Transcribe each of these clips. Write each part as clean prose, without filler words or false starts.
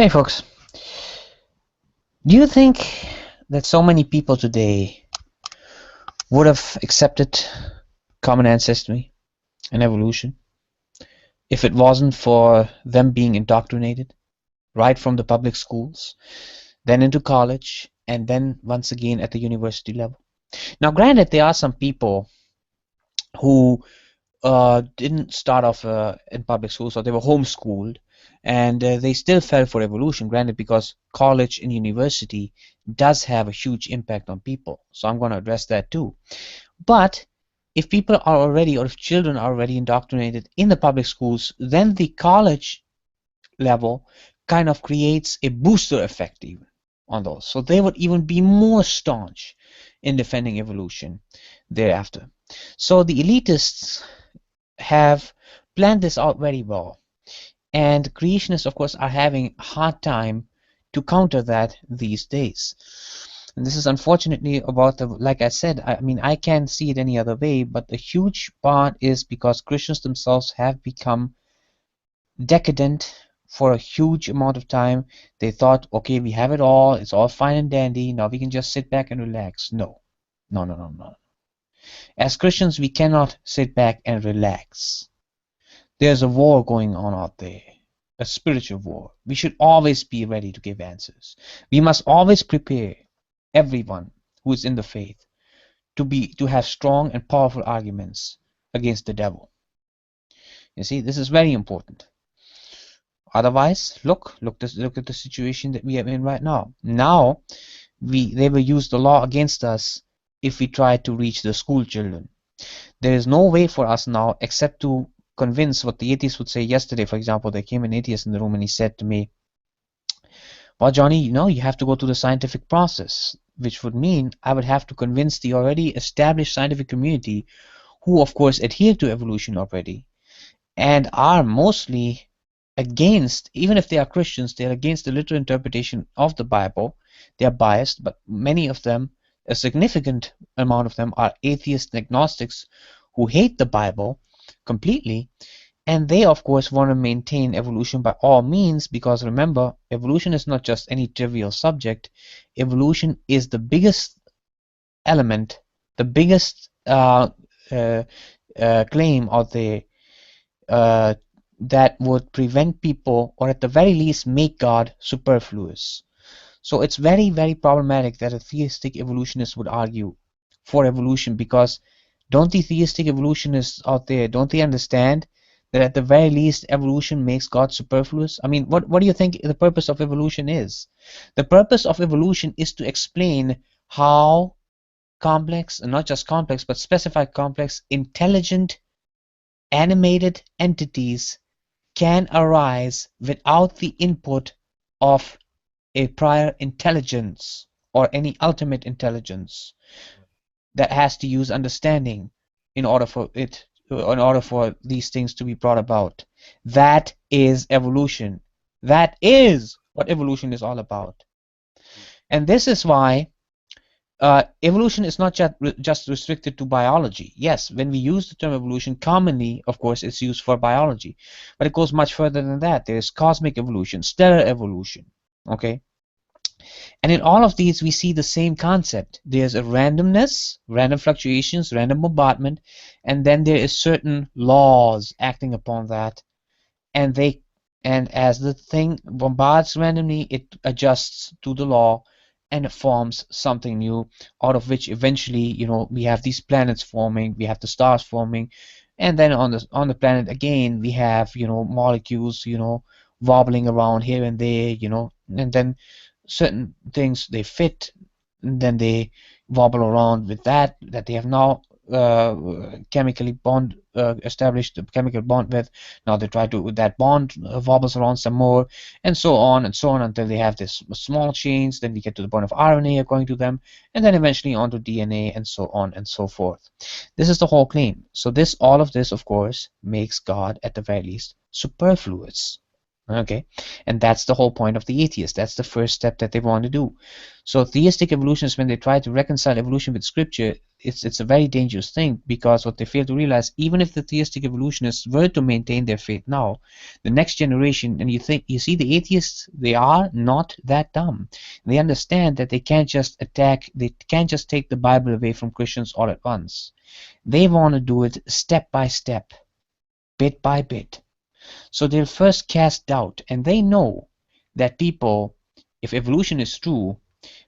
Hey folks, do you think that so many people today would have accepted common ancestry and evolution if it wasn't for them being indoctrinated right from the public schools, then into college, and then once again at the university level? Now, granted, there are some people who didn't start off in public schools, or they were homeschooled, and they still fell for evolution, granted, because college and university does have a huge impact on people. So I'm going to address that too. But if people are already, or if children are already indoctrinated in the public schools, then the college level kind of creates a booster effect even on those. So they would even be more staunch in defending evolution thereafter. So the elitists have planned this out very well, and creationists, of course, are having a hard time to counter that these days. And this is unfortunately about the, like I said, I mean, I can't see it any other way, but a huge part is because Christians themselves have become decadent for a huge amount of time. They thought, okay, we have it all, it's all fine and dandy, now we can just sit back and relax. No, no, no, no, no. As Christians, we cannot sit back and relax. There's a war going on out there, a spiritual war. We should always be ready to give answers. We must always prepare everyone who is in the faith to have strong and powerful arguments against the devil. You see, this is very important. Otherwise, look at the situation that we are in right now. Now, they will use the law against us if we try to reach the school children. There is no way for us now except to convince what the atheist would say yesterday. For example, there came an atheist in the room and he said to me, well, Johnny, you have to go through the scientific process, which would mean I would have to convince the already established scientific community, who of course adhere to evolution already and are mostly against, even if they are Christians, they are against the literal interpretation of the Bible. They are biased, but many of them, a significant amount of them, are atheists and agnostics who hate the Bible completely, and they of course want to maintain evolution by all means, because remember, evolution is not just any trivial subject. Evolution is the biggest element, the biggest claim out there that would prevent people, or at the very least make God superfluous. So it's very, very problematic that a theistic evolutionist would argue for evolution, because don't the theistic evolutionists out there, don't they understand that at the very least evolution makes God superfluous? I mean, what do you think the purpose of evolution is? The purpose of evolution is to explain how complex, and not just complex, but specified complex, intelligent, animated entities can arise without the input of a prior intelligence or any ultimate intelligence that has to use understanding in order for these things to be brought about. That is evolution. That is what evolution is all about. And this is why evolution is not just restricted to biology. Yes, when we use the term evolution, commonly, of course, it's used for biology, but it goes much further than that. There is cosmic evolution, stellar evolution, okay? And in all of these, we see the same concept. There's a randomness, random fluctuations, random bombardment, and then there is certain laws acting upon that, and as the thing bombards randomly, it adjusts to the law, and it forms something new, out of which eventually, we have these planets forming, we have the stars forming, and then on the planet again, we have, molecules, wobbling around here and there, and then certain things, they fit, and then they wobble around with that they have now chemically established a chemical bond with. Now they try to, that bond wobbles around some more, and so on until they have this small change. Then we get to the point of RNA according to them, and then eventually onto DNA, and so on and so forth. This is the whole claim. So all of this of course makes God at the very least superfluous. Okay, and that's the whole point of the atheist. That's the first step that they want to do. So theistic evolutionists, when they try to reconcile evolution with scripture, it's a very dangerous thing, because what they fail to realize, even if the theistic evolutionists were to maintain their faith now, the next generation, and you see the atheists, they are not that dumb. They understand that they can't just take the Bible away from Christians all at once. They want to do it step by step, bit by bit. So they'll first cast doubt, and they know that people, if evolution is true,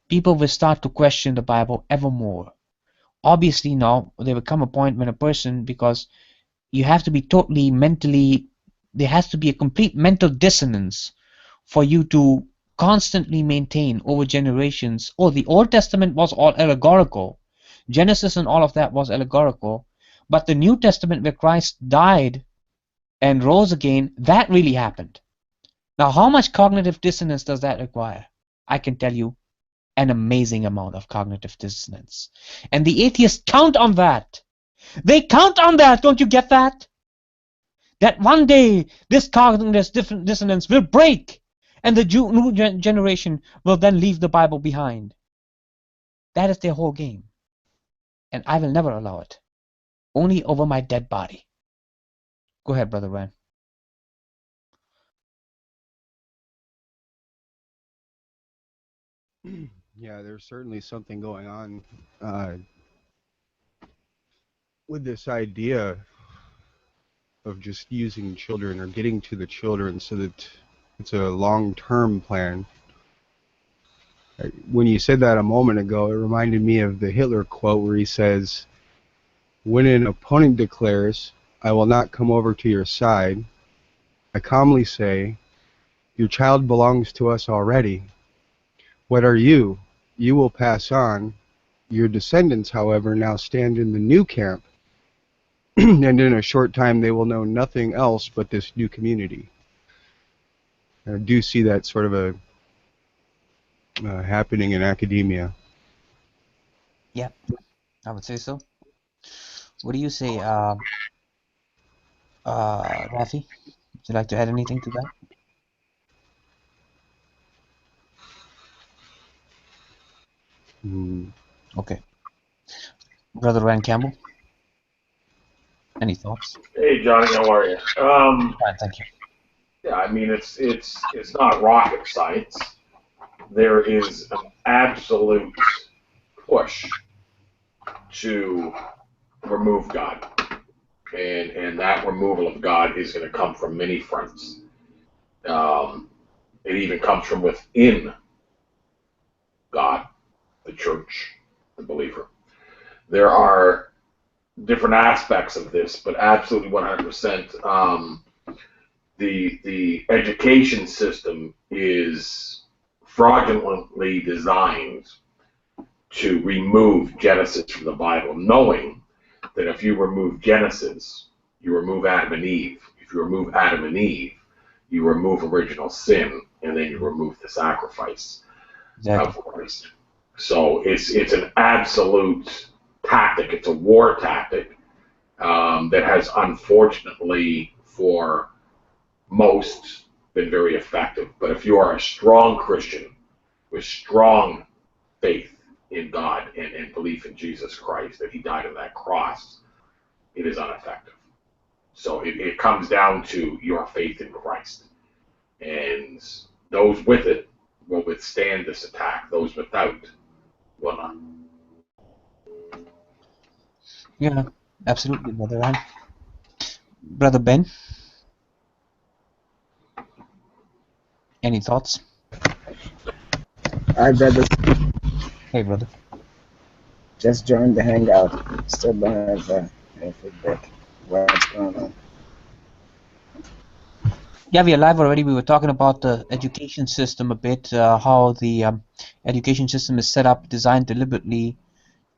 people will start to question the Bible ever more. Obviously, now there will come a point when a person, because you have to be totally mentally, there has to be a complete mental dissonance for you to constantly maintain over generations, oh, the Old Testament was all allegorical. Genesis and all of that was allegorical. But the New Testament, where Christ died and rose again, that really happened. Now, how much cognitive dissonance does that require? I can tell you, an amazing amount of cognitive dissonance. And the atheists count on that. They count on that. Don't you get that? That one day this cognitive dissonance will break, and the new generation will then leave the Bible behind. That is their whole game. And I will never allow it. Only over my dead body. Go ahead, Brother Ryan. Yeah, there's certainly something going on with this idea of just using children or getting to the children so that it's a long-term plan. When you said that a moment ago, it reminded me of the Hitler quote where he says, "When an opponent declares, 'I will not come over to your side,' I calmly say, 'Your child belongs to us already. What are you? You will pass on. Your descendants, however, now stand in the new camp, and in a short time they will know nothing else but this new community.'" I do see that sort of a happening in academia. Yeah, I would say so. What do you say, Rafi? Would you like to add anything to that? Hmm. Okay. Brother Ryan Campbell, any thoughts? Hey Johnny, how are you? Fine, thank you. Yeah, I mean it's not rocket science. There is an absolute push to remove God, and that removal of God is going to come from many fronts. Um, it even comes from within God, the church, the believer. There are different aspects of this, but absolutely 100%. The education system is fraudulently designed to remove Genesis from the Bible, knowing that if you remove Genesis, you remove Adam and Eve. If you remove Adam and Eve, you remove original sin, and then you remove the sacrifice of Exactly. Christ. So it's an absolute tactic. It's a war tactic that has unfortunately for most been very effective. But if you are a strong Christian with strong faith in God and belief in Jesus Christ, that he died on that cross, it is ineffective. So it comes down to your faith in Christ. And those with it will withstand this attack. Those without will not. Yeah, absolutely, Brother Ryan. Brother Ben, any thoughts? Hi, brother. Hey, brother. Just joined the hangout. Still don't have any feedback. What's going on? Yeah, we are live already. We were talking about the education system a bit, how the education system is set up, designed deliberately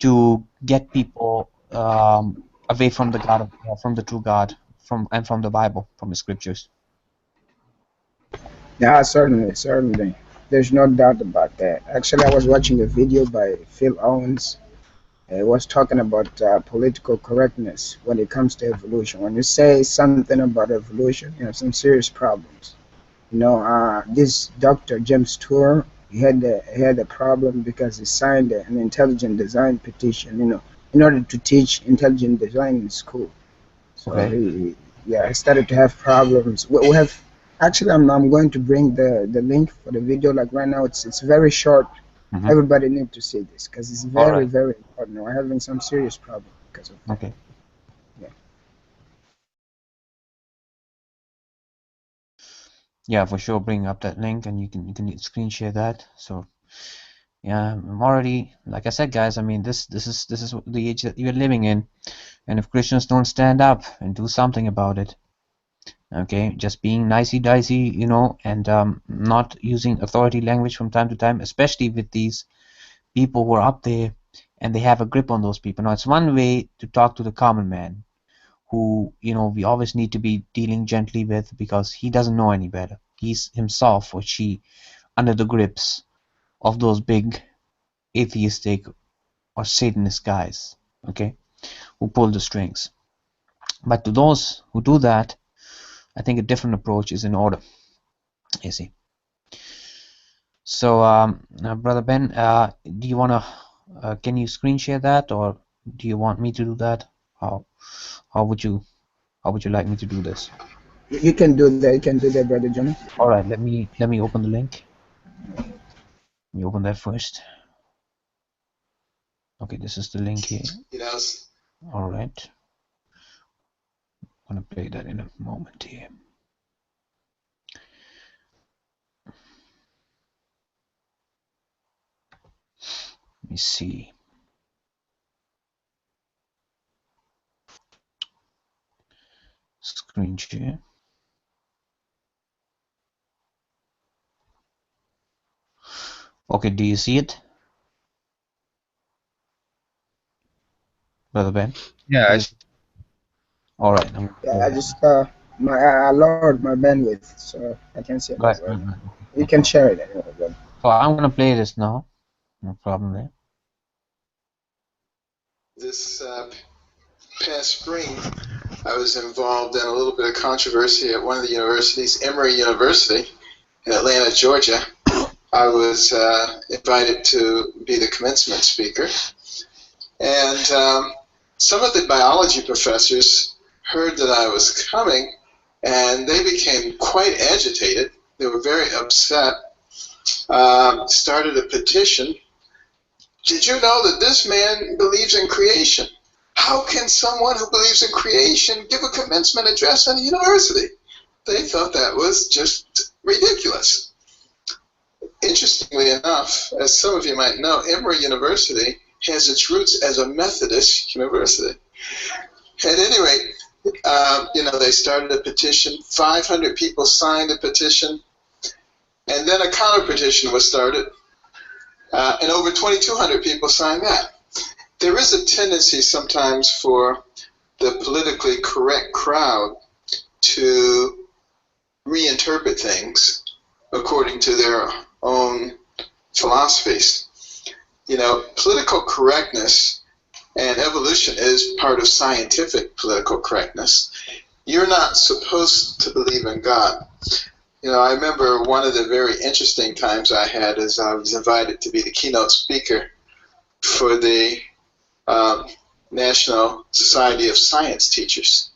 to get people away from the God, from the true God, from the Bible, from the scriptures. Yeah, certainly, certainly. There's no doubt about that. Actually, I was watching a video by Phil Owens. It was talking about political correctness when it comes to evolution. When you say something about evolution, you have some serious problems. This Dr. James Tour, he had a problem because he signed an intelligent design petition, in order to teach intelligent design in school. So Okay. he started to have problems. We have actually, I'm going to bring the link for the video. Like right now, it's very short. Mm-hmm. Everybody need to see this because it's All very right. very important. We're having some serious problem because of that. Okay. Yeah. Yeah, for sure. Bring up that link, and you can screen share that. So yeah, I'm already, like I said, guys. I mean, this is the age that you're living in, and if Christians don't stand up and do something about it, okay, just being nicey-dicey, and not using authority language from time to time, especially with these people who are up there, and they have a grip on those people. Now, it's one way to talk to the common man, who we always need to be dealing gently with because he doesn't know any better. He's himself or she under the grips of those big atheistic or Satanist guys, okay, who pull the strings. But to those who do that, I think a different approach is in order, you see. So, Brother Ben, do you want to, can you screen share that, or do you want me to do that? How would you like me to do this? You can do that. You can do that, Brother Johnny. All right, let me open the link. Let me open that first. Okay, this is the link here. All right. I'm gonna play that in a moment here. Let me see. Screen share. Okay, do you see it, Brother Ben? Yeah, All right. Yeah, I just I lowered my bandwidth, so I can see it Right, as well. right, right. You No can problem. share it anyway, brother. So I'm gonna play this now. No problem there. This past spring, I was involved in a little bit of controversy at one of the universities, Emory University in Atlanta, Georgia. I was invited to be the commencement speaker. And some of the biology professors heard that I was coming, and they became quite agitated. They were very upset, started a petition. Did you know that this man believes in creation? How can someone who believes in creation give a commencement address at a university? They thought that was just ridiculous. Interestingly enough, as some of you might know, Emory University has its roots as a Methodist university. At any rate, they started a petition. 500 people signed a petition, and then a counter petition was started, and over 2,200 people signed that. There is a tendency sometimes for the politically correct crowd to reinterpret things according to their own philosophies. Political correctness and evolution is part of scientific political correctness. You're not supposed to believe in God. I remember one of the very interesting times I had is I was invited to be the keynote speaker for the National Society of Science Teachers.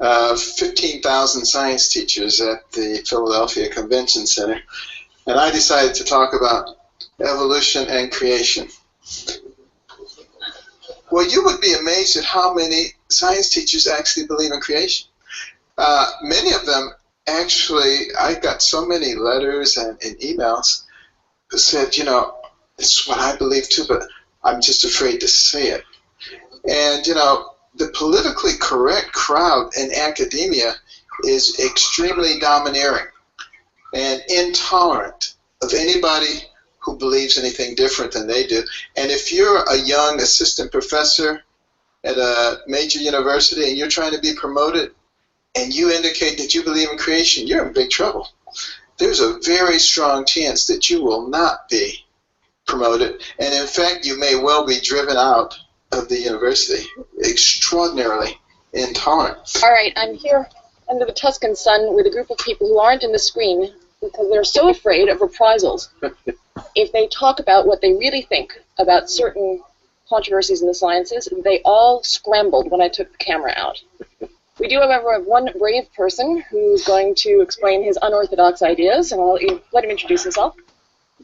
15,000 science teachers at the Philadelphia Convention Center. And I decided to talk about evolution and creation. Well, you would be amazed at how many science teachers actually believe in creation. Many of them actually, I got so many letters and emails that said, it's what I believe too, but I'm just afraid to say it. And, the politically correct crowd in academia is extremely domineering and intolerant of anybody who believes anything different than they do. And if you're a young assistant professor at a major university and you're trying to be promoted and you indicate that you believe in creation, you're in big trouble. There's a very strong chance that you will not be promoted. And in fact, you may well be driven out of the university. Extraordinarily intolerant. All right, I'm here under the Tuscan sun with a group of people who aren't in the screen, because they're so afraid of reprisals if they talk about what they really think about certain controversies in the sciences. They all scrambled when I took the camera out. We do, however, have one brave person who's going to explain his unorthodox ideas, and I'll let him introduce himself.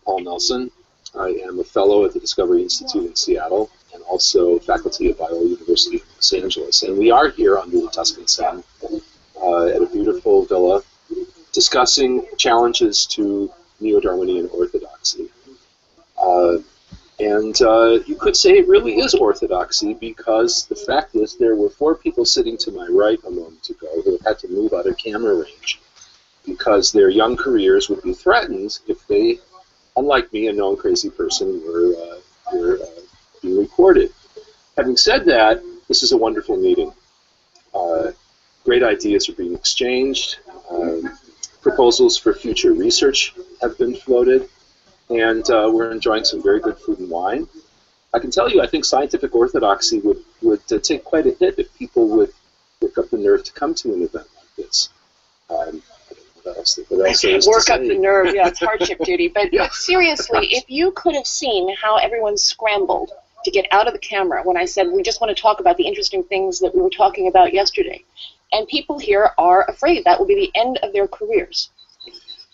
Paul Nelson. I am a fellow at the Discovery Institute in Seattle and also faculty at Biola University in Los Angeles. And we are here under the Tuscan sun at a beautiful villa discussing challenges to neo-Darwinian orthodoxy. And you could say it really is orthodoxy, because the fact is there were 4 people sitting to my right a moment ago who had to move out of camera range because their young careers would be threatened if they, unlike me, a known crazy person, were being recorded. Having said that, this is a wonderful meeting. Great ideas are being exchanged. Proposals for future research have been floated. And we're enjoying some very good food and wine. I can tell you, I think scientific orthodoxy would take quite a hit if people would pick up the nerve to come to an event like this. I don't know what else there is to Work say. up the nerve, yeah, it's hardship duty. But, Yeah. but seriously, if you could have seen how everyone scrambled to get out of the camera when I said we just want to talk about the interesting things that we were talking about yesterday, and people here are afraid that will be the end of their careers.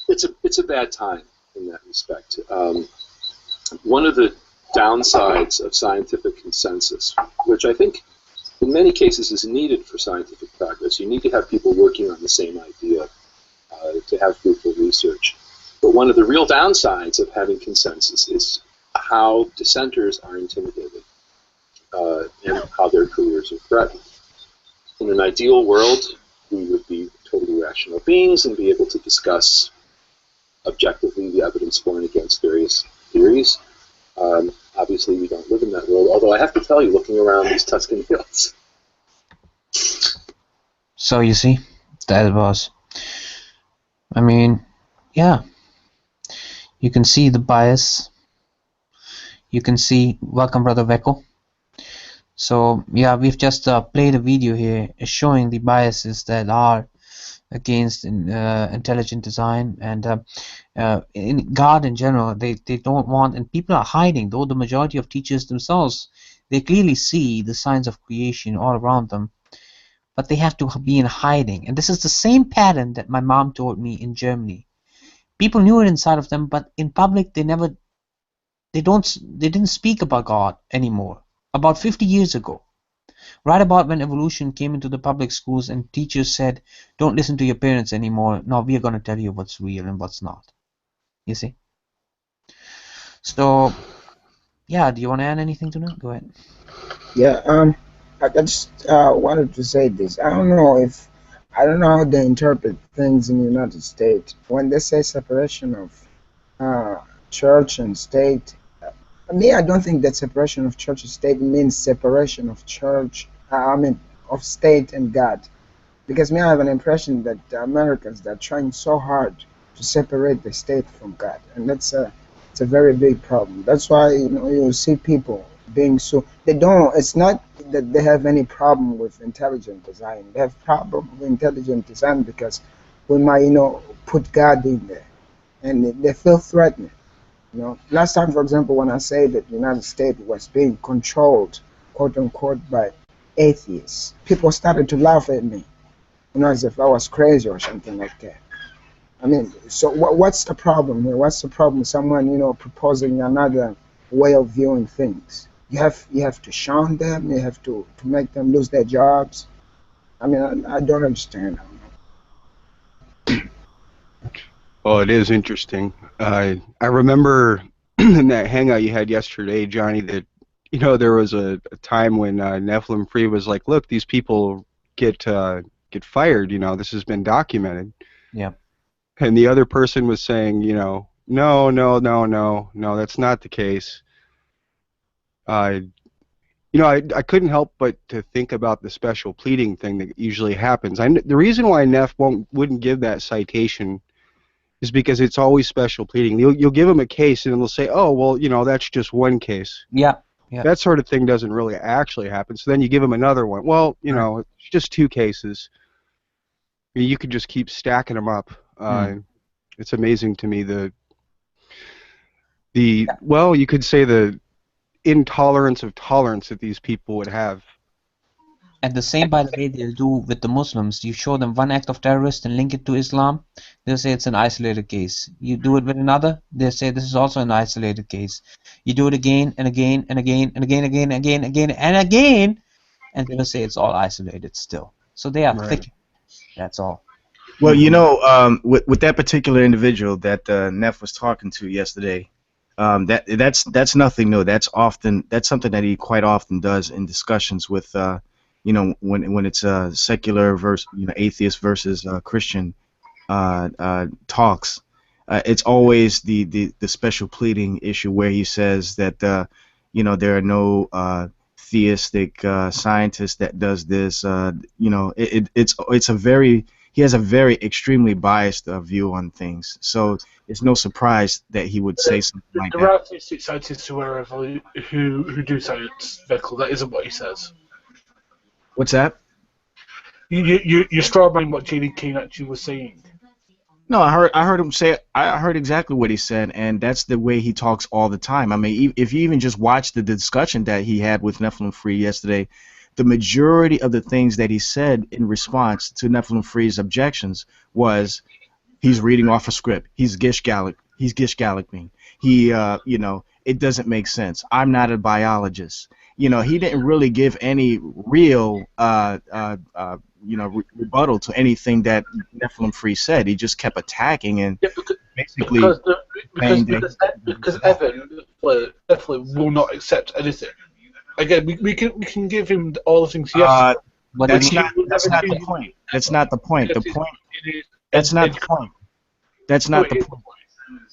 It's a bad time in that respect. One of the downsides of scientific consensus, which I think in many cases is needed for scientific progress, you need to have people working on the same idea to have fruitful research. But one of the real downsides of having consensus is how dissenters are intimidated and how their careers are threatened. In an ideal world, we would be totally rational beings and be able to discuss objectively the evidence for and against various theories. Obviously, we don't live in that world, although I have to tell you, looking around these Tuscan hills. So you see, that was, I mean, yeah, you can see the bias. You can see, welcome Brother Vecco. So yeah, we've just played a video here showing the biases that are against intelligent design, and in God in general, they don't want, and people are hiding, though the majority of teachers themselves, they clearly see the signs of creation all around them, but they have to be in hiding. And this is the same pattern that my mom taught me in Germany. People knew it inside of them, but in public they didn't speak about God anymore. About 50 years ago, right about when evolution came into the public schools and teachers said, don't listen to your parents anymore. No, we are going to tell you what's real and what's not. You see? So, yeah, do you want to add anything to that? Go ahead. Yeah, I just wanted to say this. I don't know how they interpret things in the United States. When they say separation of church and state, me, I don't think that separation of church and state means separation of church, of state and God. Because me, I have an impression that the Americans, they're trying so hard to separate the state from God. And it's a very big problem. That's why, you see people being so, it's not that they have any problem with intelligent design. They have problem with intelligent design because we might, put God in there. And they feel threatened. Last time, for example, when I said that the United States was being controlled, quote unquote, by atheists, people started to laugh at me, as if I was crazy or something like that. I mean, so what's the problem here? What's the problem with someone, proposing another way of viewing things? You have to shun them. You have to make them lose their jobs. I mean, I don't understand. Well, it is interesting. I remember in that hangout you had yesterday, Johnny, that there was a time when Nephilim Free was like, "Look, these people get fired. This has been documented." Yeah. And the other person was saying, no, that's not the case. I couldn't help but to think about the special pleading thing that usually happens. The reason why Neff wouldn't give that citation is because it's always special pleading. You'll give them a case and they'll say, oh, well, that's just one case. Yeah. Yeah. That sort of thing doesn't really actually happen. So then you give them another one. Well, it's just 2 cases. I mean, you could just keep stacking them up. It's amazing to me well, you could say the intolerance of tolerance that these people would have. And the same, by the way, they do with the Muslims. You show them one act of terrorist and link it to Islam, they'll say it's an isolated case. You do it with another, they'll say this is also an isolated case. You do it again and again and again and again, again, again, again, and again, and they will say it's all isolated still. So they are thick. That's all. Well, you know, with that particular individual that Neff was talking to yesterday, that's nothing new. That's something that he quite often does in discussions with, you know, when it's secular versus, you know, atheist versus Christian talks. It's always the special pleading issue where he says that you know, there are no theistic scientists that does this. You know, it's a very, he has a very extremely biased view on things. So it's no surprise that he would say something like that. There are theistic scientists who do science, Vickle. That isn't what he says. What's that? You're strawmanning what J.D. King actually was saying. No, I heard him say. I heard exactly what he said, and that's the way he talks all the time. I mean, if you even just watch the discussion that he had with Nephilim Free yesterday, the majority of the things that he said in response to Nephilim Free's objections was he's reading off a script. He's Gish Gallagher. He, you know, it doesn't make sense. I'm not a biologist. You know, he didn't really give any real, you know, rebuttal to anything that Nephilim Free said. He just kept attacking and basically because Evan definitely will not accept anything. Again, we can give him all the things he has. But that's not the point. That's not the point. That's not the point. That's not the point.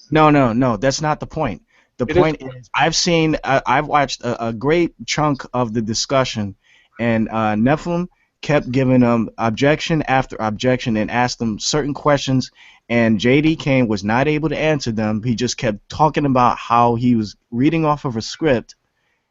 No, that's not the point. The point is, I've watched a great chunk of the discussion, and Nephilim kept giving them objection after objection and asked them certain questions, and J.D. Kane was not able to answer them. He just kept talking about how he was reading off of a script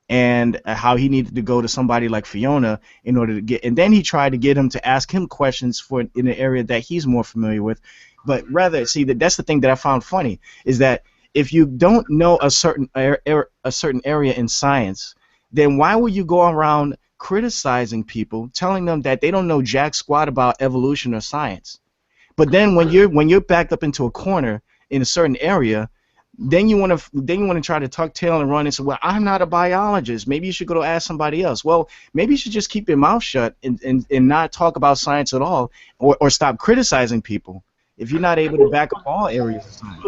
and how he needed to go to somebody like Fiona in order to get, and then he tried to get him to ask him questions in an area that he's more familiar with. But rather, see, that's the thing that I found funny, is that if you don't know a certain area in science, then why would you go around criticizing people, telling them that they don't know jack squat about evolution or science? But then when you're backed up into a corner in a certain area, then you want to try to tuck tail and run and say, well, I'm not a biologist. Maybe you should go to ask somebody else. Well, maybe you should just keep your mouth shut and not talk about science at all, or stop criticizing people if you're not able to back up all areas of science.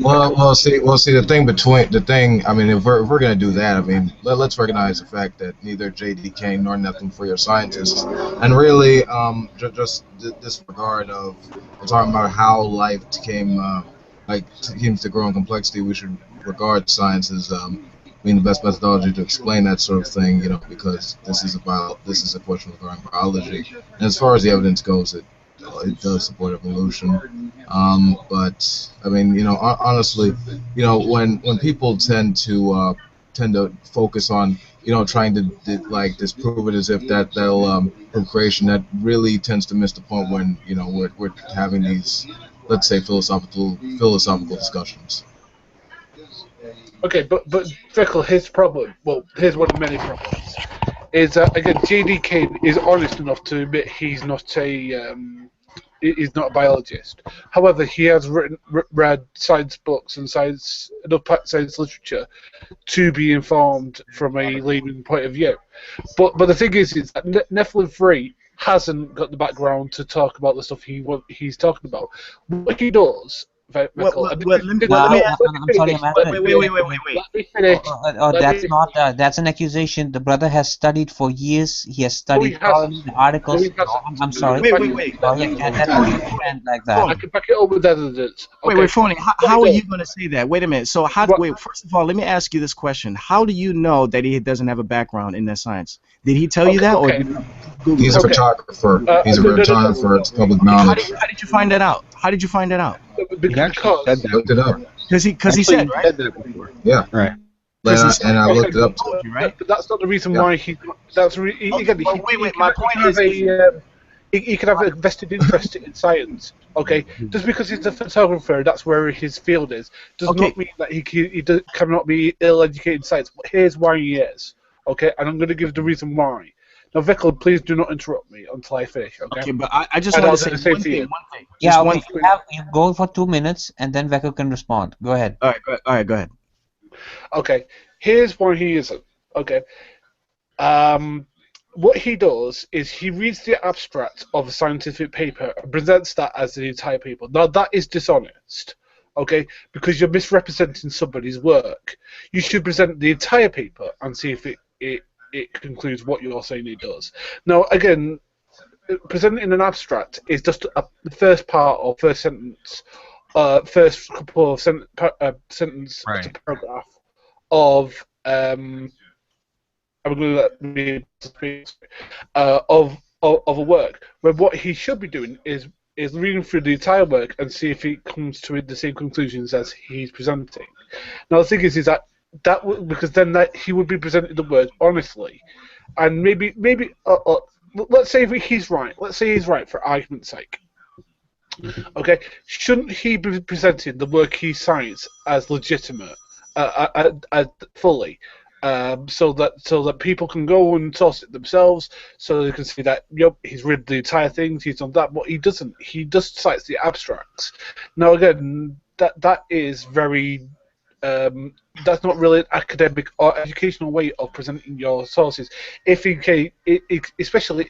Well, see, the thing. I mean, if we're gonna do that, I mean, let's recognize the fact that neither J.D. Kane nor Nephilim Free are scientists, and really, just disregard of talking about how life came to grow in complexity. We should regard science as being the best methodology to explain that sort of thing, you know, because this is a question regarding biology, and as far as the evidence goes, it does support evolution, but I mean, you know, honestly, you know, when people tend to focus on, you know, trying to like disprove it as if that'll prove creation, that really tends to miss the point when, you know, we're having these, let's say, philosophical discussions. Okay, but Vickle, his problem, well, here's one of many problems, is that, again, J.D. Kane is honest enough to admit he's not a biologist. However, he has read science books and enough science literature to be informed from a layman point of view. But the thing is that Nephilim Free hasn't got the background to talk about the stuff he's talking about. What he does. Wait. That's an accusation. The brother has studied for years. He has studied the articles. I'm sorry. Wait. Like that. I can back it up with evidence. Okay. Wait, Phony. How are you going to say that? Wait a minute. So first of all, let me ask you this question. How do you know that he doesn't have a background in that science? Did he tell you that, or did you Google? He's a photographer. He's a photographer. It's public knowledge. How did you find that out? Because I looked it up. Because he said, right? Yeah. Right. And I looked it up too. Right? But that's not the reason why he. That's again. Wait. My point is, he could have a vested interest in science. Okay, just because he's a photographer, that's where his field is, does not mean that cannot be ill-educated in science. But here's why he is. Okay, and I'm going to give the reason why. Now, Vikkel, please do not interrupt me until I finish. Okay, Okay, but I just want to say one thing. Yeah, okay. You go for 2 minutes, and then Vikkel can respond. Go ahead. All right, go ahead. Okay, here's why he isn't. Okay, what he does is he reads the abstract of a scientific paper and presents that as the entire paper. Now that is dishonest, okay, because you're misrepresenting somebody's work. You should present the entire paper and see if it concludes what you're saying it does. Now again, presenting an abstract is just the first part or first sentence, first couple of sentence right. to paragraph of I'm going to let me speak of a work. Where what he should be doing is reading through the entire work and see if he comes to the same conclusions as he's presenting. Now the thing is that because then he would be presenting the work honestly, and maybe let's say he's right. Let's say he's right for argument's sake. Okay, shouldn't he be presenting the work he cites as legitimate, fully? So that people can go and source it themselves, so they can see that he's read the entire thing, he's done that. But he doesn't. He just cites the abstracts. Now again, that is very. That's not really an academic or educational way of presenting your sources. Especially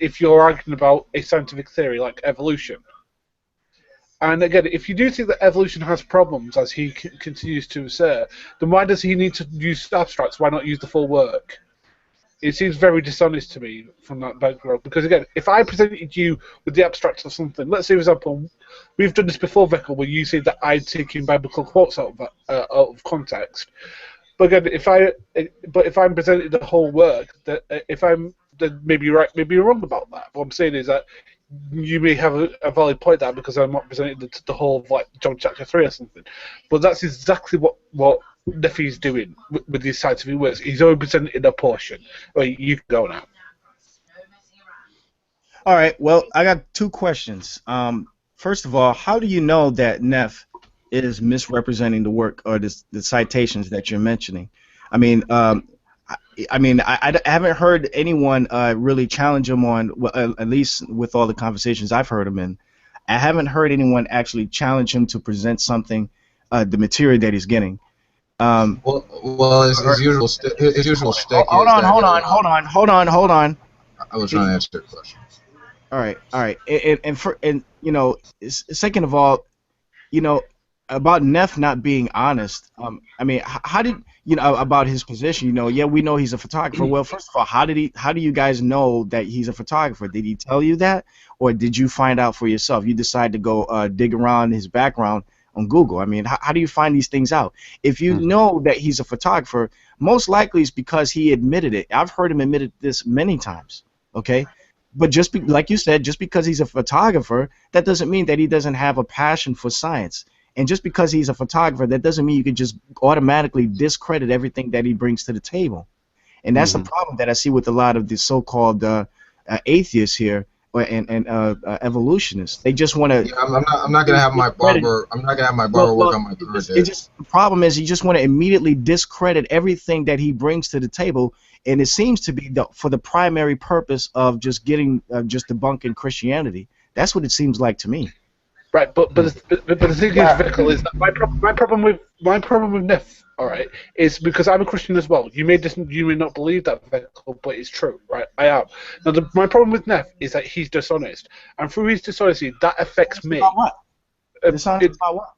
if you're arguing about a scientific theory like evolution. And again, if you do think that evolution has problems, as he continues to assert, then why does he need to use abstracts? Why not use the full work? It seems very dishonest to me from that background. Because again, if I presented you with the abstracts of something, let's say, for example, we've done this before, Vikkel, where you say that I'm taking biblical quotes out of context. But again, if I'm presenting the whole work, then maybe you're right, maybe you're wrong about that. What I'm saying is that you may have a valid point there because I'm not presenting the whole of like John chapter 3 or something. But that's exactly what Nephi's doing with these scientific works. He's only presenting a portion. Well, you can go now. All right. Well, I got two questions. First of all, how do you know that Neph is misrepresenting the work or the citations that you're mentioning? I mean, I haven't heard anyone really challenge him on, well, at least with all the conversations I've heard him in. I haven't heard anyone actually challenge him to present something, the material that he's getting. Well, his usual shtick hold on. I was trying to answer your question. All right, and you know, second of all, you know, about Neph not being honest. I mean, how did you know about his position? You know, yeah, we know he's a photographer. Well, first of all, how do you guys know that he's a photographer? Did he tell you that, or did you find out for yourself? You decide to go dig around his background on Google. I mean, how do you find these things out? If you know that he's a photographer, most likely it's because he admitted it. I've heard him admit this many times. Okay. But like you said, just because he's a photographer, that doesn't mean that he doesn't have a passion for science. And just because he's a photographer, that doesn't mean you can just automatically discredit everything that he brings to the table. And that's the problem that I see with a lot of the so-called atheists here and evolutionists. They just want to. Yeah, I'm not gonna have my barber. I'm not gonna have my barber work on my career. The problem is you just want to immediately discredit everything that he brings to the table. And it seems to be for the primary purpose of just getting just debunking Christianity. That's what it seems like to me. Right, but the thing is, Vikkel, is that my problem with Neph, all right, is because I'm a Christian as well. You may not believe that, Vikkel, but it's true, right? I am. Now, my problem with Neph is that he's dishonest, and through his dishonesty, that affects me. About what? Dishonest about what?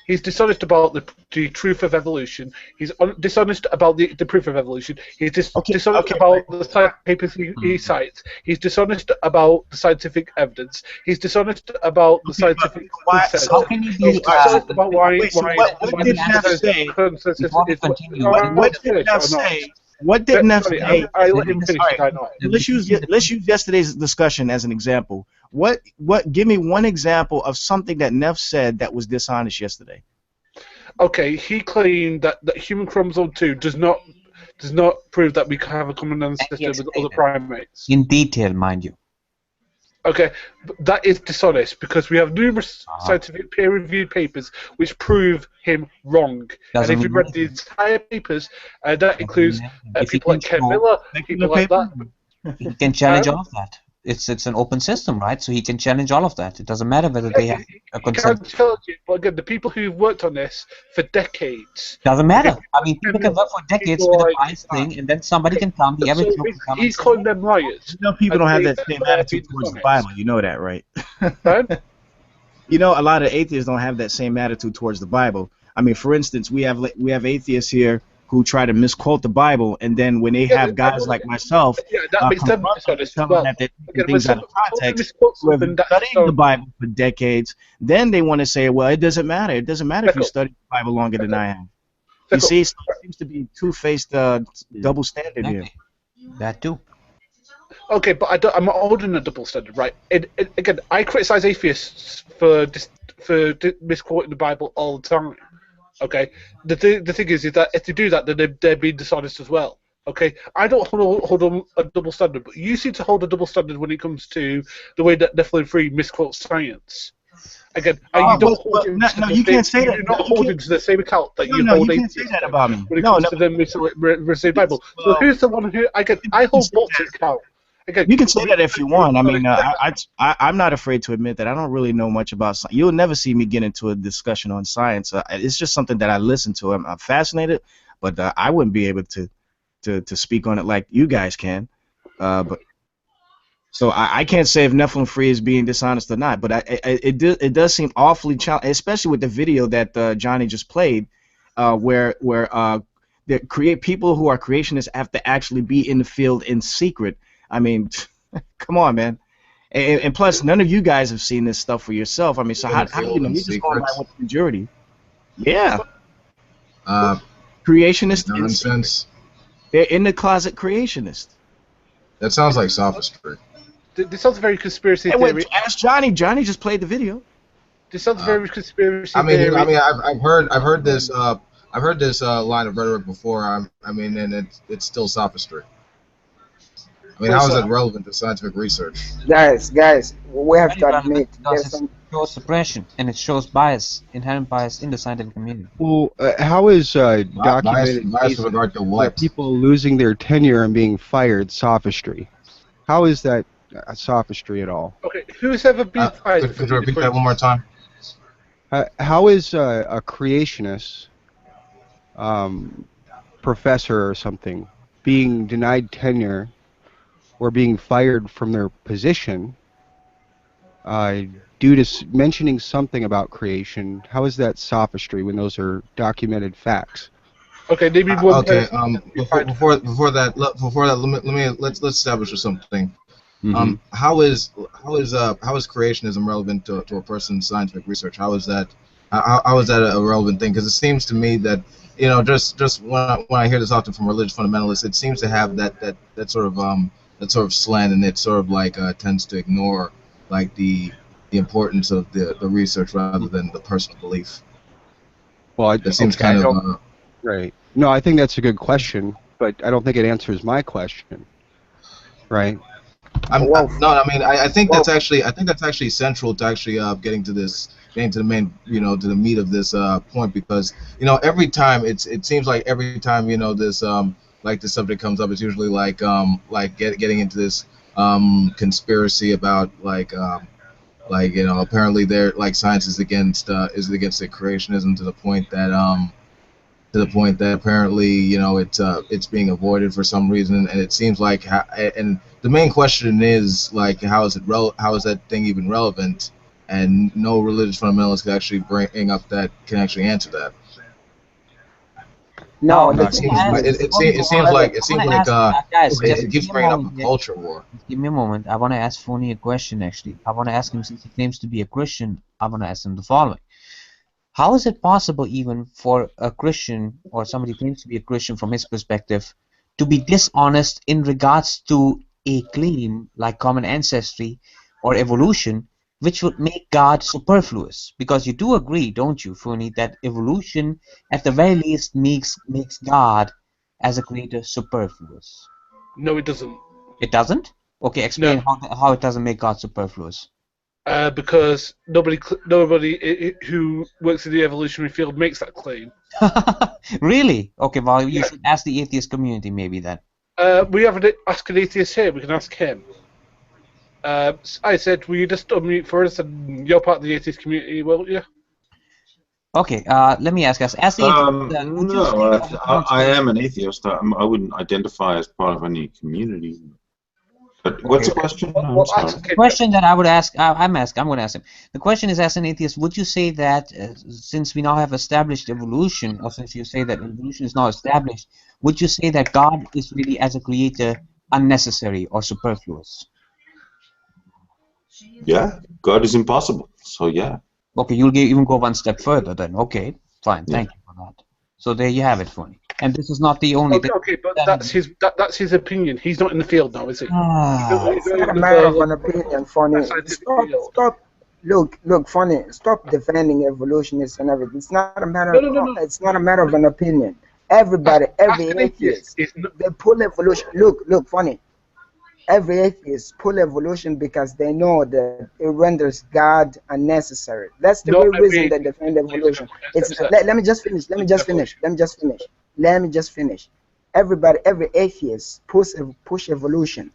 He's dishonest about the truth of evolution. He's dishonest about the proof of evolution. He's dishonest about the scientific papers he cites. He's dishonest about the scientific evidence. He's dishonest about the scientific consensus. How can you be dishonest about what did Neph say? What did Neph say? I let him finish. Right. Let's use yesterday's discussion as an example. Give me one example of something that Neph said that was dishonest yesterday. Okay, he claimed that human chromosome 2 does not prove that we can have a common ancestor with other primates. In detail, mind you. Okay, that is dishonest because we have numerous scientific peer-reviewed papers which prove him wrong. And if you read the entire papers, that includes people like Ken Miller, people like that. He can challenge all of that. It's an open system, right? So he can challenge all of that. It doesn't matter whether they have a consent. Can't challenge it, but again, the people who've worked on this for decades. Doesn't matter. I mean, people can work for decades with a biased thing, and then somebody can come. The average Joe can come. He's calling them liars. You know, people don't have that same attitude towards the Bible. You know that, right? You know, a lot of atheists don't have that same attitude towards the Bible. I mean, for instance, we have atheists here who try to misquote the Bible, and then when they have guys like myself, that makes them dishonest as well. That they take things out of context, who have been studying the Bible for decades, then they want to say, well, it doesn't matter. It doesn't matter if you study the Bible longer than I have. You see, it seems to be two-faced double standard here. That too. Okay, but I'm not holding a double standard, right? Again, I criticize atheists for misquoting the Bible all the time. Okay, the thing is that if they do that, then they're being dishonest as well. Okay, I don't hold a double standard, but you seem to hold a double standard when it comes to the way that Nephilim 3 misquotes science. Again, you don't hold it. You can't say that. You're not holding to the same account that you hold. You can't say that about me. When it comes to the misquoting Bible. So who's the one who I hold both to account. Again, you can say that if you want. I mean, I'm not afraid to admit that I don't really know much about science. You'll never see me get into a discussion on science. It's just something that I listen to. I'm fascinated, but I wouldn't be able to speak on it like you guys can. But so I can't say if Nephilim 3 is being dishonest or not. But it does seem awfully challenging, especially with the video that Johnny just played, where people who are creationists have to actually be in the field in secret. I mean, come on, man. And plus, none of you guys have seen this stuff for yourself. I mean, so how do you know? You're just going by what the majority. Yeah. Creationist Nonsense. They're in the closet creationist. That sounds like sophistry. This sounds very conspiracy theory. Ask Johnny. Johnny just played the video. This sounds very conspiracy theory. I mean, I've heard this line of rhetoric before. I mean, and it's still sophistry. I mean, how is it relevant to scientific research? Guys, we have to admit there's some... It shows suppression, and it shows bias, inherent bias in the scientific community. Well, how is documented bias with regard to what? People losing their tenure and being fired sophistry? How is that a sophistry at all? Okay, who's ever been fired? Could you repeat that one more time? How is a creationist professor or something being denied tenure or being fired from their position due to mentioning something about creation? How is that sophistry when those are documented facts? Okay, maybe one. Okay. Before that, let's establish something. Mm-hmm. How is creationism relevant to a person's scientific research? How is that a relevant thing? Because it seems to me that, you know, just when I hear this often from religious fundamentalists, it seems to have that sort of slant, and it sort of like tends to ignore like the importance of the research rather than the personal belief. Well, it seems kind of right. No, I think that's a good question, but I don't think it answers my question. Right. I think that's actually central to actually getting to the main, you know, to the meat of this point, because, you know, every time it seems like every time, you know, this like the subject comes up, it's usually like getting into this conspiracy about like you know, apparently they're like science is against the creationism to the point that apparently, you know, it's being avoided for some reason, and it seems like and the main question is like how is that thing even relevant, and no religious fundamentalist can actually bring up that can actually answer that. No, it seems like it keeps bringing up a culture war. Give me a moment. I want to ask Phony a question, actually. I want to ask him, since he claims to be a Christian, I want to ask him the following. How is it possible even for a Christian, or somebody who claims to be a Christian from his perspective, to be dishonest in regards to a claim like common ancestry or evolution, which would make God superfluous? Because you do agree, don't you, Phony, that evolution at the very least makes God as a creator superfluous? No, it doesn't. It doesn't? Okay, explain No. how it doesn't make God superfluous. Because nobody who works in the evolutionary field makes that claim. Really? Okay, well, you should ask the atheist community maybe then. We haven't asked an atheist here. We can ask him. I said, will you just unmute for us? And you're part of the atheist community, won't you? Okay, let me ask us. As the atheist, would you say No, I am an atheist. I wouldn't identify as part of any community. But what's the question? I'm sorry. The question that I would ask, I'm going to ask him. The question is, as an atheist, would you say that since we now have established evolution, or since you say that evolution is now established, would you say that God is really, as a creator, unnecessary or superfluous? Yeah, God is impossible. So yeah. Okay, you'll even go one step further then. Okay, fine. Thank you for that. So there you have it for me. And this is not the only thing. Okay, but that's his opinion. He's not in the field now, is he? It's not a matter of an opinion, Funny. Stop. Look, Funny. Stop defending evolutionists and everything. It's not a matter. No. It's not a matter of an opinion. Everybody, every atheist, they pull evolution. Look, Funny. Every atheist pull evolution because they know that it renders God unnecessary. That's the real reason they defend evolution. Let me just finish. Everybody, every atheist push evolution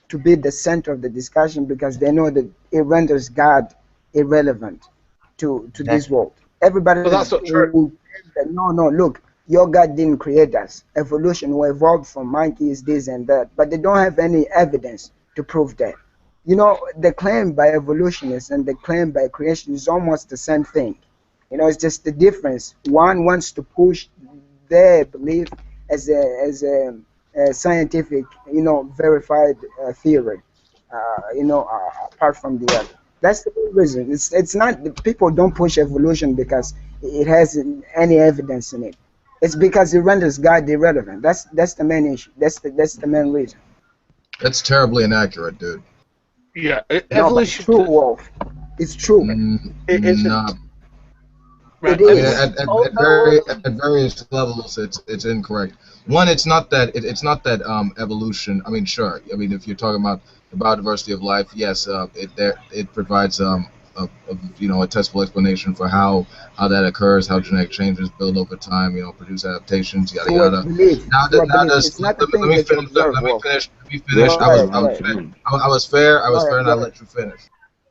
to be the center of the discussion because they know that it renders God irrelevant to this world. Everybody. But that's not true. No, look. Your God didn't create us. Evolution, we evolved from monkeys, this and that, but they don't have any evidence to prove that. You know, the claim by evolutionists and the claim by creation is almost the same thing. You know, it's just the difference. One wants to push their belief as a scientific, verified theory. Apart from the other. That's the real reason. It's not people don't push evolution because it has any evidence in it. It's because it renders God irrelevant. That's the main issue. That's the main reason. That's terribly inaccurate, dude. Yeah, evolution. It's true, Wolf. It's true. It isn't. No. It is. At various levels, it's incorrect. One, it's not that evolution. I mean, sure. I mean, if you're talking about the biodiversity of life, yes, it provides a testable explanation for how that occurs, how genetic changes build over time, produce adaptations, yada yada. Let me finish. I was fair, and I let you finish.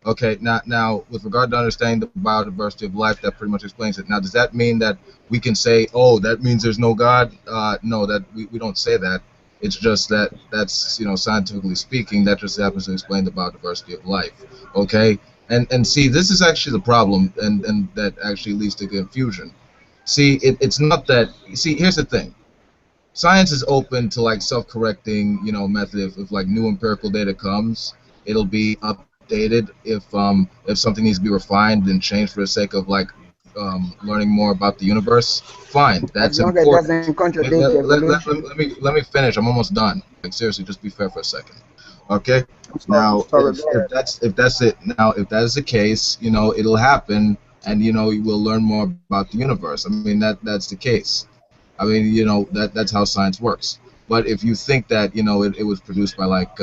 Okay, now with regard to understanding the biodiversity of life, that pretty much explains it. Now, does that mean that we can say, oh, that means there's no God? No, that we don't say that. It's just that's scientifically speaking, that just happens to explain the biodiversity of life. Okay. And see, this is actually the problem, and that actually leads to confusion. See, it's not that. See, here's the thing. Science is open to like self-correcting, method. If like new empirical data comes, it'll be updated. If something needs to be refined and changed for the sake of like learning more about the universe, fine. That's important. It doesn't contradict evolution. Let me finish. I'm almost done. Like seriously, just be fair for a second. Okay. Now, if that's it. Now, if that is the case, it'll happen, and you will learn more about the universe. I mean, that's the case. I mean, that's how science works. But if you think that it was produced by like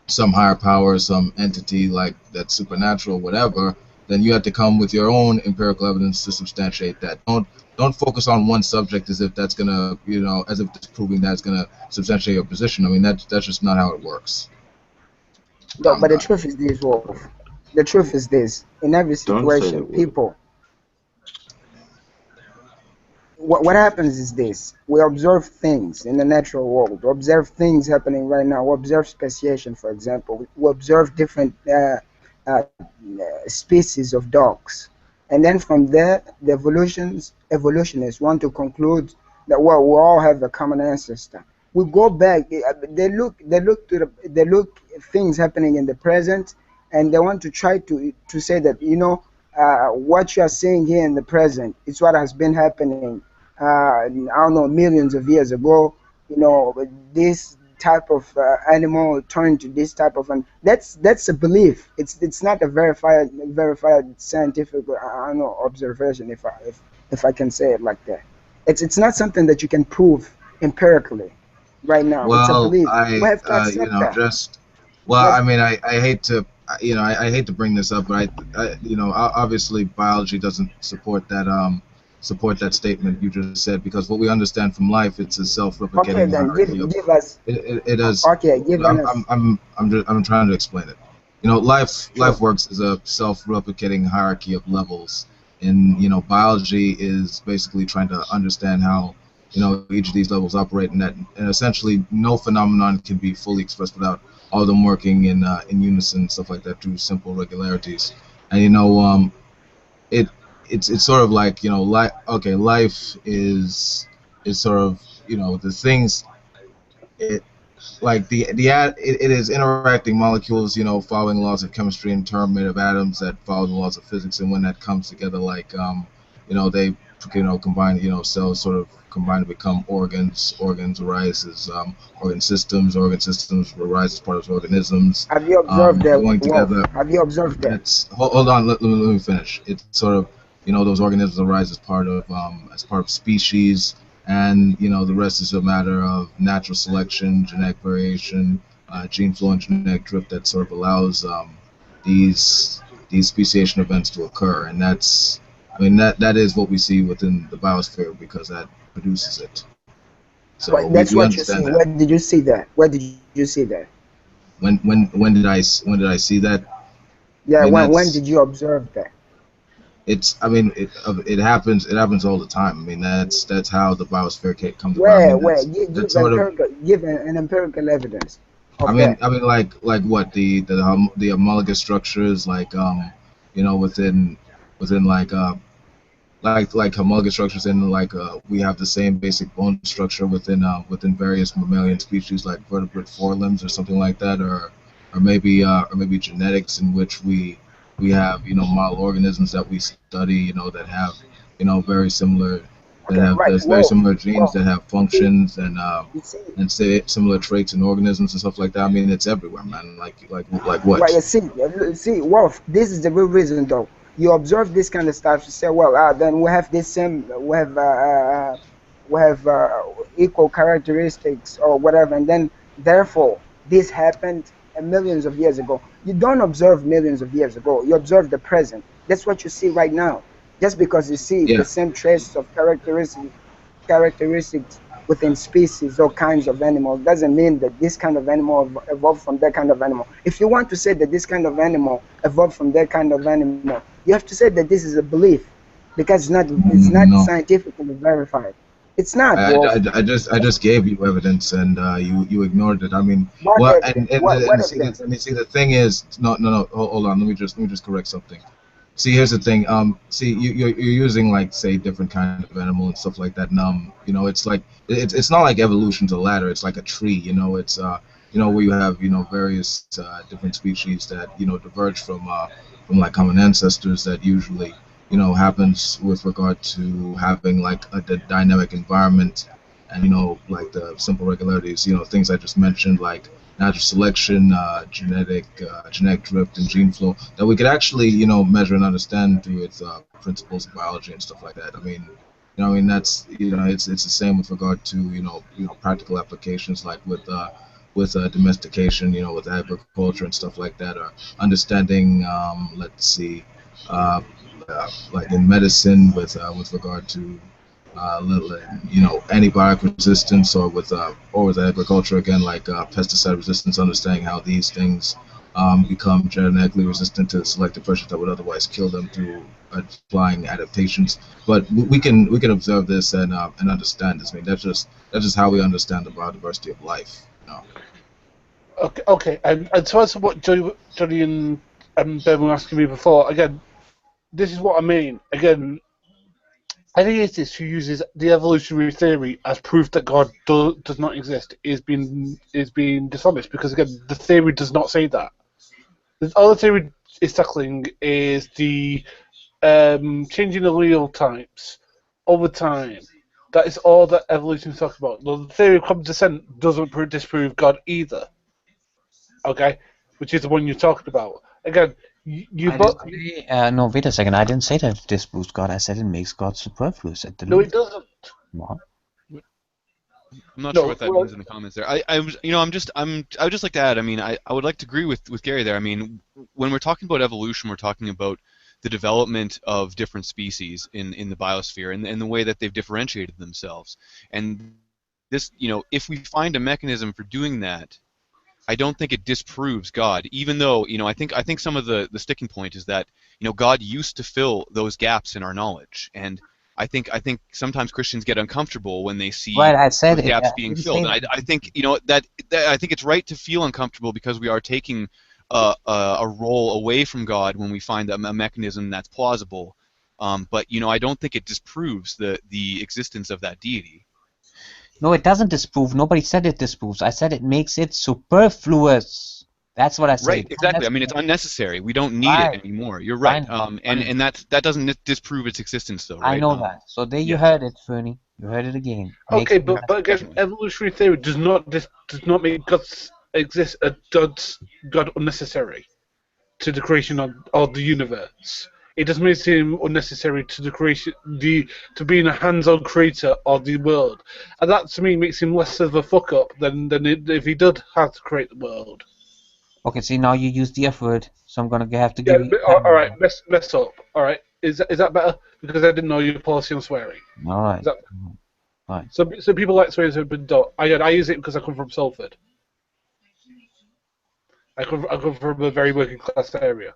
some higher power, some entity like that's supernatural, whatever, then you have to come with your own empirical evidence to substantiate that. Don't focus on one subject as if that's gonna, as if disproving that's gonna substantiate your position. I mean, that's just not how it works. No, but the truth is this, Wolf. The truth is this. In every situation, people. What happens is this. We observe things in the natural world. We observe things happening right now. We observe speciation, for example. We observe different species of dogs. And then from there, the evolutionists want to conclude that we all have a common ancestor. We go back. They look things happening in the present, and they want to try to say that what you are seeing here in the present is what has been happening. I don't know, millions of years ago. This type of animal turned to this type of that's a belief. It's not a verified scientific observation, if I can say it like that. It's not something that you can prove empirically. right now. It's a Well, belief. We I, have to you accept know, that. just, well, That's I mean, I hate to, I hate to bring this up, but obviously biology doesn't support that statement you just said, because what we understand from life, it's a okay. self-replicating Then hierarchy of, give us. it does, Okay, give us. I'm trying to explain it. Life Sure. works as a self-replicating hierarchy of levels, and biology is basically trying to understand how each of these levels operate, and essentially no phenomenon can be fully expressed without all of them working in unison, stuff like that, through simple regularities. And it it's sort of like life is sort of the things. Like it is interacting molecules, following laws of chemistry and term made of atoms that follow the laws of physics, and when that comes together, they combine, cells sort of combine to become organs arise as organ systems arise as part of organisms, Have you observed that, going Wolf? together. Have you observed that? That's hold on, let me finish. It's sort of those organisms arise as part of species, and the rest is a matter of natural selection, genetic variation, gene flow, and genetic drift that sort of allows these speciation events to occur, and that is what we see within the biosphere, because that produces it. So But that's we what you see. understand that. Where did you see that? Where did you see that? When did I see that? I Yeah. mean, When that's did you observe that? it happens all the time. I mean, that's how the biosphere comes about. I Where? mean, Where? that's Give sort of. empirical. Give an empirical evidence I of mean, that. I mean, like what the homologous structures, like within like homologous structures, in we have the same basic bone structure within various mammalian species, like vertebrate forelimbs or something like that, or maybe genetics, in which we have model organisms that we study, that have very similar, that Okay. have Right. there's very Wolf. similar genes Wolf. that have You see. functions, You see. and say similar traits in organisms and stuff like that. I mean, it's everywhere, man. Like Right, what? you see, Wolf, this is the real reason though. You observe this kind of stuff, you say, well, then we have this same, we have equal characteristics or whatever, and then therefore this happened millions of years ago. You don't observe millions of years ago. You observe the present. That's what you see right now. Just because you see the Yeah. same traces of characteristics within species or kinds of animals doesn't mean that this kind of animal evolved from that kind of animal. If you want to say that this kind of animal evolved from that kind of animal, you have to say that this is a belief, because it's not No. scientifically verified. It's not, I, Wolf. I just gave you evidence, and you ignored it. I mean, What what evidence? and What see evidence? the thing is, no, hold on, let me just correct something. See, here's the thing. See, you're using, like, say, different kind of animal and stuff like that. And it's like it's not like evolution's a ladder. It's like a tree. It's where you have various different species that diverge from like common ancestors, that usually happens with regard to having like a dynamic environment, and like the simple regularities, things I just mentioned, like natural selection, genetic drift, and gene flow, that we could actually measure and understand through its principles of biology and stuff like that. I mean that's it's the same with regard to practical applications, like with domestication, with agriculture and stuff like that, or understanding, let's see, uh, like in medicine, with regard to antibiotic resistance, or with agriculture, again, like pesticide resistance, understanding how these things become genetically resistant to selective pressures that would otherwise kill them through applying adaptations. But we can observe this, and understand this. I mean, that's just how we understand the biodiversity of life. Okay, and to answer what Johnny and Ben were asking me before, again, this is what I mean. Again, any atheist who uses the evolutionary theory as proof that God does not exist is being dishonest, because again, the theory does not say that. All the theory is tackling is the changing allele types over time. That is all that evolution is talking about. The theory of common descent doesn't disprove God either. Okay, which is the one you're talking about. Again, I didn't say, no, wait a second. I didn't say that it disproves God. I said it makes God superfluous at the no, least. it doesn't. What? I'm not sure what that means in the comments there. I would just like to add. I mean, I would like to agree with Gary there. I mean, when we're talking about evolution, we're talking about the development of different species in the biosphere and the way that they've differentiated themselves. And this, if we find a mechanism for doing that, I don't think it disproves God. Even though, I think some of the sticking point is that, God used to fill those gaps in our knowledge, and I think sometimes Christians get uncomfortable when they see those gaps being filled. And I think that I think it's right to feel uncomfortable because we are taking a role away from God when we find a mechanism that's plausible. But I don't think it disproves the existence of that deity. No, it doesn't disprove. Nobody said it disproves. I said it makes it superfluous. That's what I said. Right, exactly. I mean, it's unnecessary. We don't need it anymore. You're right. And that doesn't disprove its existence, though, right? I know that. So there you heard it, Fernie. You heard it again. Okay, but again, evolutionary theory does not make God unnecessary to the creation of the universe. It just makes him unnecessary to the creation, to being a hands-on creator of the world, and that to me makes him less of a fuck up than if he did have to create the world. Okay, see, now you use the F word, so I'm gonna have to give you. All right, mess up. All right, is that better? Because I didn't know your policy on swearing. All right. All right. So people like swearing, but I use it because I come from Salford. I come from a very working class area.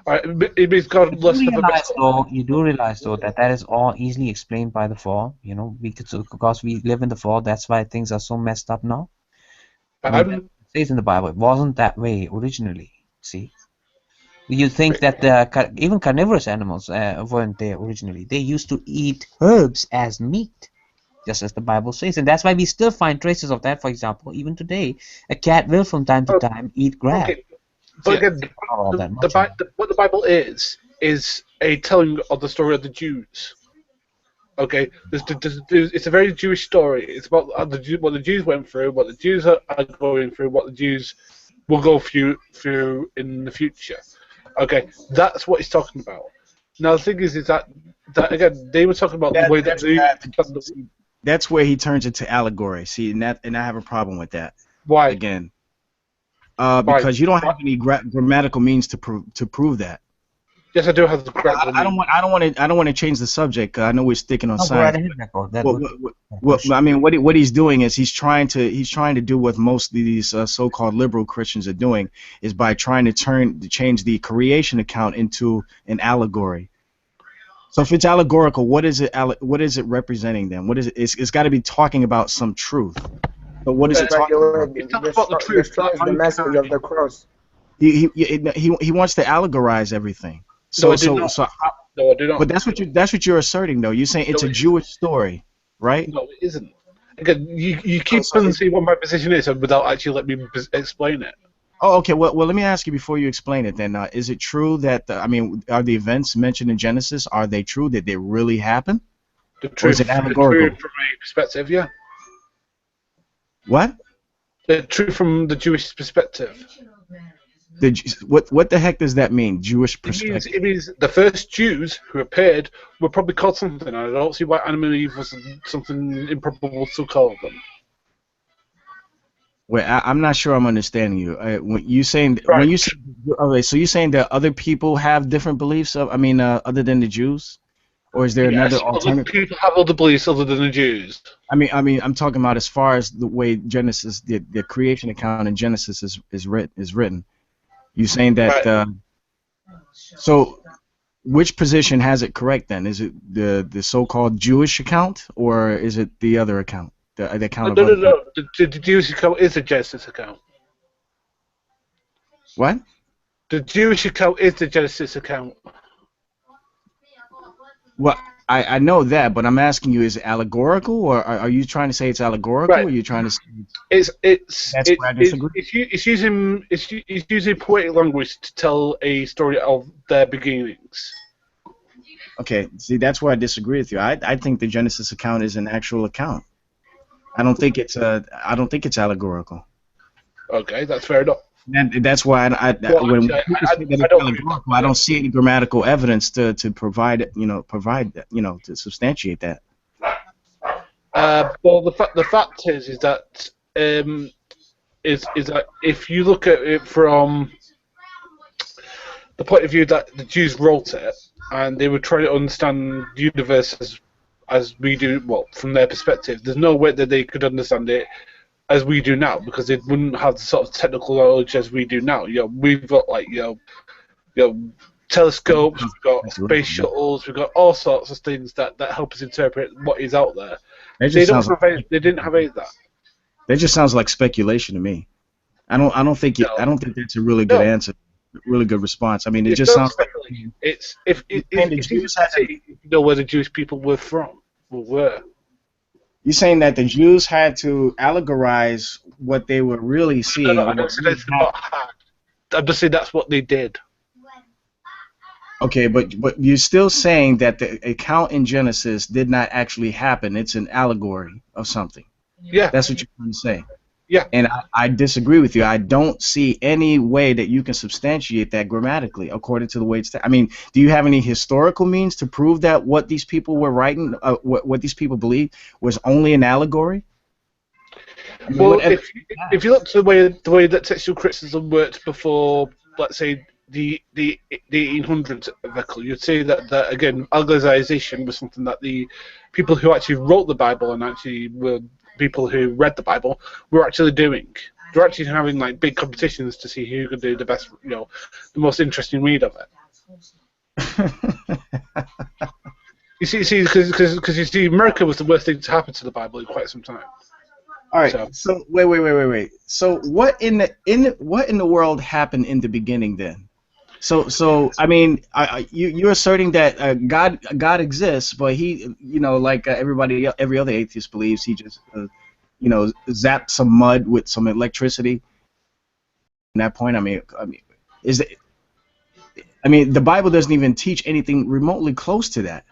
All right, it means God less of a. You do realize though that is all easily explained by the fall. Because we live in the fall. That's why things are so messed up now. It says in the Bible, it wasn't that way originally. See, you think that even carnivorous animals weren't there originally. They used to eat herbs as meat, just as the Bible says, and that's why we still find traces of that. For example, even today, a cat will from time to time eat grass. Okay. But again, what the Bible is a telling of the story of the Jews. Okay, it's a very Jewish story. It's about what the Jews went through, what the Jews are going through, what the Jews will go through in the future. Okay, that's what he's talking about. Now the thing is that again they were talking about the way that that's where he turns into allegory. See, and I have a problem with that. Why? Again, because you don't have any grammatical means to prove that. Yes, I do have the grammatical means. I don't want to change the subject. I know we're sticking on science. What he's doing is he's trying to do what most of these so-called liberal Christians are doing, is by trying to change the creation account into an allegory. So if it's allegorical, what is it representing then? What is it? It's got to be talking about some truth. But what is it talking about? It's about the truth. The message of the cross. He wants to allegorize everything. No, I do not. But that's what you're asserting, though. You're saying it's a Jewish story, right? No, it isn't. Again, you keep saying what my position is without actually letting me explain it. Oh, okay. Well, let me ask you before you explain it. Then, is it true that are the events mentioned in Genesis, are they true that they really happened? The truth, or is it allegorical? The truth from a perspective, yeah. What? The truth from the Jewish perspective. What the heck does that mean? Jewish perspective. It means the first Jews who appeared were probably called something. And I don't see why Adam and Eve was something improbable to call them. Wait, I'm not sure I'm understanding you. So you're saying that other people have different beliefs other than the Jews, or is there another alternative? Other people have other beliefs other than the Jews. I'm talking about as far as the way Genesis, the creation account in Genesis is written. You're saying that. So, which position has it correct then? Is it the so-called Jewish account, or is it the other account? The account No. The Jewish account is the Genesis account. What? The Jewish account is the Genesis account. Well, I know that, but I'm asking you: is it allegorical, or are you trying to say it's allegorical? Right. Or are you trying to? It's using poetic language to tell a story of their beginnings. Okay, see, that's where I disagree with you. I think the Genesis account is an actual account. I don't think it's allegorical. Okay, that's fair enough. And that's why I don't see any grammatical evidence to provide to substantiate that. Well, the fact is that is that if you look at it from the point of view that the Jews wrote it and they were trying to understand the universe as we do, well, from their perspective, there's no way that they could understand it as we do now because they wouldn't have the sort of technical knowledge as we do now. We've got telescopes, we've got space shuttles, we've got all sorts of things that help us interpret what is out there. They didn't have any of that. That just sounds like speculation to me. I don't think that's a really good answer, really good response. I mean, it just sounds like it's if you know where the Jewish people were from or were. You're saying that the Jews had to allegorize what they were really seeing. I'm just saying that's what they did. Okay, but you're still saying that the account in Genesis did not actually happen. It's an allegory of something. Yeah. That's what you're trying to say. Yeah. And I disagree with you. I don't see any way that you can substantiate that grammatically according to the way it's. I mean, do you have any historical means to prove that what these people were writing, what these people believed, was only an allegory? I mean, well, if you look to the way that textual criticism worked before, let's say the 1800s, you'd say that again, allegorization was something that the people who actually wrote the Bible and actually were people who read the Bible were actually doing. They're actually having like big competitions to see who could do the best, the most interesting read of it. you see, because you see, America was the worst thing to happen to the Bible in quite some time. All right. So wait. So what in the world happened in the beginning then? So I mean, you're asserting that God exists, but he, like every other atheist believes, he just, zapped some mud with some electricity. At that point, the Bible doesn't even teach anything remotely close to that.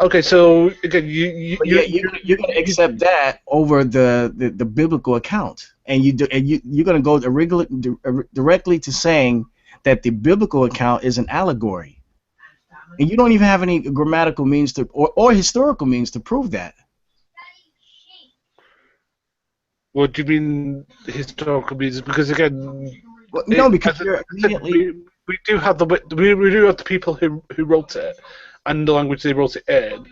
Okay, so again, you're going to accept that over the biblical account, and you're going to go directly to saying that the biblical account is an allegory, and you don't even have any grammatical means to or historical means to prove that. What do you mean historical means? Because again, because we do have the people who wrote it and the language they wrote it in,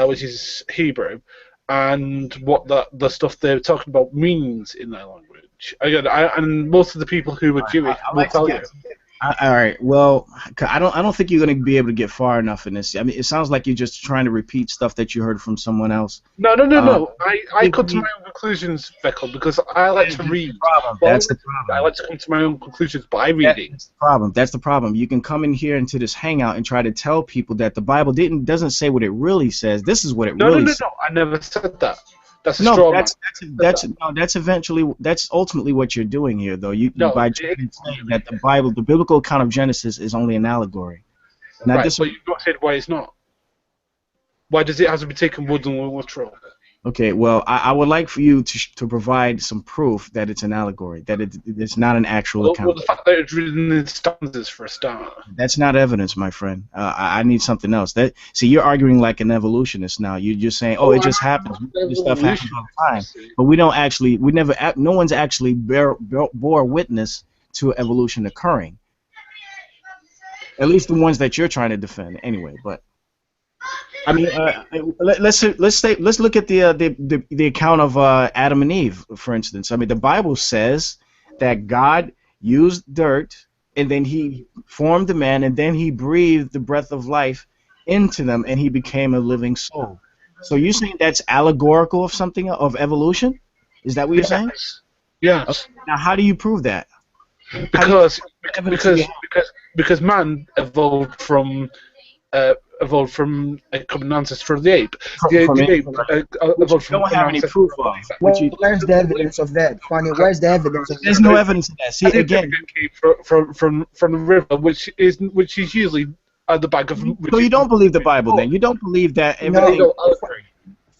which is Hebrew, and what the stuff they're talking about means in their language. Again, and most of the people who were Jewish will tell you. All right. Well, I don't think you're going to be able to get far enough in this. I mean, it sounds like you're just trying to repeat stuff that you heard from someone else. No. I come to my own conclusions, Beckel, because I like to read. That's the problem. I like to come to my own conclusions by reading. That's the problem. You can come in here into this hangout and try to tell people that the Bible doesn't say what it really says. This is what it really says. No. I never said that. That's a straw man. That's ultimately what you're doing here, though. By saying that the biblical account of Genesis is only an allegory. Right, but you've not said why it's not. Why does it have to be taken wood and literal? Okay, well, I would like for you to provide some proof that it's an allegory, that it's not an actual account. Well, the fact that it's written in stanzas for a start. That's not evidence, my friend. I need something else. See, you're arguing like an evolutionist now. You're just saying, it just happens. This stuff happens all the time. But no one's actually bore witness to evolution occurring. At least the ones that you're trying to defend, anyway. But I mean, let's look at the account of Adam and Eve, for instance. I mean, the Bible says that God used dirt, and then He formed the man, and then He breathed the breath of life into them, and he became a living soul. So you're saying that's allegorical of something of evolution? Is that what you're saying? Yes. Okay. Now, how do you prove that? Because man evolved from a common ancestor of the ape. The ape evolved from. You don't have any proof of. Where's the evidence of that, Kwani? Where's the evidence of that? There's no evidence of that. See, again, from the river, which is usually at the back of. So you don't believe the Bible, then? You don't believe that everything. No,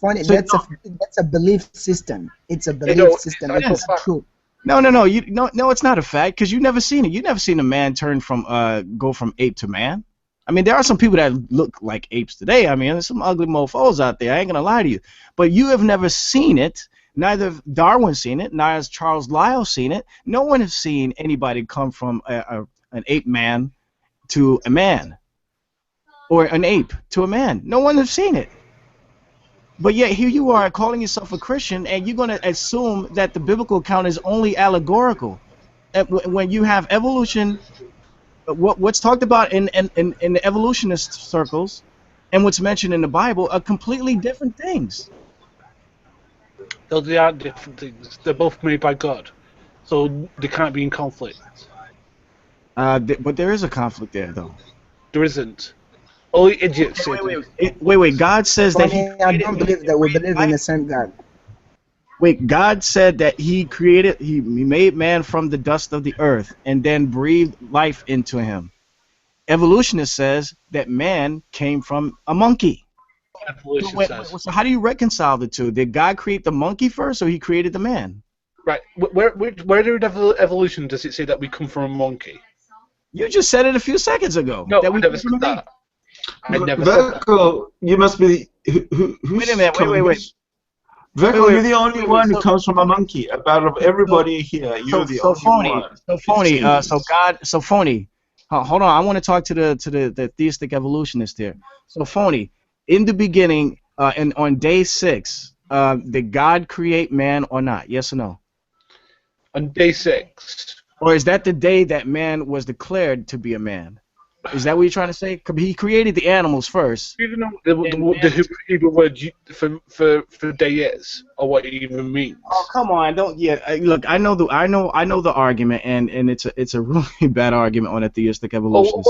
Funny, that's a belief system. It's a belief system. It's true. No, it's not a fact because you've never seen it. You've never seen a man go from ape to man. I mean, there are some people that look like apes today. I mean, there's some ugly mofos out there. I ain't gonna lie to you. But you have never seen it. Neither have Darwin seen it. Neither has Charles Lyell seen it. No one has seen anybody come from an ape man to a man, or an ape to a man. No one has seen it. But yet here you are calling yourself a Christian, and you're gonna assume that the biblical account is only allegorical. When you have evolution. What's talked about in the evolutionist circles and what's mentioned in the Bible are completely different things. So they are different things. They're both made by God, so they can't be in conflict. But there is a conflict there, though. There isn't. Only idiots. Wait. God says that He. I don't believe that we believe in the same God. Wait, God said that He made man from the dust of the earth and then breathed life into him. Evolutionist says that man came from a monkey. So how do you reconcile the two? Did God create the monkey first, or He created the man? Right. Where in evolution does it say that we come from a monkey? You just said it a few seconds ago. No, that I never said that. I never said that. Vertical, you must be. Wait a minute. Wait. Vertical, you're the only one who comes from a monkey. About everybody here, you're the only one. So phony. Hold on, I want to talk to the theistic evolutionist here. So phony. In the beginning, and on day 6, did God create man or not? Yes or no? On day 6. Or is that the day that man was declared to be a man? Is that what you're trying to say? He created the animals first. You know the Hebrew word for day is, or what it even means. Oh, come on! Don't look. I know the argument, and it's a really bad argument on a theistic evolution.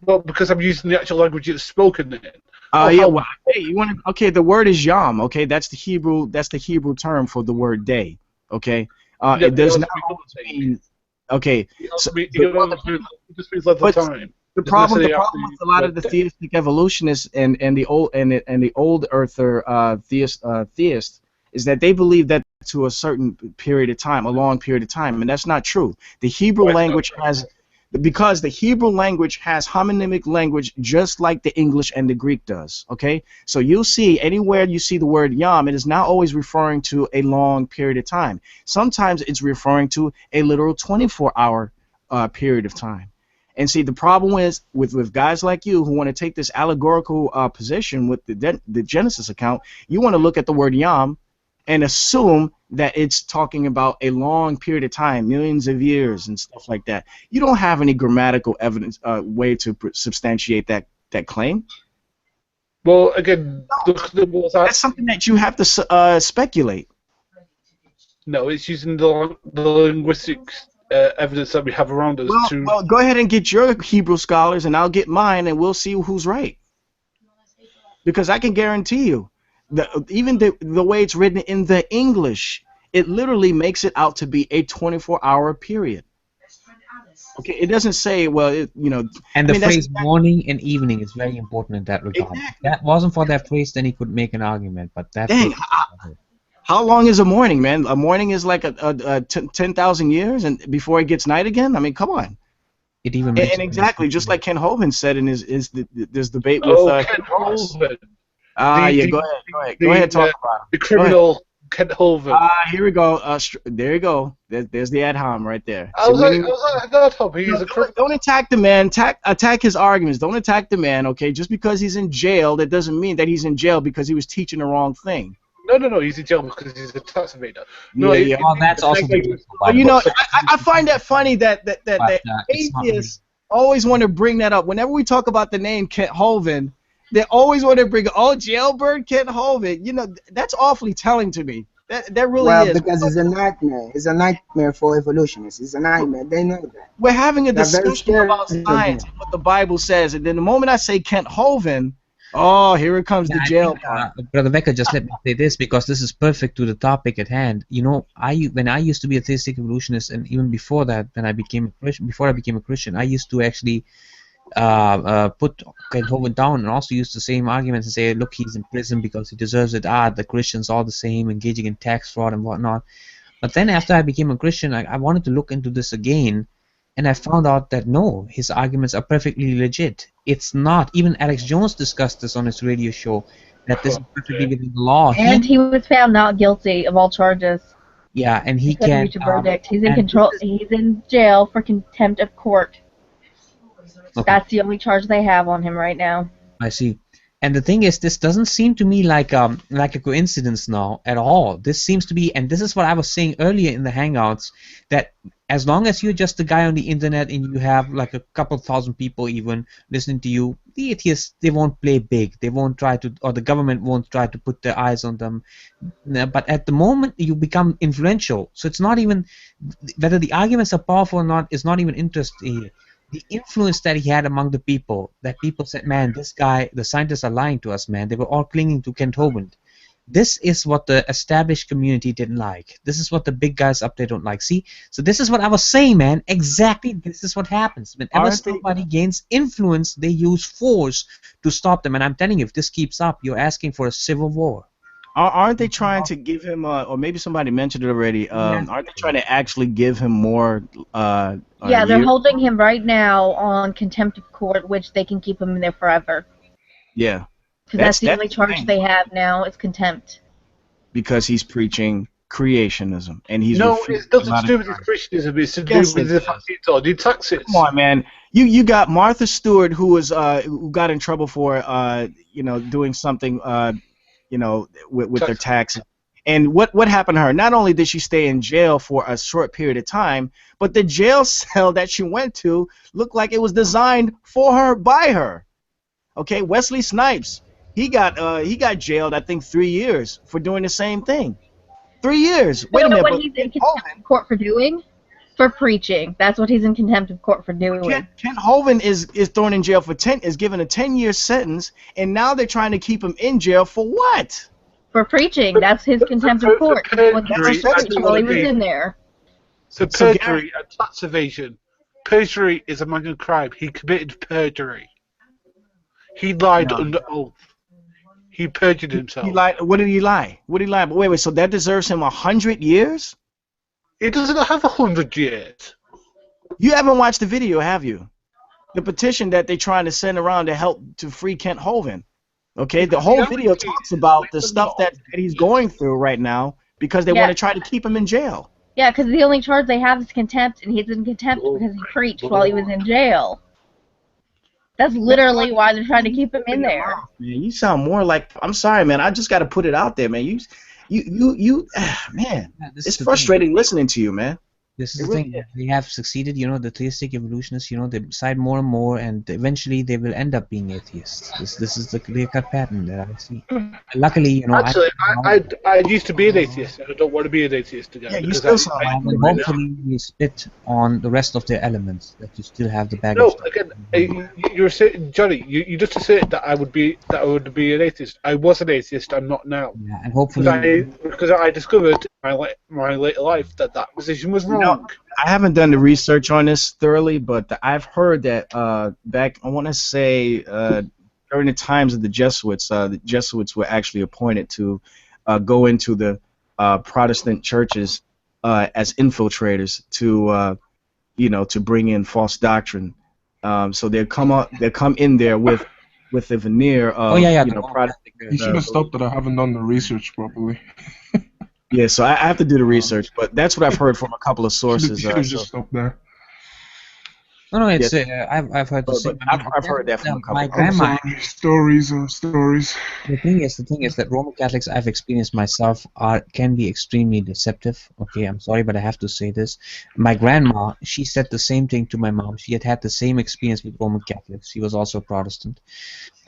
Well, because I'm using the actual language it's spoken in. Hey, you want to? Okay, the word is yom. Okay, that's the Hebrew term for the word day. Okay, it does not mean. Okay, it just means let the time. The problem with a lot of the theistic evolutionists and the old earther theists is that they believe that to a certain period of time, a long period of time, and that's not true. The Hebrew language because the Hebrew language has homonymic language just like the English and the Greek does. Okay, so you'll see anywhere you see the word yom, it is not always referring to a long period of time. Sometimes it's referring to a literal 24-hour period of time. And see, the problem is with guys like you who want to take this allegorical position with the Genesis account, you want to look at the word yom and assume that it's talking about a long period of time, millions of years and stuff like that. You don't have any grammatical evidence, way to substantiate that claim. Well, again, that's something that you have to speculate. No, it's using the linguistics. Evidence that we have around us. Well, go ahead and get your Hebrew scholars, and I'll get mine, and we'll see who's right. Because I can guarantee you, even the way it's written in the English, it literally makes it out to be a 24-hour period. Okay, it doesn't say, And the phrase morning and evening is very important in that regard. Exactly. If that wasn't for that phrase, then he could make an argument. But that. Dang, how long is a morning, man? A morning is like 10,000 years, and before it gets night again. I mean, come on. It even and exactly, just like Ken Hovind said in his debate with. Ken Hovind. Go ahead, talk about it. The criminal Ken Hovind. Here we go. There you go. There's the ad hom right there. I was like, he's a criminal. Don't attack the man. Attack his arguments. Don't attack the man. Okay, just because he's in jail, that doesn't mean that he's in jail because he was teaching the wrong thing. No, he's in jail because he's a tax evader. That's also. But I find that funny that atheists always want to bring that up. Whenever we talk about the name Kent Hovind, they always want to bring, jailbird Kent Hovind. That's awfully telling to me. That really is. Well, because it's a nightmare. It's a nightmare for evolutionists. It's a nightmare. They know that. We're having a discussion about science and what the Bible says, and then the moment I say Kent Hovind, oh, here it comes the jail part. Brother Becker, just let me say this because this is perfect to the topic at hand. When I used to be a theistic evolutionist, and even before that, before I became a Christian, I used to actually put Ken Hovind down and also use the same arguments and say, look, he's in prison because he deserves it. The Christians are the same, engaging in tax fraud and whatnot. But then after I became a Christian, I wanted to look into this again And I found out that no, his arguments are perfectly legit. It's not. Even Alex Jones discussed this on his radio show, that this is perfectly within the law. And he was found not guilty of all charges. Yeah, and he couldn't can reach a verdict. He's in control. He's in jail for contempt of court. Okay. That's the only charge they have on him right now. I see. And the thing is, this doesn't seem to me like a coincidence now at all. This seems to be, and this is what I was saying earlier in the Hangouts, that as long as you're just a guy on the internet and you have like a couple thousand people even listening to you, the atheists, they won't play big. They won't try to, or the government won't try to put their eyes on them. But at the moment, you become influential. So it's not even, whether the arguments are powerful or not is not even interesting here. The influence that he had among the people, that people said, man, this guy, the scientists are lying to us, man. They were all clinging to Kent Hovind. This is what the established community didn't like. This is what the big guys up there don't like. See? So this is what I was saying, man. Exactly this is what happens. Whenever somebody gains influence, they use force to stop them. And I'm telling you, if this keeps up, you're asking for a civil war. Aren't they trying to give him, or maybe somebody mentioned it already, aren't they trying to actually give him more yeah, they're holding him right now on contempt of court, which they can keep him in there forever. Yeah. Because that's the only charge they have now is contempt. Because he's preaching creationism. And he's no, it's nothing to do with creationism, it's to do with the fact it's all taxes. Come on, man. You got Martha Stewart, who was who got in trouble for doing something with their taxes. And what happened to her? Not only did she stay in jail for a short period of time, but the jail cell that she went to looked like it was designed for her, by her. Okay, Wesley Snipes, he got jailed, I think, 3 years for doing the same thing. 3 years. Wait a minute. What he's in contempt of court for doing? For preaching. That's what he's in contempt of court for doing. Kent Hovind is thrown in jail for is given a 10-year sentence, and now they're trying to keep him in jail for what? For preaching. That's his contempt of court. While he was in there. So perjury and tax evasion. Perjury is a minor crime. He committed perjury. He lied under oath. He perjured himself. He lied. What did he lie? What did he lie? But wait. So that deserves him 100 years? It doesn't have 100 years. You haven't watched the video, have you? The petition that they're trying to send around to help to free Kent Hovind. Okay, the whole video talks about the stuff that he's going through right now because they want to try to keep him in jail. Yeah, because the only charge they have is contempt, and he's in contempt because he preached while he was in jail. That's literally why they're trying to keep him in there. Man, you sound more like, I'm sorry, man. I just got to put it out there, man. Man, it's frustrating listening to you, man. This is the thing. They have succeeded, the theistic evolutionists, they decide more and more, and eventually they will end up being atheists. This is the clear-cut pattern that I see. Luckily, Actually, I used to be an atheist, and I don't want to be an atheist again. Yeah, you still sound like one. Hopefully, you spit on the rest of their elements, that you still have the baggage. No, again, you're saying, Johnny, you just asserted that I would be an atheist. I was an atheist. I'm not now. Yeah, and hopefully, because I discovered in my later life that position was wrong. I haven't done the research on this thoroughly, but I've heard that back, I want to say, during the times of the Jesuits were actually appointed to go into the Protestant churches as infiltrators to bring in false doctrine. So they'll come in there with a veneer of Protestant. You should have stopped that. I haven't done the research properly. Yeah, so I have to do the research, but that's what I've heard from a couple of sources. You should just stop there. No, it's I've heard the same. I've heard that from a couple. My grandma. Stories. The thing is that Roman Catholics I've experienced myself can be extremely deceptive. Okay, I'm sorry, but I have to say this. My grandma, she said the same thing to my mom. She had the same experience with Roman Catholics. She was also a Protestant.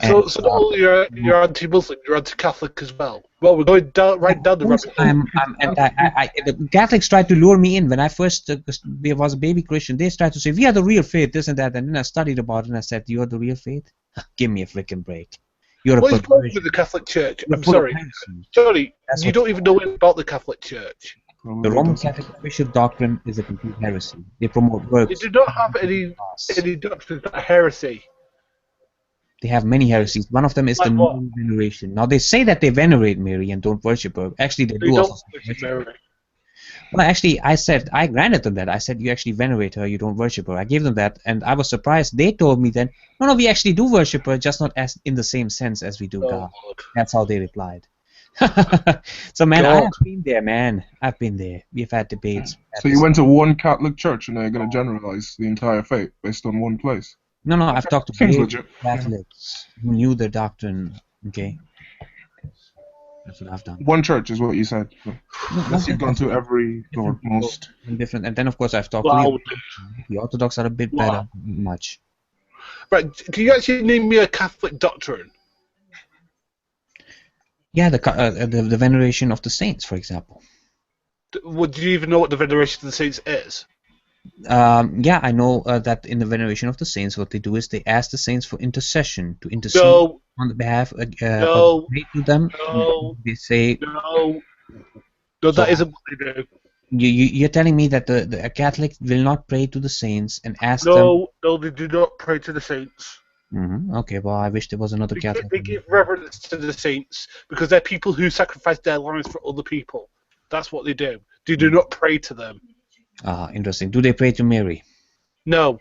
So you're anti-Muslim, you're anti-Catholic as well. Well, we're going right down the road. The Catholics tried to lure me in when I first was a baby Christian. They tried to say we are the real faith, this and that, and then I studied about it and I said, "You are the real faith? Give me a freaking break." What is wrong with the Catholic Church? I'm sorry, Johnny, you don't even know anything about the Catholic Church. The Roman Catholic official doctrine is a complete heresy. They promote works. They do not have any doctrines that are heresy. They have many heresies. One of them is the Mary veneration. Now they say that they venerate Mary and don't worship her. Actually, they do also worship Mary. Well, actually, I granted them that. I said, you actually venerate her, you don't worship her. I gave them that, and I was surprised. They told me then, no, we actually do worship her, just not as in the same sense as we do God. That's how they replied. So, man, I have been there, man. I've been there. We've had debates. So you went to one Catholic church, and they're going to generalize the entire faith based on one place? No, I've talked to Seems various legit. Catholics who knew the doctrine, okay? That's what I've done. One church is what you said. So unless you've gone to every or most. Different, and then of course I've talked to the Orthodox are a bit better, much. Right? Can you actually name me a Catholic doctrine? Yeah, the veneration of the saints, for example. Would you even know what the veneration of the saints is? Yeah, I know that in the veneration of the saints, what they do is they ask the saints for intercession, to intercede on the behalf of pray to them. They say no, that isn't what they do. You're telling me that a Catholic will not pray to the saints and ask them? No, they do not pray to the saints. Okay, well, I wish there was another Catholic. They give reverence to the saints because they're people who sacrifice their lives for other people. That's what they do. They do not pray to them. Interesting. Do they pray to Mary? No.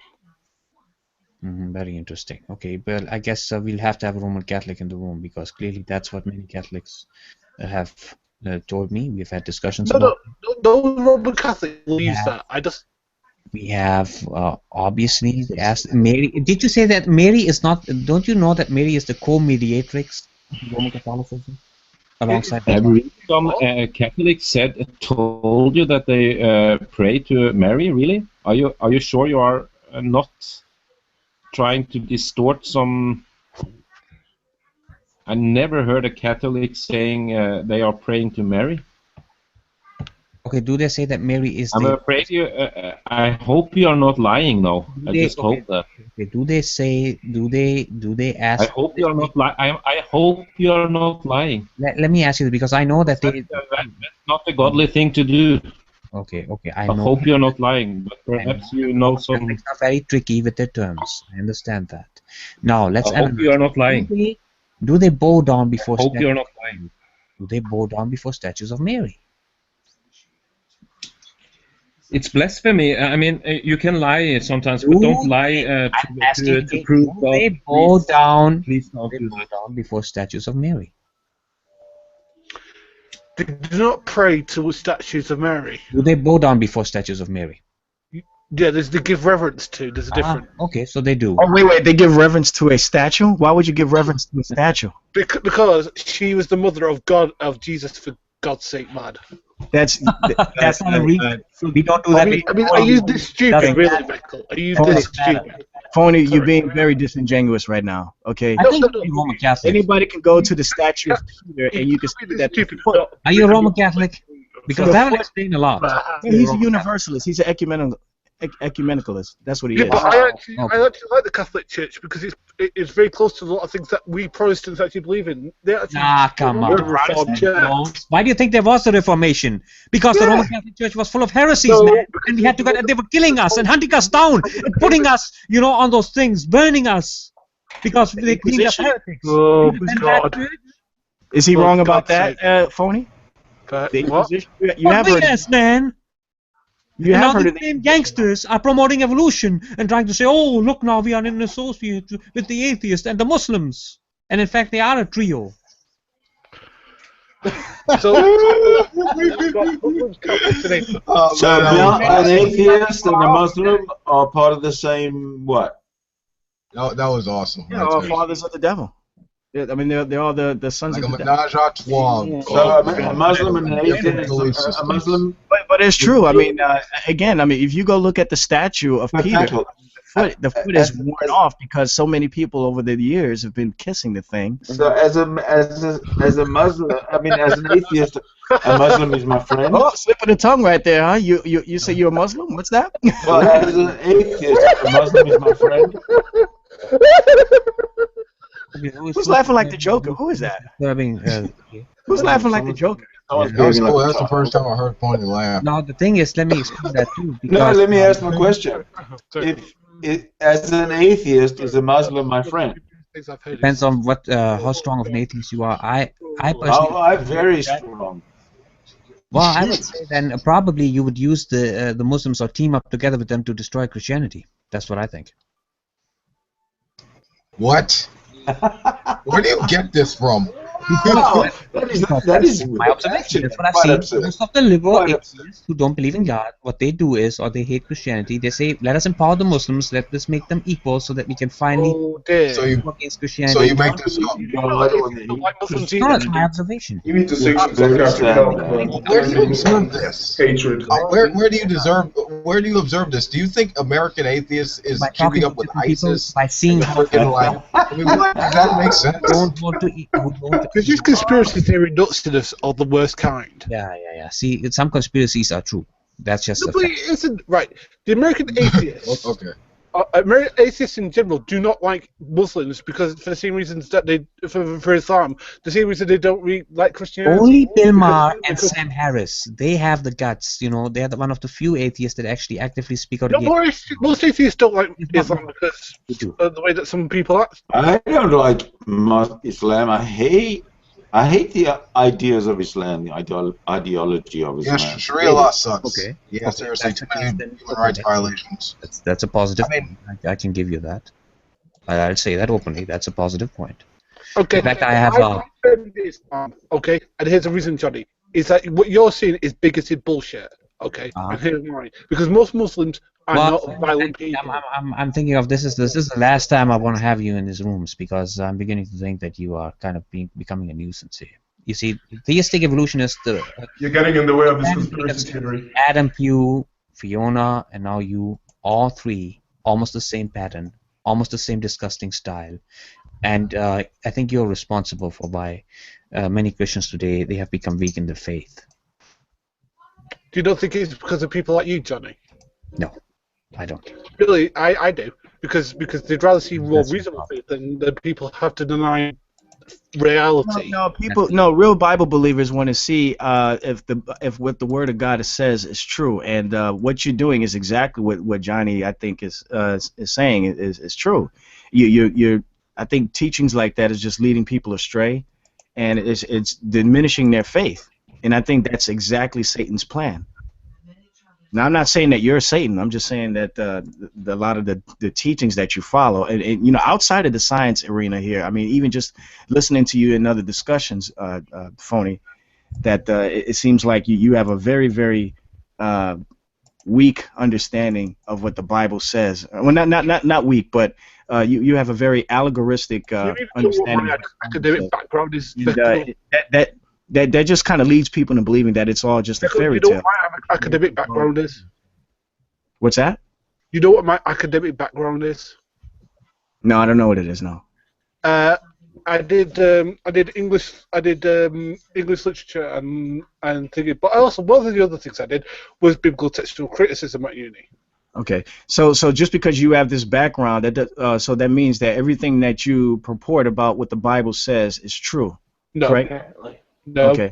Very interesting. Okay, but I guess we'll have to have a Roman Catholic in the room because clearly that's what many Catholics have told me. We've had discussions about. No Roman Catholic believes that. We have obviously asked Mary. Did you say that Mary is not? Don't you know that Mary is the co-mediatrix of Roman Catholicism? Alongside some Catholics told you that they pray to Mary. Really? Are you sure you are not trying to distort some? I never heard a Catholic saying they are praying to Mary. Okay, do they say that Mary is? I'm afraid you. I hope you are not lying now. I just hope that. Okay, do they say? Do they ask? I hope you are not lying. I hope you are not lying. Let me ask you because I know that they. That's not a godly thing to do. Okay, I hope you are not lying, but perhaps you know some. They are very tricky with their terms. I understand that. Now let's. I hope you are not lying. Do they bow down before? I hope you are not lying. Do they bow down before statues of Mary? It's blasphemy. I mean, you can lie sometimes, but don't lie to prove God. They bow down. Please don't do that. Down before statues of Mary. They do not pray to statues of Mary. Do they bow down before statues of Mary? Yeah, they give reverence to. There's a difference. Okay, so they do. Oh wait, they give reverence to a statue? Why would you give reverence to a statue? Because she was the mother of God, of Jesus, for God's sake, man. That's not a reason. We don't do that. I mean, I use this stupid, really, Michael. I use this stupid. Phony, you're being very disingenuous right now. Okay. I think you're Roman Catholic. Anybody can go to the statue of Peter, and you can see that. Are you a Roman Catholic? Because that would explain a lot. Yeah, he's a universalist. He's an ecumenicalist. That's what he is. But I actually like the Catholic Church because it's very close to a lot of things that we Protestants actually believe in. Come on. Why do you think there was a Reformation? Because the Roman Catholic Church was full of heresies, man, and we had to they were killing us and hunting us down and putting us, on those things, burning us because they cleaned us heretics. Oh God! Is he wrong about that, Phony? What? You have heard, man. You and have now heard the same gangsters are promoting evolution and trying to say, oh, look, now we are in associate with the atheists and the Muslims. And in fact, they are a trio. So an atheist and a Muslim are part of the same what? That was awesome. Yeah, all fathers of the devil. Yeah, I mean, they're all the sons like of a the menage a trois. So a Muslim and an atheist, a Muslim. But it's true. I mean, again, if you go look at the statue of Peter, the foot is worn off because so many people over the years have been kissing the thing. So as a Muslim, as an atheist, a Muslim is my friend. Oh, slip of the tongue right there, huh? You say you're a Muslim? What's that? Well, as an atheist, a Muslim is my friend. Who's laughing like the Joker? Who is that? Who's laughing like the Joker? That was cool. That's the first time I heard Pony laugh. Now the thing is, let me explain that too. No, let me ask my question. If as an atheist, is a Muslim my friend? Depends on what, how strong of an atheist you are. I personally. I'm very strong. Well, I would say then probably you would use the Muslims or team up together with them to destroy Christianity. That's what I think. What? Where do you get this from? No, that is my observation. That's what I've quite seen. absurd. Most of the liberal Quite atheists who don't believe in God, what they do is, or they hate Christianity, they say, let us empower the Muslims, let us make them equal so that we can finally So you, go against Christianity. so you make this up. No, that's my observation. You need to seek some Good psychiatric help. understanding. Where do you observe this? Hatred. Where do you deserve? Where do you observe this? Do you think American atheists is By keeping talking up to with different people, ISIS? by seeing how Freaking like, I mean, what? Does that make sense? don't want to eat, who don't Because these conspiracy theory nutsiness are the worst kind. Yeah. See, some conspiracies are true. That's just No, a but fact. it isn't right. The American atheists, Okay. American atheists in general, do not like Muslims because for the same reasons that they for Islam, the same reason they don't really like Christianity. Only Bill Maher and because- Sam Harris, they have the guts. You know, they're one of the few atheists that actually actively speak out No, against. most atheists don't like Islam because of the way that some people act. I don't like Islam. I hate the ideas of Islam, the ideology of Islam. Yeah, Sharia law sucks. Okay. Yeah, seriously, That's too the many case, then. human rights violations. That's a positive. I mean- point. I can give you that. I'll say that openly. That's a positive point. Okay. In fact, I have. Okay, and here's the reason, Johnny, is that what you're seeing is bigoted bullshit. Okay, Uh-huh. and here's why. Because most Muslims are not violent people. I'm thinking of this is the last time I want to have you in these rooms because I'm beginning to think that you are kind of becoming a nuisance here. You see, theistic evolutionists. You're getting in the way of his conspiracy theory. Adam, Pugh, Fiona, and now you, all three, almost the same pattern, almost the same disgusting style. And I think you're responsible for why many Christians today, they have become weak in their faith. Do you not think it's because of people like you, Johnny? No, I don't. Really, I do. Because they'd rather see more reasonable faith than people have to deny reality. No, real Bible believers want to see if what the Word of God says is true, and what you're doing is exactly what Johnny I think is saying is true. I think teachings like that is just leading people astray, and it's diminishing their faith, and I think that's exactly Satan's plan. Now, I'm not saying that you're Satan. I'm just saying that a lot of the teachings that you follow, and you know, outside of the science arena here, I mean, even just listening to you in other discussions, Phony, that it seems like you have a very, very weak understanding of what the Bible says. Well, not weak, but you have a very allegoristic understanding. My academic background is. That just kind of leads people into believing that it's all just a fairy You know tale. what my academic background is? What's that? You know what my academic background is? No, I don't know what it is. No. I did English. I did English literature and thinking, but also one of the other things I did was biblical textual criticism at uni. Okay, so just because you have this background, so that means that everything that you purport about what the Bible says is true. No, correct? apparently. No. Okay.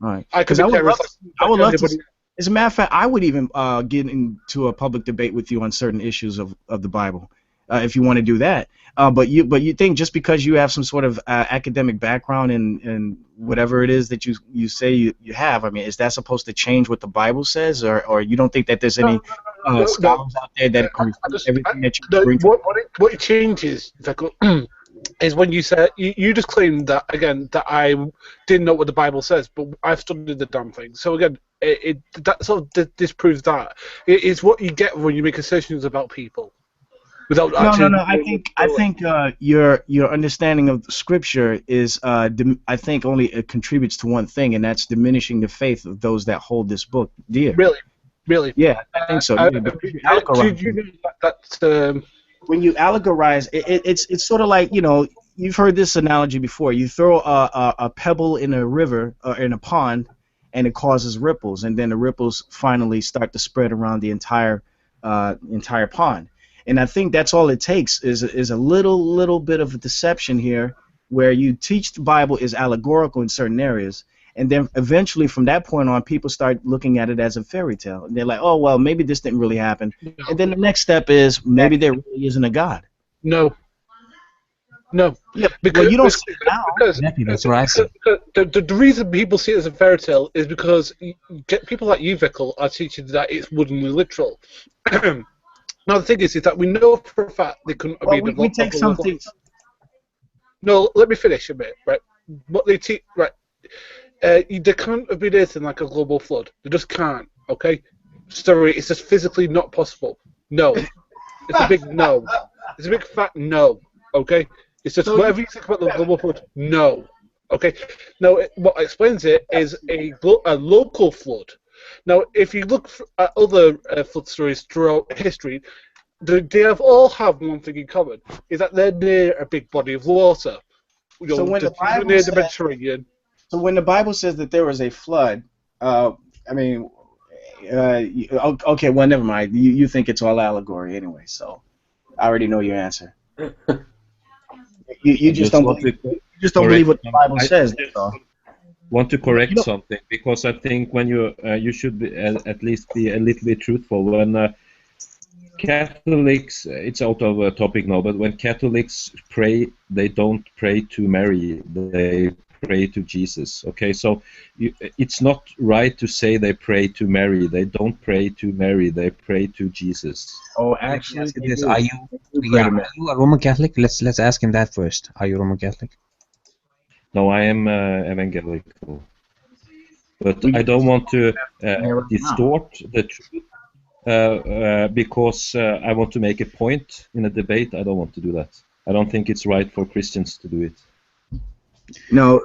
All right. Because I would love to. As a matter of fact, I would even get into a public debate with you on certain issues of the Bible, if you want to do that. But you think just because you have some sort of academic background in whatever it is that you say you have, I mean, is that supposed to change what the Bible says, or you don't think that there's any scholars out there that can refute everything that you bring? What it changes is when you say you just claimed that again that I didn't know what the Bible says, but I've studied the damn thing. So again, that sort of disproves that. It's what you get when you make assertions about people. Without No. I think your understanding of Scripture is I think only it contributes to one thing, and that's diminishing the faith of those that hold this book dear. Really. Yeah, I think so. When you allegorize, it's sort of like, you know, you've heard this analogy before. You throw a pebble in a river or in a pond, and it causes ripples, and then the ripples finally start to spread around the entire pond. And I think that's all it takes is a little bit of a deception here, where you teach the Bible is allegorical in certain areas, and then eventually from that point on, people start looking at it as a fairy tale, and they're like, oh well, maybe this didn't really happen. And then the next step is maybe there really isn't a God. No. No. Yeah, because, well, you don't see it now. Exactly, that's what I say. The reason people see it as a fairy tale is because people like you, Vickle, are teaching that it's woodenly literal. Now, the thing is that we know for a fact they couldn't have been we take some things. No, let me finish a bit, right? What they teach, right? There can't have been anything like a global flood. They just can't, okay? Sorry, it's just physically not possible. No. It's a big no. It's a big fat no, okay? It's just whatever you think about the global flood, no. Okay? Now, what explains it is a local flood. Now, if you look at other flood stories throughout history, they all have one thing in common, is that they're near a big body of water. So when the Bible near says, the Mediterranean. So when the Bible says that there was a flood, I mean, okay, well, never mind. You think it's all allegory anyway, so I already know your answer. You just don't believe what the Bible says. That's all. Want to correct something, because I think when you should be, at least be a little bit truthful. When Catholics, it's out of a topic now, but when Catholics pray, they don't pray to Mary, they pray to Jesus. Okay, so it's not right to say they pray to Mary. They don't pray to Mary, they pray to Jesus. Oh, actually, are you a Roman Catholic? Let's ask him that first. Are you Roman Catholic? No, I am evangelical, but I don't want to distort the truth because I want to make a point in a debate. I don't want to do that. I don't think it's right for Christians to do it. No,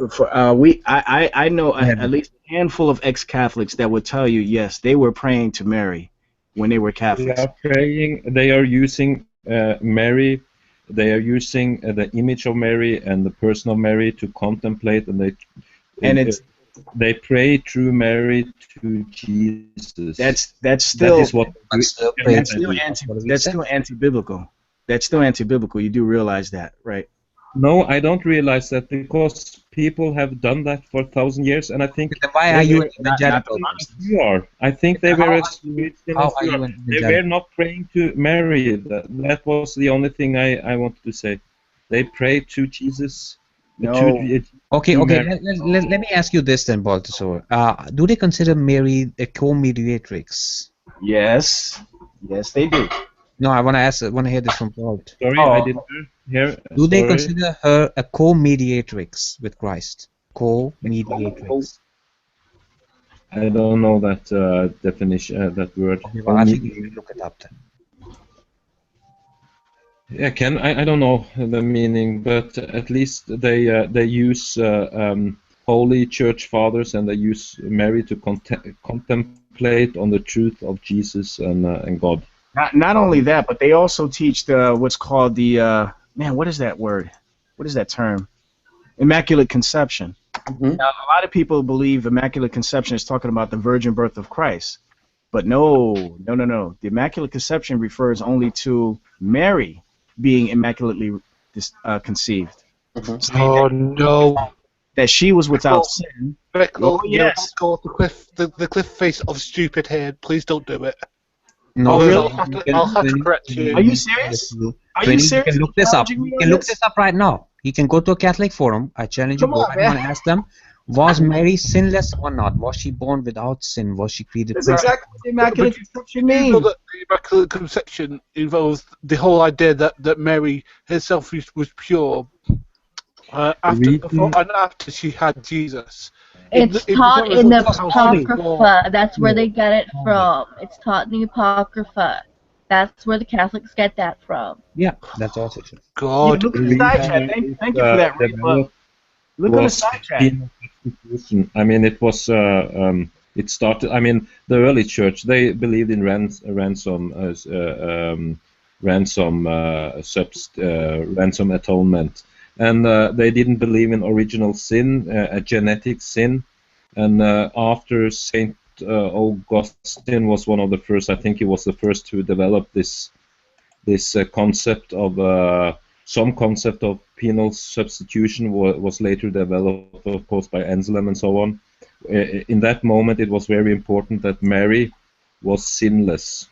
I know at least a handful of ex-Catholics that would tell you, yes, they were praying to Mary when they were Catholics. They are praying. They are using Mary. They are using the image of Mary and the person of Mary to contemplate, and they pray through Mary to Jesus. That's still anti-biblical. That's still anti-biblical. You do realize that, right? No, I don't realize that, because people have done that for 1,000 years, and I think. Then why are you an evangelical? You are. I think they were as Christian how as are you you are. an They evangelical? were not praying to Mary. That was the only thing I wanted to say. They prayed to Jesus. Okay. Let me ask you this then, Balthasar. Do they consider Mary a co-mediatrix? Yes, they do. No, I want to hear this from Paul. Sorry, I didn't hear. Do they consider her a co-mediatrix with Christ? Co-mediatrix. I don't know that definition, that word. Okay, well, I think you should look it up then. Yeah, I don't know the meaning, but at least they use holy church fathers, and they use Mary to contemplate on the truth of Jesus and God. Not only that, but they also teach what's called the what is that word? What is that term? Immaculate Conception. Mm-hmm. Now, a lot of people believe Immaculate Conception is talking about the virgin birth of Christ, but no. The Immaculate Conception refers only to Mary being immaculately conceived. Mm-hmm. Oh no! That she was without sin. Oh yes. Go the cliff face of stupid head. Please don't do it. No, really? I'll have to correct you. Are you serious? Are you serious? You can look this up. You can look this up right now. You can go to a Catholic forum. I challenge you. Go and ask them: was Mary sinless or not? Was she born without sin? Was she created? That's exactly what the Immaculate Conception means. You know that the Immaculate Conception involves the whole idea that Mary herself was pure after she had Jesus. It's taught in the Apocrypha. That's where they get it from. It's taught in the Apocrypha. That's where the Catholics get that from. Yeah, that's also true. God. Look at the side chat. Thank you for that. Look on the side chat. I mean, it was. It started. I mean, the early church, they believed in ransom atonement, and they didn't believe in original sin, a genetic sin. And after Saint Augustine was one of the first, I think he was the first to develop this concept of some concept of penal substitution was later developed, of course, by Anselm and so on. In that moment, it was very important that Mary was sinless,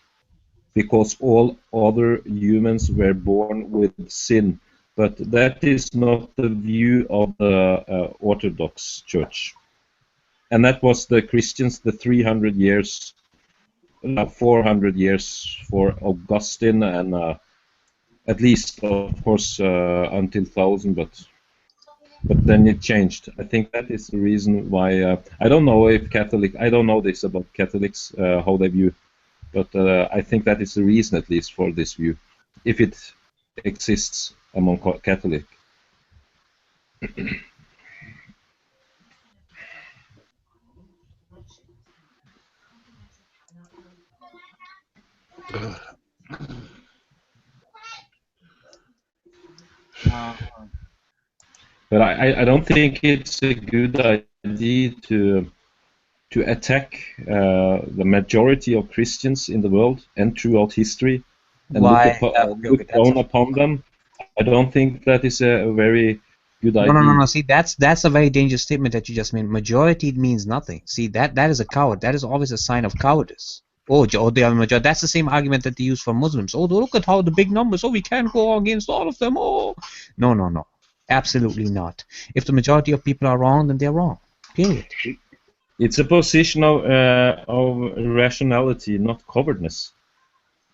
because all other humans were born with sin. but that is not the view of the Orthodox Church. And that was the Christians, the 300 years, 400 years for Augustine, and at least, of course, until 1000, but then it changed. I think that is the reason why. I don't know if I don't know this about Catholics, how they view, but I think that is the reason, at least, for this view, if it exists among Catholic. But I don't think it's a good idea to attack the majority of Christians in the world and throughout history and look down upon them. I don't think that is a very good idea. No. See, that's a very dangerous statement that you just made. Majority means nothing. See, that is a coward. That is always a sign of cowardice. Oh, they are majority. That's the same argument that they use for Muslims. Oh, look at how the big numbers. Oh, we can't go against all of them. Oh, no. Absolutely not. If the majority of people are wrong, then they're wrong. Period. It's a position of rationality, not cowardness,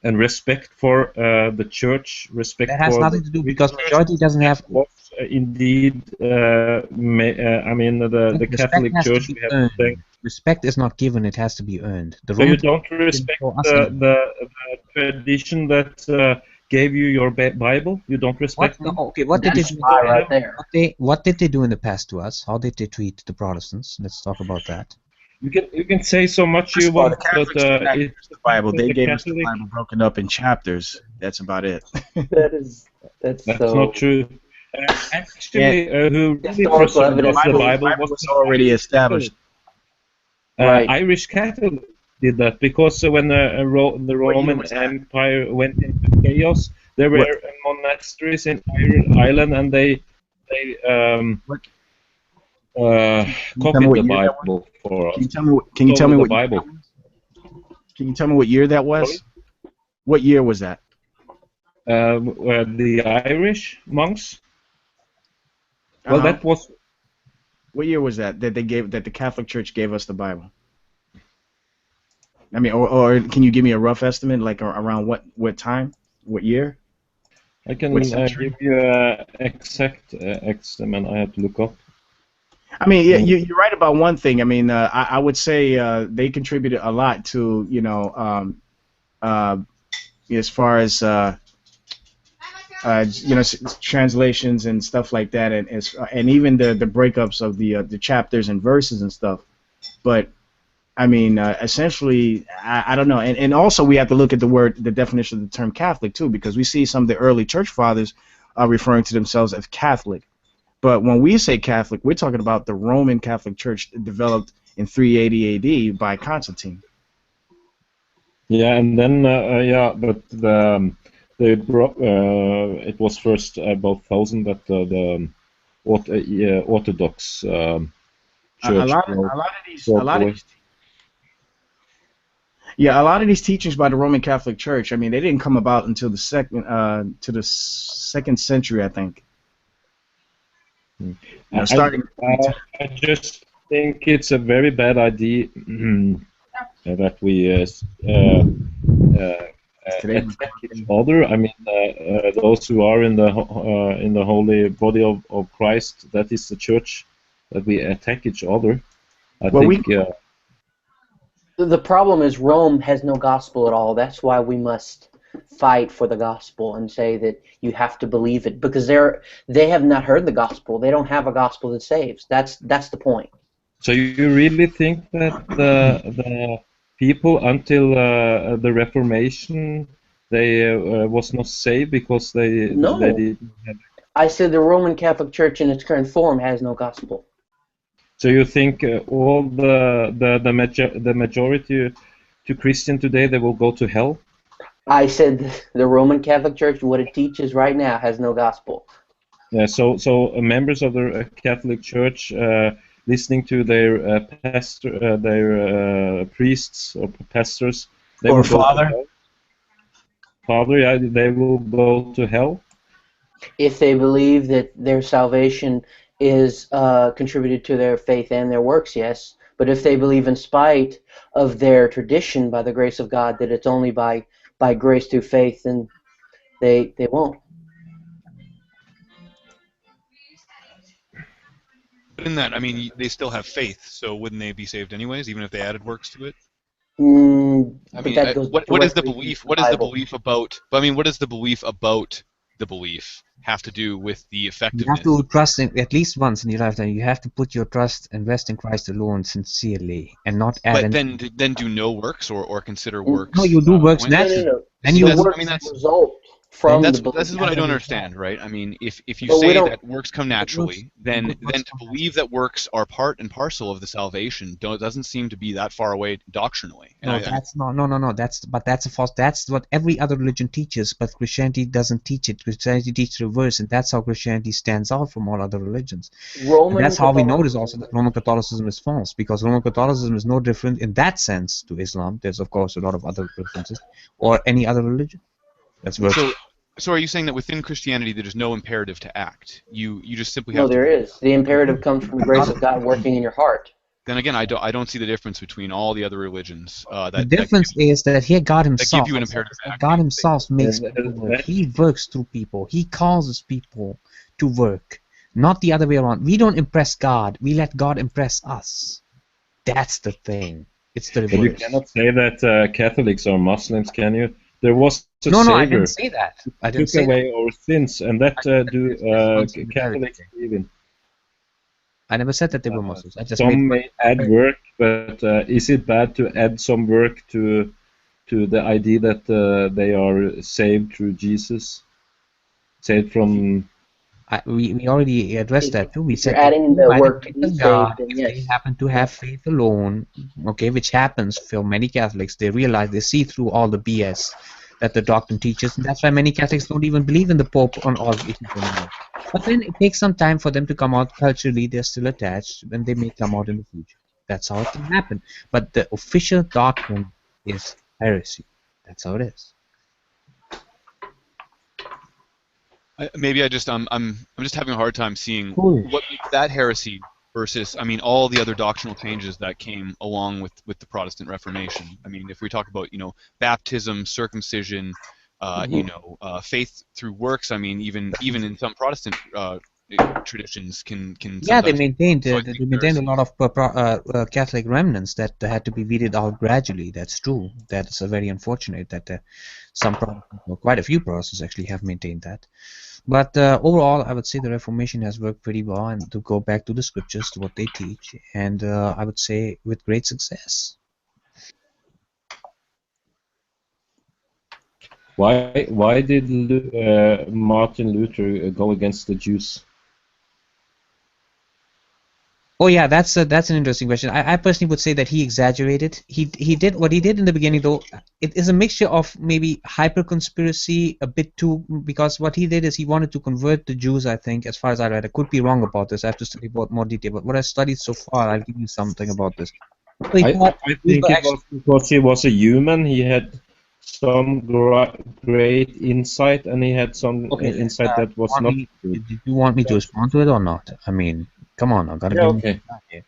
and respect for the church. Respect. That has for nothing to do, because majority doesn't have. Indeed, I mean the Catholic Church. We have to say. Respect is not given; it has to be earned. So you don't respect the tradition that gave you your Bible? You don't respect them? Okay, what did they do? Right there. What did they do in the past to us? How did they treat the Protestants? Let's talk about that. You can say so much you want, but it's the Bible. They gave us the Bible broken up in chapters. That's about it. That's not true. Actually, who really preserved the Bible was already established. Right. Irish Catholics did that because when the Roman Empire went into chaos, there were monasteries in Ireland, and they copied the Bible for us. Can you tell me what Bible? Can you tell me what year that was? Sorry? What year was that? The Irish monks. Well, that was. What year was that the Catholic Church gave us the Bible? I mean, or can you give me a rough estimate, like around what time, what year? I can give you an exact estimate. I have to look up. I mean, yeah, you're right about one thing. I mean, I would say they contributed a lot to, as far as translations and stuff like that, and even the breakups of the chapters and verses and stuff. But I mean, essentially, I don't know, and also we have to look at the definition of the term Catholic too, because we see some of the early church fathers referring to themselves as Catholic. But when we say Catholic, we're talking about the Roman Catholic Church developed in 380 AD by Constantine. Yeah, and then but it was first about 1000 that the Orthodox Church. A lot of these teachings by the Roman Catholic Church, I mean, they didn't come about until the second century, I think. I just think it's a very bad idea that we attack each other. I mean, those who are in the holy body of Christ, that is the church, that we attack each other. The problem is Rome has no gospel at all. That's why we must fight for the gospel and say that you have to believe it, because they have not heard the gospel. They don't have a gospel that saves. That's the point. So you really think that the people until the Reformation they was not saved because they didn't have. I said the Roman Catholic Church in its current form has no gospel. So you think all the majority to Christian today, they will go to hell? I said the Roman Catholic Church, what it teaches right now, has no gospel. Yeah. So members of the Catholic Church listening to their priests or pastors, they or will father. Father, yeah, they will go to hell. If they believe that their salvation is contributed to their faith and their works, yes. But if they believe in spite of their tradition by the grace of God that it's only by grace through faith, then they won't. But in that, I mean, they still have faith, so wouldn't they be saved anyways, even if they added works to it? I But mean, that goes what is the directly belief? to the What is the Bible. belief about? But I mean, what does the belief about the belief have to do with the You have effectiveness? to trust in, at least once in your lifetime. You have to put your trust and rest in Christ alone sincerely, and not add But anything. then do no works or consider works. No, you do works Pointless? naturally. Then See, you that's work. I mean that's result Then from the this belief. is what I don't understand, right? I mean, if you But we say don't. that works come Good works, naturally, then good works to come believe that works are part and parcel of the salvation doesn't seem to be that far away doctrinally. And No, that's no. That's a false. That's what every other religion teaches, but Christianity doesn't teach it. Christianity teaches the reverse, and that's how Christianity stands out from all other religions. And Roman that's how we notice Catholicism. also that Roman Catholicism is false, because Roman Catholicism is no different in that sense to Islam. There's of course a lot of other differences, or any other religion. That's works. so are you saying that within Christianity there is no imperative to act? You just simply No, have to there believe. is. The imperative comes from the grace of God working in your heart. Then again, I don't see the difference between all the other religions The difference is that here God that give Himself, you an imperative to act. God Himself makes And people work. He works through people. He causes people to work, not the other way around. We don't impress God. We let God impress us. That's the thing. It's the But you reverse. cannot say that Catholics are Muslims, can you? There was a No, I Savior didn't say that. I who didn't took say away our sins, and that do that. Catholics believe in. I never said that they were Muslims. I just made. Some may add work, but is it bad to add some work to the idea that they are saved through Jesus? Saved from. We already addressed that too. We If you're said that adding the by the work to grace be of God, saved, then if yes. they happen to have faith alone, okay, which happens for many Catholics, they realize they see through all the BS that the doctrine teaches, and that's why many Catholics don't even believe in the Pope on all issues anymore. But then it takes some time for them to come out culturally. They're still attached, and they may come out in the future. That's how it can happen. But the official doctrine is heresy. That's how it is. Maybe I'm just having a hard time seeing Cool. what makes that heresy versus, I mean, all the other doctrinal changes that came along with the Protestant Reformation. I mean, if we talk about baptism, circumcision, faith through works. I mean, even in some Protestant traditions can Yeah, they sometimes. maintained So I they think maintained a there's lot of Catholic remnants that had to be weeded out gradually. That's true. That's very unfortunate that some Protestants, or quite a few Protestants actually have maintained that. But overall, I would say the Reformation has worked pretty well, and to go back to the scriptures, to what they teach, and I would say with great success. Why did Martin Luther go against the Jews? Oh yeah, that's an interesting question. I personally would say that he exaggerated. He did what he did in the beginning, though. It is a mixture of maybe hyper conspiracy, a bit too, because what he did is he wanted to convert the Jews. I think, as far as I read, I could be wrong about this. I have to study more detail. But what I studied so far, I'll give you something about this. So he thought I Jews think were it actually. was because he was a human. He had some great insight, and he had some Okay, insight that was not good. did you want me to respond to it or not? I mean, come on, I've got to Yeah, give him okay. time here.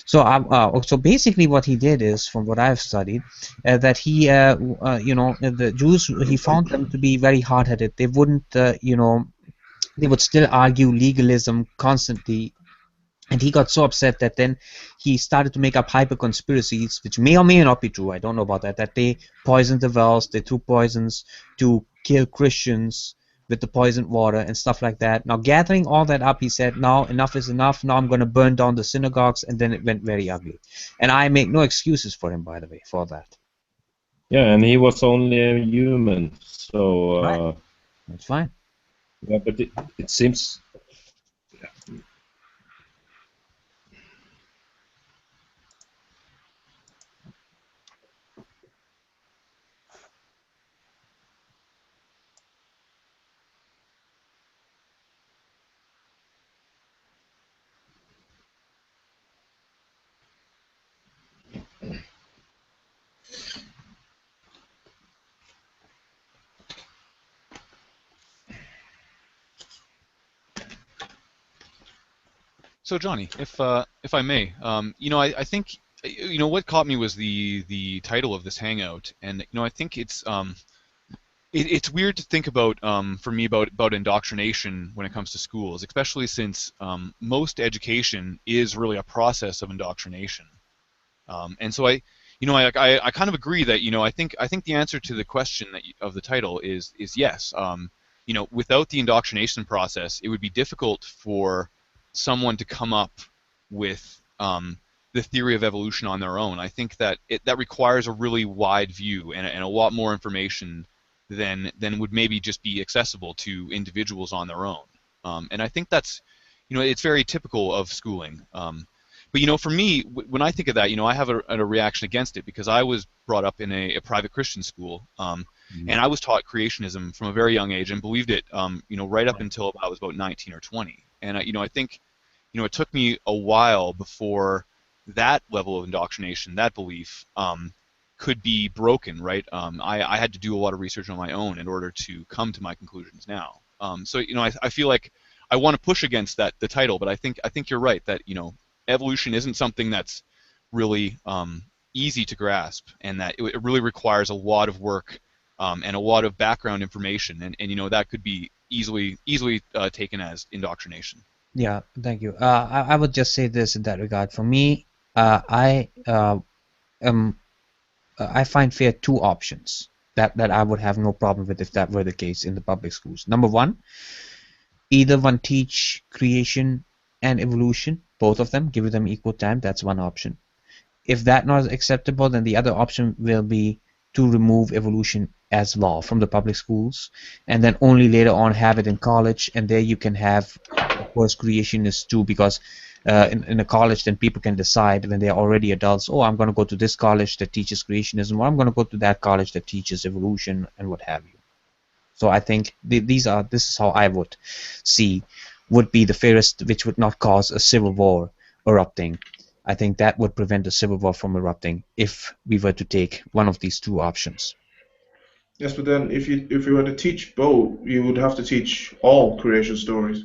So, so basically, what he did is, from what I've studied, that he, the Jews, he found them to be very hard-headed. They wouldn't, they would still argue legalism constantly. And he got so upset that then he started to make up hyper conspiracies, which may or may not be true. I don't know about that. That they poisoned the wells, they threw poisons to kill Christians with the poisoned water and stuff like that. Now, gathering all that up, he said, "Now enough is enough. Now I'm going to burn down the synagogues," and then it went very ugly. And I make no excuses for him, by the way, for that. Yeah, and he was only a human, so Right. That's fine. yeah. But it seems. So Johnny, if I may, I think what caught me was the title of this hangout, and I think it's weird to think about for me about indoctrination when it comes to schools, especially since most education is really a process of indoctrination, and so I kind of agree that I think the answer to the question of the title is yes. Without the indoctrination process, it would be difficult for someone to come up with the theory of evolution on their own. I think that that requires a really wide view and a lot more information than would maybe just be accessible to individuals on their own. And I think that's it's very typical of schooling. But for me, when I think of that, I have a reaction against it because I was brought up in a private Christian school, and I was taught creationism from a very young age and believed it, right up until I was about 19 or 20. And I think, it took me a while before that level of indoctrination, that belief, could be broken, right? I had to do a lot of research on my own in order to come to my conclusions now. So I feel like I want to push against the title, but I think you're right that evolution isn't something that's really easy to grasp, and that it really requires a lot of work and a lot of background information, and that could be easily taken as indoctrination. Yeah, thank you. I would just say this in that regard. For me, I find fair two options that I would have no problem with if that were the case in the public schools. Number one, either one teach creation and evolution, both of them, give them equal time. That's one option. If that not acceptable, then the other option will be to remove evolution as law from the public schools, and then only later on have it in college, and there you can have, of course, creationists too, because in a college then people can decide when they are already adults, oh, I'm going to go to this college that teaches creationism, or I'm going to go to that college that teaches evolution, and what have you. So I think this is how I would see would be the fairest, which would not cause a civil war erupting. I think that would prevent a civil war from erupting if we were to take one of these two options. Yes, but then if you were to teach both, you would have to teach all creation stories,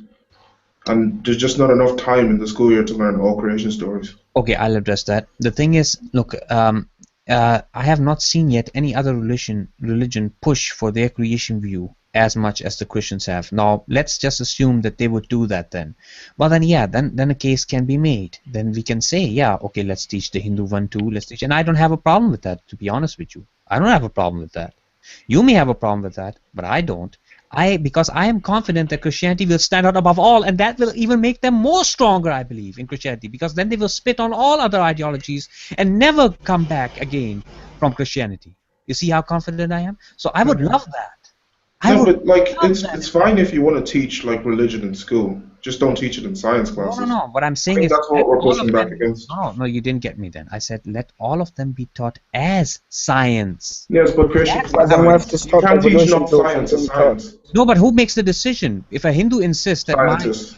and there's just not enough time in the school year to learn all creation stories. Okay, I'll address that. The thing is, look, I have not seen yet any other religion push for their creation view as much as the Christians have. Now, let's just assume that they would do that then. Well, then, yeah, then a case can be made. Then we can say, yeah, okay, let's teach the Hindu one too. Let's teach, and I don't have a problem with that, to be honest with you. I don't have a problem with that. You may have a problem with that, but I don't. Because I am confident that Christianity will stand out above all, and that will even make them more stronger, I believe, in Christianity, because then they will spit on all other ideologies and never come back again from Christianity. You see how confident I am? So I would love that. No, but like it's fine if you want to teach like religion in school. Just don't teach it in science classes. No. What I'm saying is that's what we're pushing back against. No, you didn't get me then. I said let all of them be taught as science. Yes, but Christians we have to stop can't teach evolution not to science as science. No, but who makes the decision? If a Hindu insists that Scientists.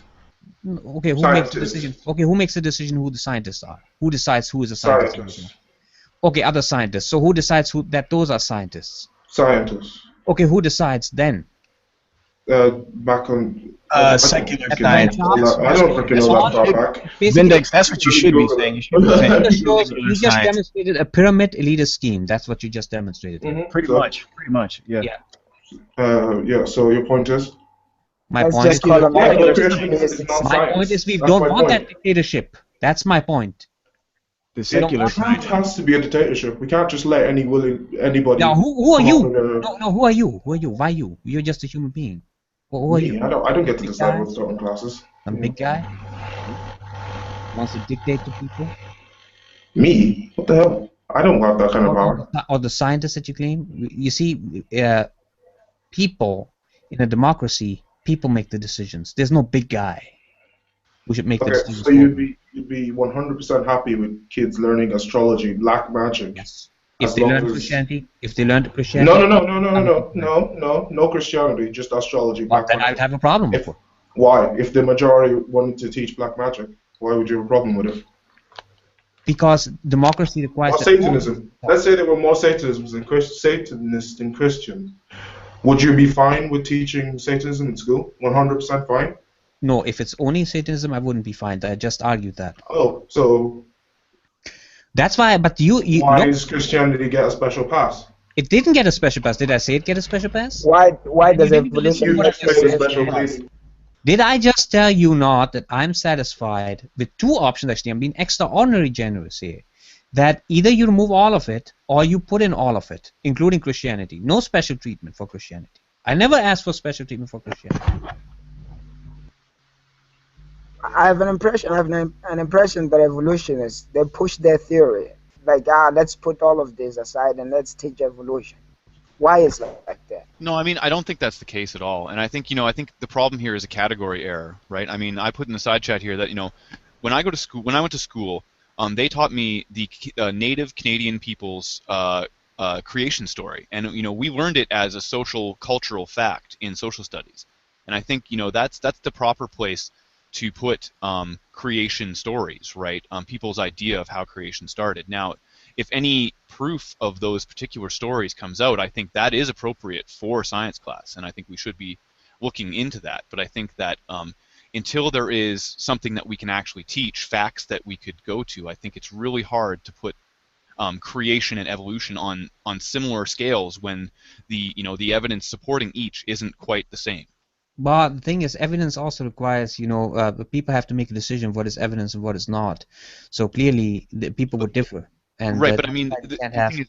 Okay, who makes the decision? Okay, who makes the decision who the scientists are? Who decides who is a scientist? Scientists. Okay, other scientists. So who decides that those are scientists? Scientists. Okay, who decides then? Back on secular science. I don't freaking know that far back. Vindex, that's what you should be saying. You should be saying You just demonstrated a pyramid elitist scheme. That's what you just demonstrated. Pretty much, yeah. Yeah. So your point is? My point is we don't want that dictatorship. That's my point. The secular science has to be a dictatorship. We can't just let anybody. Now, who are you? No, who are you? Who are you? Why you? You're just a human being. Who are you? I don't get to decide what's taught in classes. Some big guy wants to dictate to people. Me? What the hell? I don't have that kind of power. Or the scientists that you claim. You see, people in a democracy, people make the decisions. There's no big guy who should make the decisions. So you'd be 100% happy with kids learning astrology, black magic. Yes. If they learn Christianity, No Christianity, just astrology. Black then I'd have a problem with it. Why? If the majority wanted to teach black magic, why would you have a problem with it? Because democracy requires. Or Satanism. Let's say there were more Satanists than Christians. Would you be fine with teaching Satanism in school? 100% fine. No, if it's only Satanism, I wouldn't be fine. I just argued that. Oh, so That's why. But you why no, does Christianity get a special pass? it didn't get a special pass. Did I say it get a special pass? Why You does didn't even listen to evolution You what I just just made a said. special plea. Did I just tell you not that I'm satisfied with two options? Actually, I'm being extraordinarily generous here. That either you remove all of it or you put in all of it, including Christianity. No special treatment for Christianity. I never asked for special treatment for Christianity. I have an impression. an impression that evolutionists, they push their theory like, let's put all of this aside and let's teach evolution. Why is it like that? No, I mean, I don't think that's the case at all. And I think, I think the problem here is a category error, right? I mean, I put in the side chat here that, when I went to school, they taught me the native Canadian people's creation story, and we learned it as a social cultural fact in social studies. And I think that's the proper place to put creation stories, right? People's idea of how creation started. Now, if any proof of those particular stories comes out, I think that is appropriate for science class, and I think we should be looking into that. But I think that until there is something that we can actually teach, facts that we could go to, I think it's really hard to put creation and evolution on similar scales when the evidence supporting each isn't quite the same. But the thing is, evidence also requires, people have to make a decision what is evidence and what is not. So clearly, the people would differ. And right, but I mean, the thing is,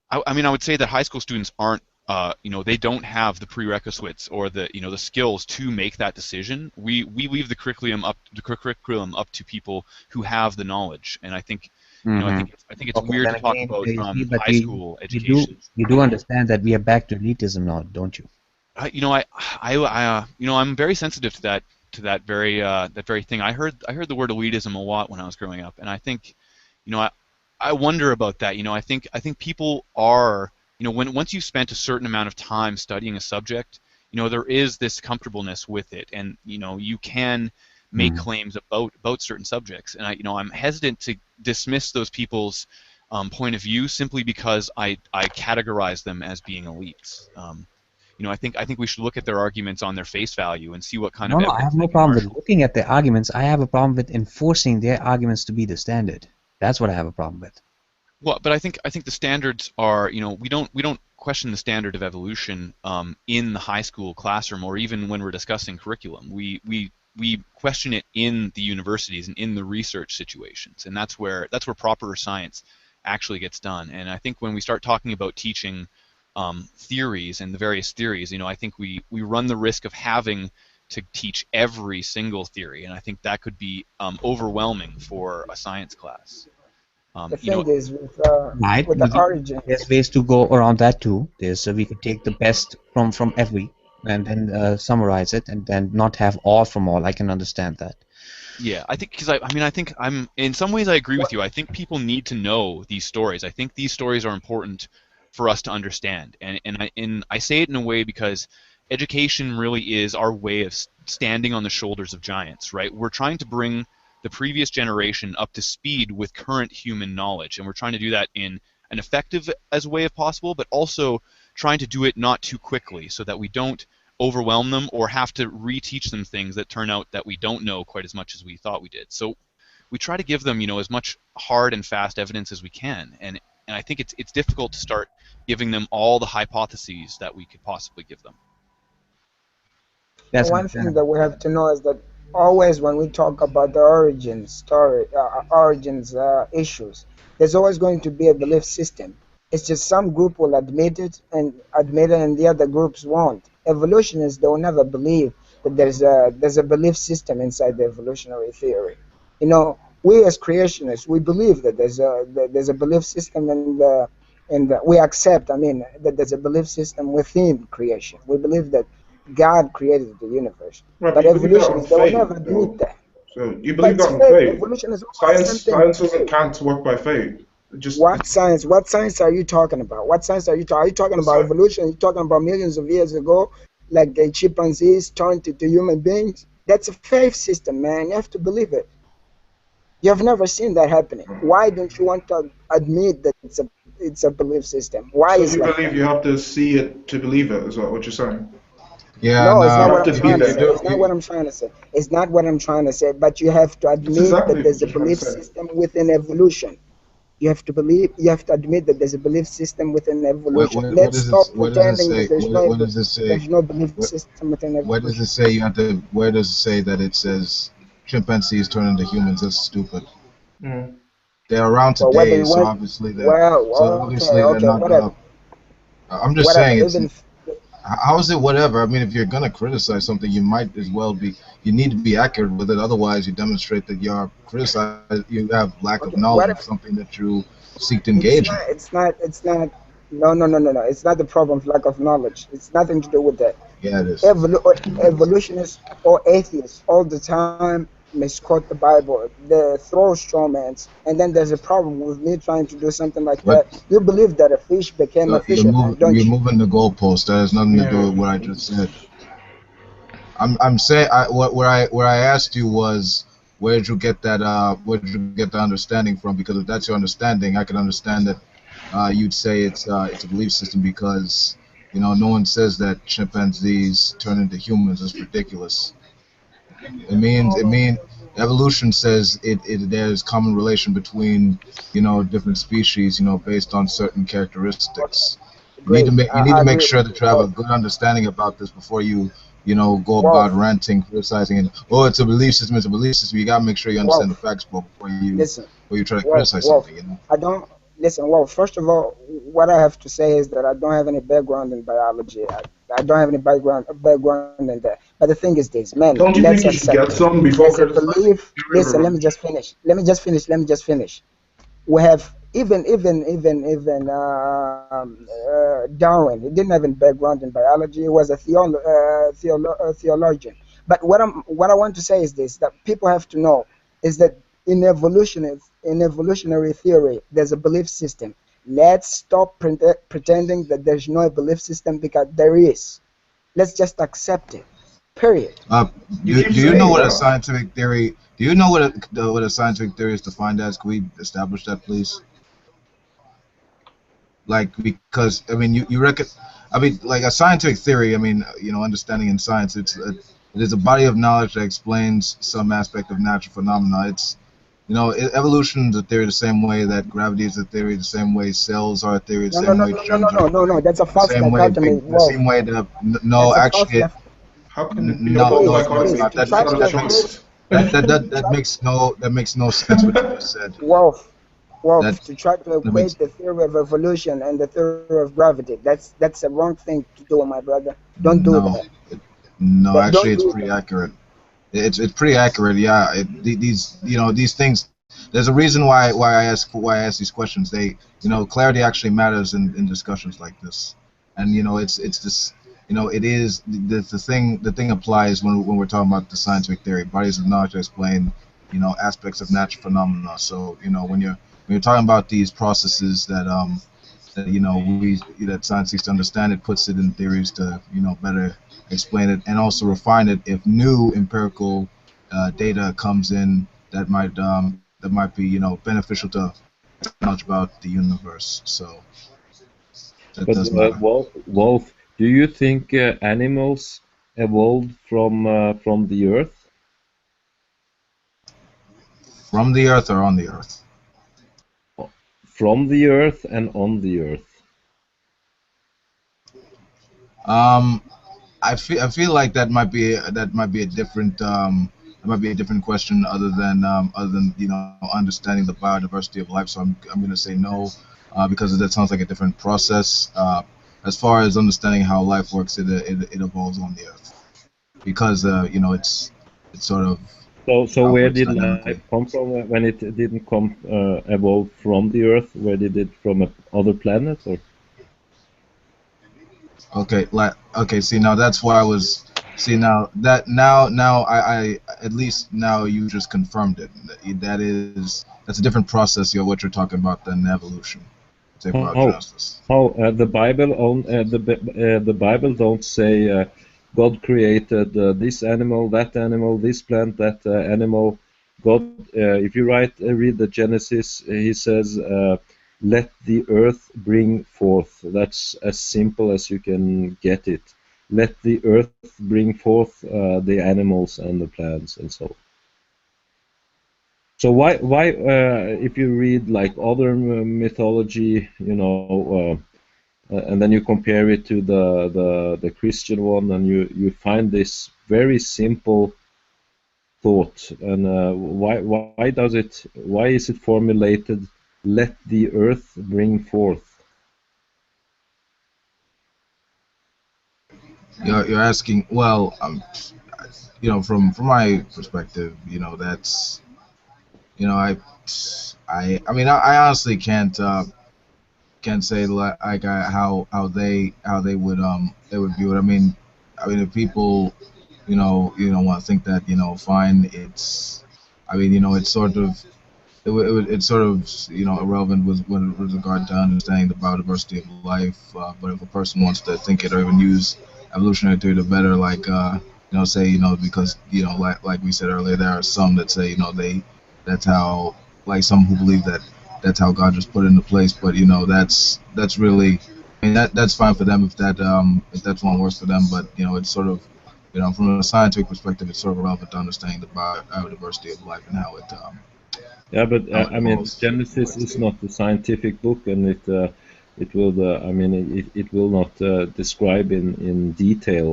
I would say that high school students aren't, they don't have the prerequisites or the skills to make that decision. We leave the curriculum up to people who have the knowledge, and I think, I think it's weird to talk about high school education. You do understand that we are back to elitism now, don't you? I'm very sensitive to that very thing. I heard the word elitism a lot when I was growing up, and I think, I wonder about that. I think people are, once you've spent a certain amount of time studying a subject, there is this comfortableness with it, and you can make claims about certain subjects, and I'm hesitant to dismiss those people's point of view simply because I categorize them as being elites. I think we should look at their arguments on their face value and see what kind of No, I have no problem with looking at their arguments. I have a problem with enforcing their arguments to be the standard. That's what I have a problem with. Well, but I think the standards are, we don't question the standard of evolution in the high school classroom or even when we're discussing curriculum. We question it in the universities and in the research situations, and that's where proper science actually gets done. And I think when we start talking about teaching theories and the various theories, I think we run the risk of having to teach every single theory, and I think that could be overwhelming for a science class. The thing is, with the origin, there's ways to go around that too. We could take the best from every and then summarize it and then not have all from all. I can understand that. Yeah, I think I think I'm in some ways I agree with you. I think people need to know these stories. I think these stories are important for us to understand, and I say it in a way because education really is our way of standing on the shoulders of giants, right? We're trying to bring the previous generation up to speed with current human knowledge, and we're trying to do that in an effective as way as possible, but also trying to do it not too quickly so that we don't overwhelm them or have to reteach them things that turn out that we don't know quite as much as we thought we did. So we try to give them, as much hard and fast evidence as we can, and I think it's difficult to start giving them all the hypotheses that we could possibly give them. One thing that we have to know is that always when we talk about the origins issues, there's always going to be a belief system. It's just some group will admit it and the other groups won't. Evolutionists, they will never believe that there's a belief system inside the evolutionary theory. We as creationists, we believe that there's a belief system and we accept, that there's a belief system within creation. We believe that God created the universe. Right, but you believe that on evolutionists, they will faith, never admit that. So you believe But that on faith, faith. evolution is also the same thing. Can't work by faith. What science are you talking about? What science are you talking? Are you talking about evolution? Are you talking about millions of years ago, like the chimpanzees turned into human beings? That's a faith system, man. You have to believe it. You have never seen that happening. Why don't you want to admit that it's a belief system? Why So is you like believe that? you have to see it to believe it, is what you're saying? Yeah, No, it's not no, what I'm trying to say. It's not what you, I'm trying to say. It's not what I'm trying to say. But you have to That's admit exactly that what there's a you're trying to belief say. system within evolution. You have to believe. You have to admit that there's a belief system within evolution. what Let's does this stop what does it pretending say? that What does it say? there's no belief What, system within where does it evolution. say you have to? Where does it say that it says chimpanzees turn into humans? That's stupid. Mm. They're around Well, whether today, you so want, obviously well, okay, they're okay, not. whatever, I'm just whatever. saying it's. Even How is it whatever? I mean, if you're gonna criticize something, you might as well be. You need to be accurate with it. Otherwise, you demonstrate that you're criticize. You have lack of okay, knowledge what of something that you seek to It's engage in. not. It's not. It's not. No, no, no, no, no. It's not the problem of lack of knowledge. It's nothing to do with that. Yeah, it is. Evolutionists or atheists all the time misquote the Bible. They throw straw mans, and then there's a problem with me trying to do something like What that. You believe that a fish became a fisherman, don't you're you? moving the goalpost. That has nothing to do Yeah. with what I just said. I'm saying where I asked you was where did you get that where did you get the understanding from? Because if that's your understanding, I can understand that you'd say it's a belief system because no one says that chimpanzees turn into humans. It's ridiculous. It means evolution says there's common relation between different species based on certain characteristics. Great. You need I to make agree sure with that you. you have a Well, good understanding about this before you go about Wolf, ranting, criticizing, and it's a belief system. It's a belief system. You gotta make sure you understand the Wolf. facts Listen, before you try to Wolf, criticize Wolf. something. I don't listen. Well, first of all, what I have to say is that I don't have any background in biology. I don't have any background in that. But the thing is this, man. Don't you Let's think you should accept get it. some before There's a criticizing? belief. Listen, let me Irrelevant. just finish. Let me just finish. We have even Darwin. He didn't have a background in biology. He was a theologian. But what I want to say is this: that people have to know is that in evolutionary theory, there's a belief system. Let's stop pretending that there's no belief system because there is. Let's just accept it. Period. Uh, You do, keep do you know saying what a that. scientific theory? Do you know what a scientific theory is defined as? Can we establish that, please? Like, because I mean, you reckon, I mean, like a scientific theory. I mean, understanding in science, it is a body of knowledge that explains some aspect of natural phenomena. Evolution is a theory the same way that gravity is a theory, the same way cells are a theory, the No, no, same no, way no, no, no, germs are no, a no, no. theory, That's a the false same way dichotomy. the Wolf. same way no, That's a false actually, How can it be a no, false no, Please, no, it's please, dichotomy? not. to It's try not to a equate, choice. to try, That makes no sense what you just said. Wolf, That Wolf, to try to that makes equate the theory of evolution and the theory of gravity. That's a wrong thing to do, my brother. Don't do no, that. no. Actually, Don't it's do pretty that. accurate. It's pretty accurate. Yeah. These things. There's a reason why I ask these questions. Clarity actually matters in discussions like this, and it's this. It is the thing. The thing applies when we're talking about the scientific theory, bodies of knowledge that explain aspects of natural phenomena. So when you're talking about these processes that that science seeks to understand, it puts it in theories to better explain it and also refine it if new empirical data comes in that might be beneficial to knowledge about the universe. So that But does matter. Wolf, do you think animals evolved from the earth? From the earth or on the earth? From the earth and on the earth. Um, I feel like that might be a different question other than understanding the biodiversity of life. So I'm going to say no, because that sounds like a different process. As far as understanding how life works, it evolves on the earth because it's sort of So where operates did life dynamically. come from when it didn't come evolve from the earth? Where did it from other planet or? Okay. See, now that's why I was. See, now I at least now you just confirmed it. That's a different process. What you're talking about than evolution. Say How biogenesis. the Bible the Bible don't say God created this animal, that animal, this plant, that animal. God, if you read the Genesis, he says, "Let the earth bring forth." That's as simple as you can get it. let the earth bring forth the animals and the plants and so on. So why if you read like other mythology, you know, and then you compare it to the Christian one, and you find this very simple thought, and why is it formulated, let the earth bring forth? You're asking, well, you know, from my perspective, you know, that's, you know, I mean, I honestly can't say like how they would view it. I mean, if people, you know, want to think that, you know, fine, it's, I mean, you know, it's sort of, it's sort of, you know, irrelevant with regard to understanding the biodiversity of life. But if a person wants to think it or even use evolutionary theory to better, like, you know, say, you know, because, you know, like we said earlier, there are some that say, you know, that's how, like some who believe that that's how God just put it into place. But, you know, that's really, I mean, that's fine for them if that's one works for them. But, you know, it's sort of, you know, from a scientific perspective, it's sort of relevant to understanding the biodiversity of life and how it Yeah, but I mean, evolves. Genesis is not a scientific book, and it will I mean, it will not describe in detail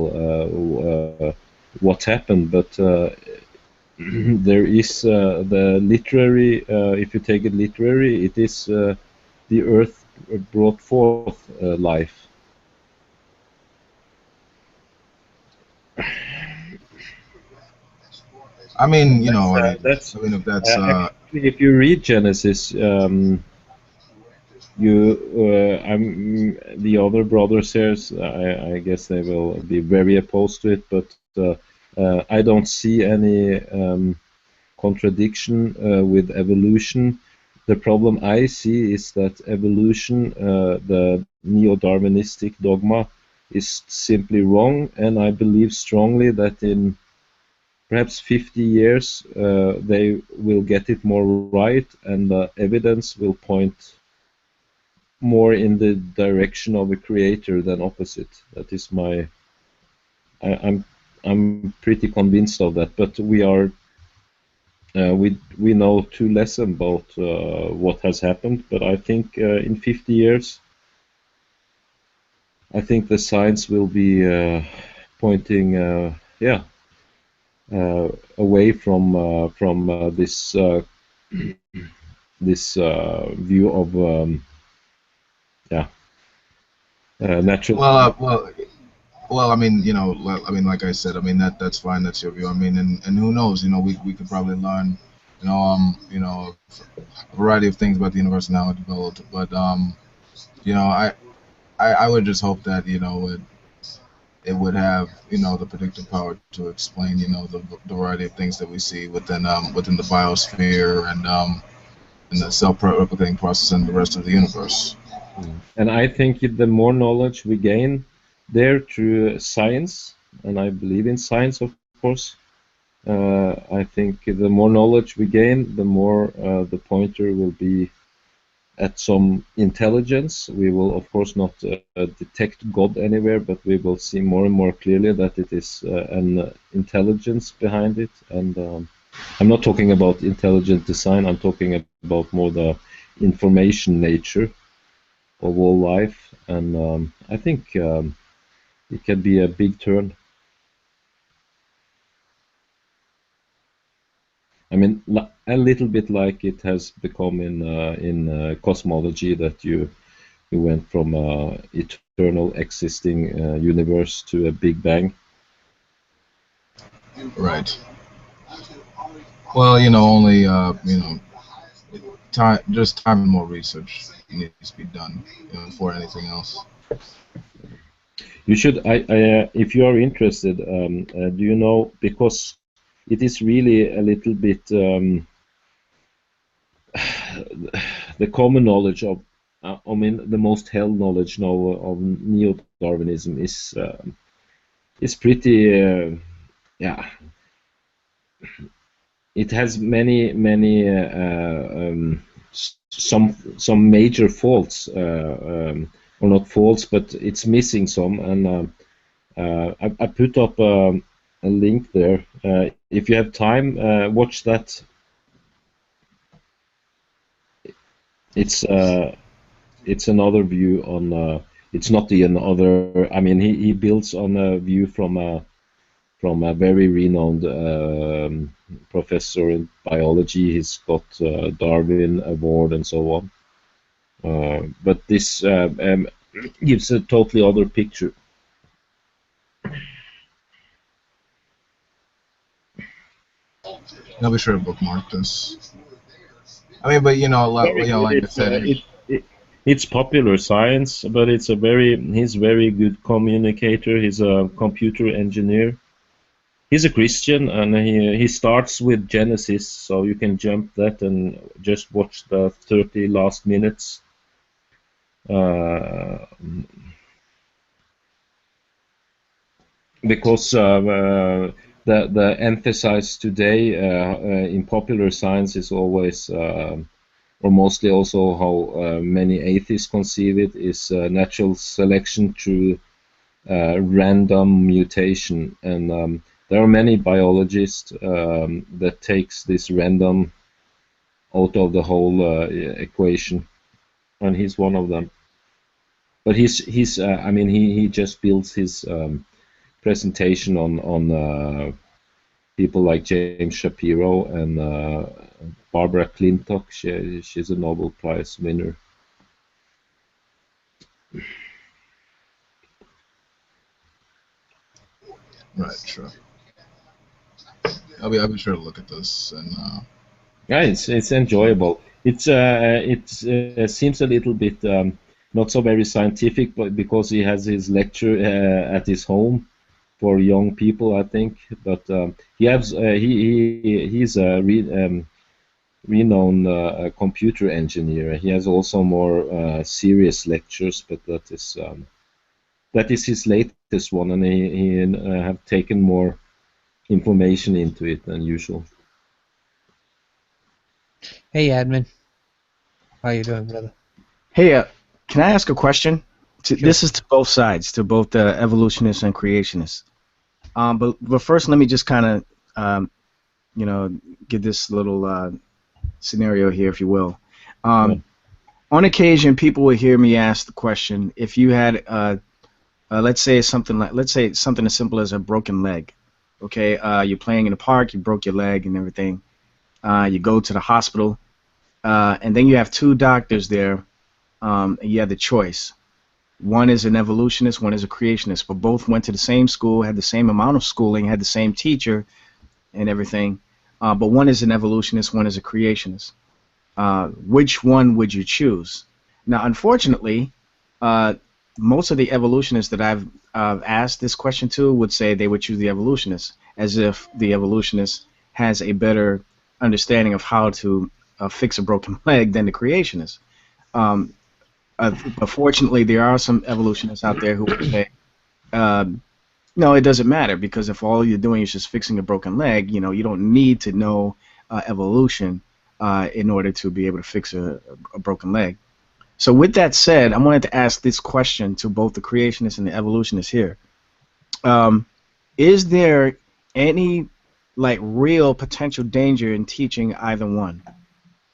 what happened, but there is the literary. If you take it literary, it is the earth brought forth life. I mean, you know, That's I mean, if that's actually, if you read Genesis, the other brothers here, I guess they will be very opposed to it, but I don't see any contradiction with evolution. The problem I see is that evolution, the neo-Darwinistic dogma, is simply wrong, and I believe strongly that in perhaps 50 years they will get it more right, and the evidence will point more in the direction of a creator than opposite. That is my. I'm pretty convinced of that. But we are. We know too less about what has happened. But I think in 50 years, I think the science will be pointing, away from this this view of natural. Well, I mean, you know, I mean, like I said, I mean that's fine. That's your view. I mean, and who knows? You know, we could probably learn, you know, a variety of things about the universe and how it developed. But you know, I would just hope that, you know, it would have, you know, the predictive power to explain, you know, the variety of things that we see within the biosphere and the self-replicating process and the rest of the universe. And I think the more knowledge we gain there through science, and I believe in science, of course, I think the more knowledge we gain, the more the pointer will be at some intelligence. We will, of course, not detect God anywhere, but we will see more and more clearly that it is an intelligence behind it. And I'm not talking about intelligent design, I'm talking about more the information nature of all life, and I think it can be a big turn. I mean, a little bit like it has become in cosmology, that you went from eternal existing universe to a Big Bang. Right. Well, you know, only you know, time and more research needs to be done, you know, before anything else. You should, if you are interested, do you know, because it is really a little bit the common knowledge of, I mean, the most held knowledge now of neo-Darwinism is pretty, yeah. It has many some major faults, or not faults, but it's missing some, and I put up a link there. If you have time, watch that. It's another view on. It's not the another. I mean, he builds on a view from a very renowned professor in biology. He's got Darwin Award and so on. But this gives a totally other picture. I'll be sure to bookmark this. I mean, but like I said, it's popular science, but he's very good communicator. He's a computer engineer. He's a Christian, and he starts with Genesis, so you can jump that and just watch the 30 last minutes. Because the emphasis today in popular science is always, or mostly also how many atheists conceive it, is natural selection through random mutation, and there are many biologists that takes this random out of the whole equation, and he's one of them. But he's I mean, he just builds his presentation on people like James Shapiro and Barbara Clintock. She's a Nobel Prize winner. Right, sure. I'll be sure to look at this and. Yeah, it's enjoyable. It seems a little bit not so very scientific, but because he has his lecture at his home for young people, I think. But he's a renowned computer engineer. He has also more serious lectures, but that is his latest one, and he have taken more information into it than usual. Hey, admin. How you doing, brother? Hey, can I ask a question? This is to both sides, to both the evolutionists and creationists. But first, let me just kind of, give this little scenario here, if you will. On occasion, people will hear me ask the question: if you had, let's say something as simple as a broken leg. Okay, you're playing in the park, you broke your leg and everything. You go to the hospital, and then you have two doctors there, and you have the choice. One is an evolutionist, one is a creationist, but both went to the same school, had the same amount of schooling, had the same teacher and everything, but one is an evolutionist, one is a creationist. Which one would you choose? Now, unfortunately, most of the evolutionists that I've asked this question to would say they would choose the evolutionist, as if the evolutionist has a better understanding of how to fix a broken leg than the creationist. But fortunately, there are some evolutionists out there who would say, no, it doesn't matter, because if all you're doing is just fixing a broken leg, you don't need to know evolution in order to be able to fix a broken leg. So with that said, I wanted to ask this question to both the creationists and the evolutionists here. Is there any real potential danger in teaching either one?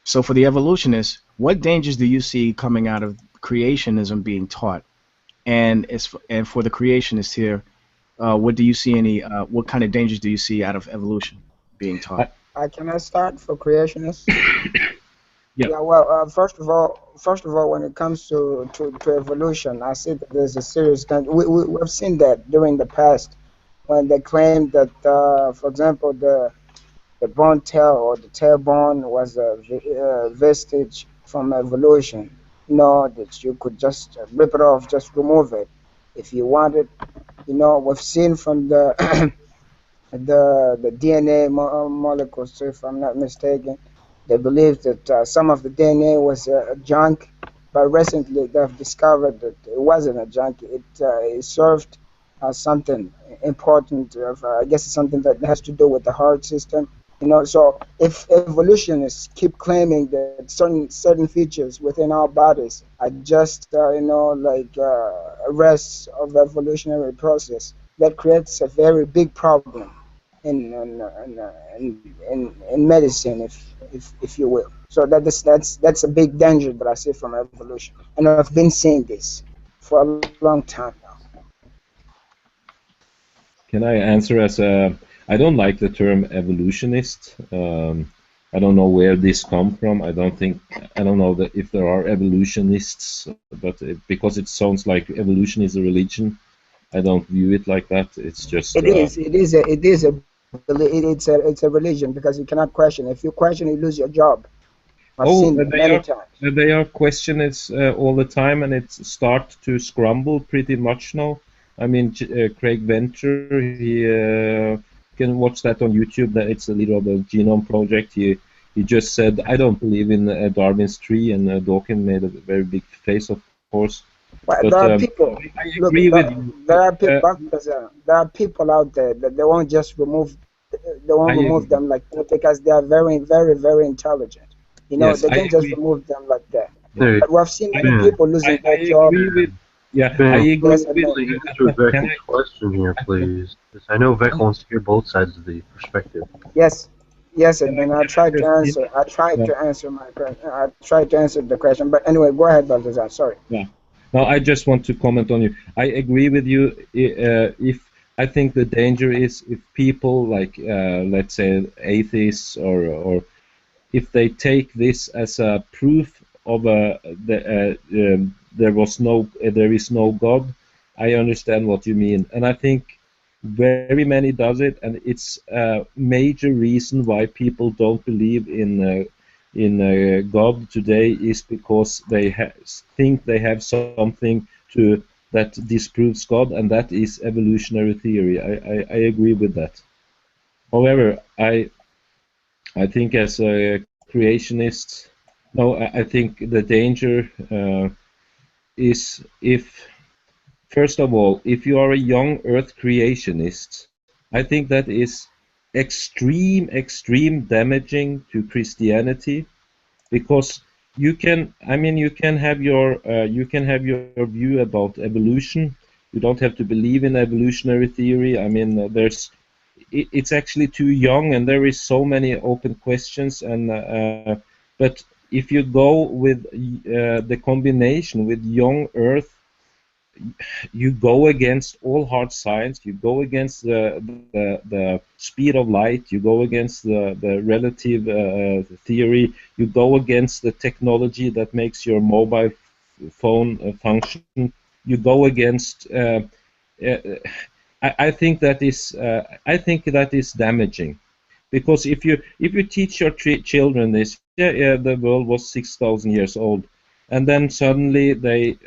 So for the evolutionists, what dangers do you see coming out of creationism being taught? And for the creationists here, what do you see what kind of dangers do you see out of evolution being taught? Can I start for creationists? Yeah. Yeah. Well, first of all, when it comes to evolution, I see that there's a serious danger. We've seen that during the past, when they claimed that, for example, the bone tail or the tailbone was a vestige from evolution. That you could just rip it off, just remove it if you wanted. We've seen from the the DNA molecules, if I'm not mistaken, they believe that some of the DNA was junk, but recently they've discovered that it wasn't a junk. It served something important. I guess it's something that has to do with the heart system. So if evolutionists keep claiming that certain features within our bodies are just arrests of the evolutionary process, that creates a very big problem in medicine, if you will. So that's a big danger that I see from evolution, and I've been seeing this for a long time now. Can I answer as a? I don't like the term evolutionist. I don't know where this come from. I don't know that if there are evolutionists, but because it sounds like evolution is a religion, I don't view it like that. It's just. It's a religion because you cannot question. If you question, you lose your job. I've Oh, seen many times. they are questioning it all the time, and it start to scramble pretty much now. I mean, Craig Venture, he can watch that on YouTube. That it's the leader of the Genome Project. He just said, "I don't believe in Darwin's tree," and Dawkins made a very big face, of course. But But there are people. I Look, agree with you. there are people out there that they won't just remove. They I won't remove agree. them like that because they are very, very, very intelligent. You know, Yes, they I can just agree. remove them like that. Hey, But we've seen many Ben, people losing I their job. agree with. Yeah, I Ben, agree Yes, with. can you answer Can Veckel's question here, please? 'Cause I know Veckel wants to hear both sides of the perspective. yes, yes, Can and I I tried to just answer. I tried yeah. to answer my question. I tried to answer the question. But anyway, go ahead, Balthazar. Sorry. Yeah. No, I just want to comment on you. I agree with you. If I think the danger is if people like, let's say, atheists or if they take this as a proof of there is no God. I understand what you mean, and I think very many does it, and it's a major reason why people don't believe in God today is because they think they have something to that disproves God, and that is evolutionary theory. I agree with that. However, I think as a creationist, no, I think the danger is if, first of all, if you are a young Earth creationist, I think that is extreme damaging to Christianity because you can have your view about evolution. You don't have to believe in evolutionary theory. I mean, it's actually too young, and there is so many open questions. But if you go with the combination with young Earth, you go against all hard science. You go against the speed of light. You go against the relative theory. You go against the technology that makes your mobile phone function. You go against. I think that is damaging, because if you teach your children this, the world was 6,000 years old, and then suddenly they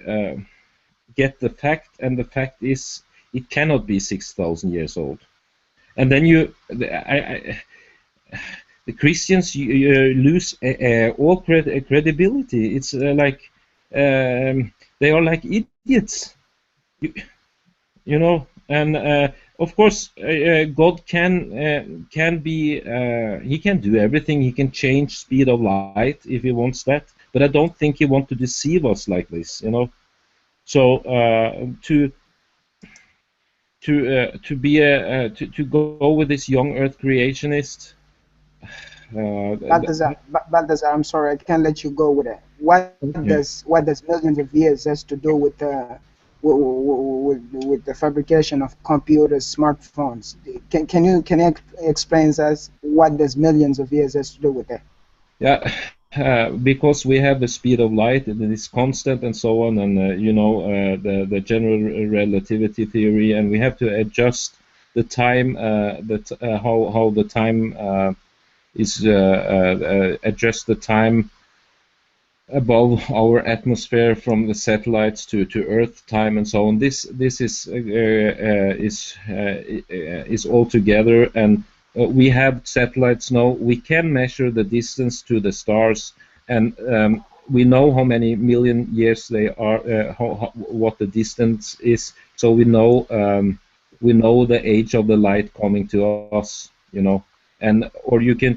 get the fact, and the fact is it cannot be 6,000 years old, and then the Christians lose all credibility. It's they are like idiots, you know. And of course, God can be he can do everything. He can change speed of light if he wants that, but I don't think he wants to deceive us like this, you know. So to go with this young Earth creationist. Balthazar, I'm sorry, I can't let you go with it. Okay. What does millions of years has to do with the fabrication of computers, smartphones? Can you explain to us what does millions of years has to do with that? Yeah. Because we have the speed of light and it is constant and so on, and the general relativity theory, and we have to adjust the time how the time is adjust the time above our atmosphere from the satellites to Earth time and so on. This is all together, and we have satellites now. We can measure the distance to the stars, and we know how many million years they are, what the distance is. So we know the age of the light coming to us, you know. And or you can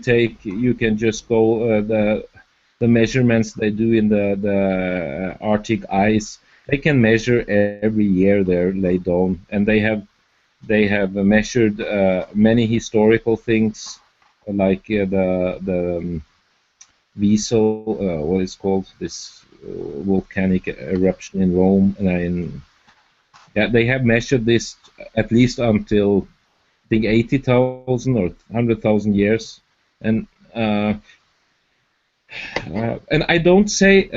just go the measurements they do in the Arctic ice. They can measure every year they're laid down, and they have They have measured many historical things, like the Veso, what is called this volcanic eruption in Rome, and yeah, they have measured this at least until I think 80,000 or 100,000 years, and I don't think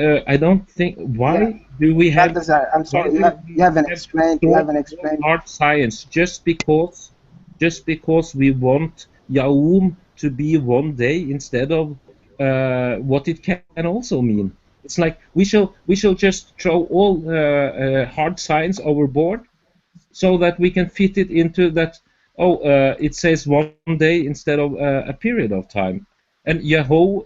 why do we have I'm sorry, you haven't explained. You haven't explained. Hard science just because we want Yaum to be one day instead of what it can also mean. It's like we shall just throw all hard science overboard so that we can fit it into that. It says one day instead of a period of time, and Yahom,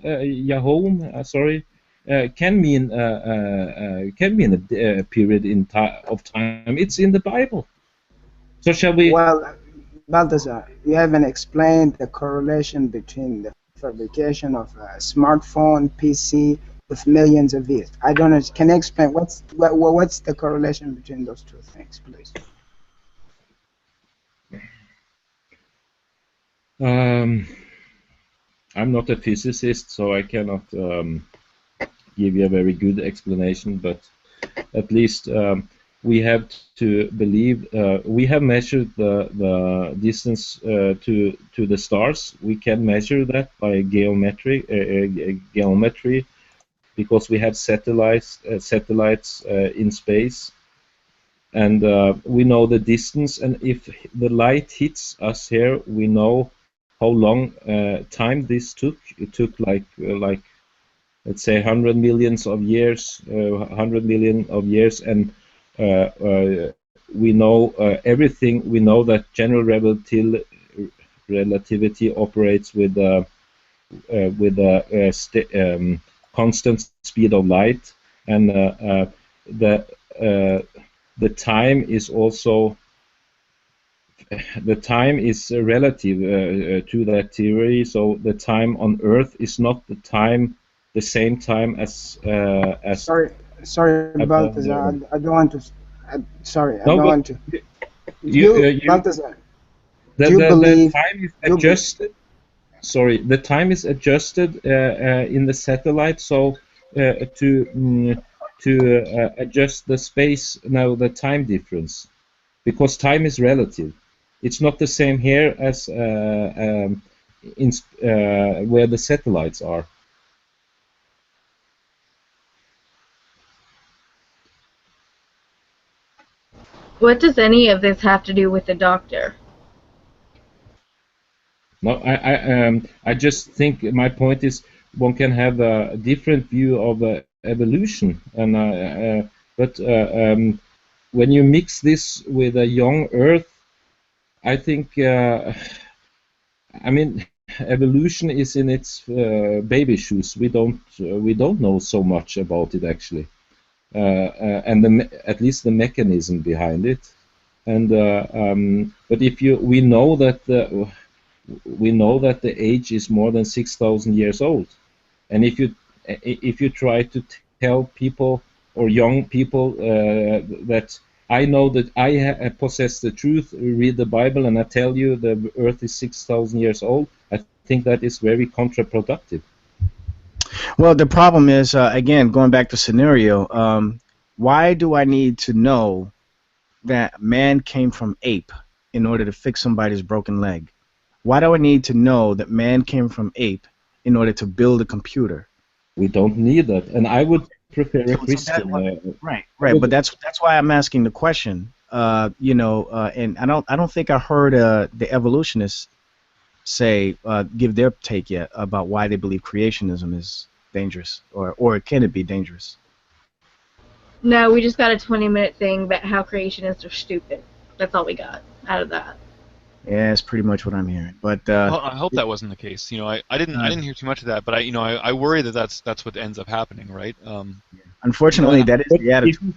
can mean a period of time. It's in the Bible. So shall we? Well, Balthazar, you haven't explained the correlation between the fabrication of a smartphone, PC, with millions of years. I don't know. Can you explain what's the correlation between those two things, please? I'm not a physicist, so I cannot give you a very good explanation, but at least we have to believe. We have measured the distance to the stars. We can measure that by geometry, because we have satellites in space, and we know the distance. And if the light hits us here, we know how long time this took. It took like let's say 100 million of years, and we know everything. We know that general relativity operates with constant speed of light, and the time is also relative to that theory. So the time on Earth is not the same time as Sorry, Balthazar. I don't want to. Sorry, I No, don't but want to. Balthazar, the do you believe? time is adjusted. Sorry, the time is adjusted in the satellite, so to adjust the space, now the time difference, because time is relative. It's not the same here as where the satellites are. What does any of this have to do with the doctor? No, I just think my point is one can have a different view of evolution, and when you mix this with a young Earth, I think evolution is in its baby shoes. We don't know so much about it actually, and at least the mechanism behind it. And but we know that the age is more than 6,000 years old, and if you try to tell people or young people that I know that I possess the truth, read the Bible, and I tell you the Earth is 6,000 years old, I think that is very counterproductive. Well, the problem is, again, going back to scenario, why do I need to know that man came from ape in order to fix somebody's broken leg? Why do I need to know that man came from ape in order to build a computer? We don't need that, and I would prefer a Christian. Right. But that's why I'm asking the question. And I don't think I heard the evolutionists say give their take yet about why they believe creationism is dangerous, or can it be dangerous? No, we just got a 20-minute thing about how creationists are stupid. That's all we got out of that. Yeah, that's pretty much what I'm hearing. But well, I hope that wasn't the case. I didn't hear too much of that, but I worry that that's what ends up happening, right? Unfortunately, that is the attitude.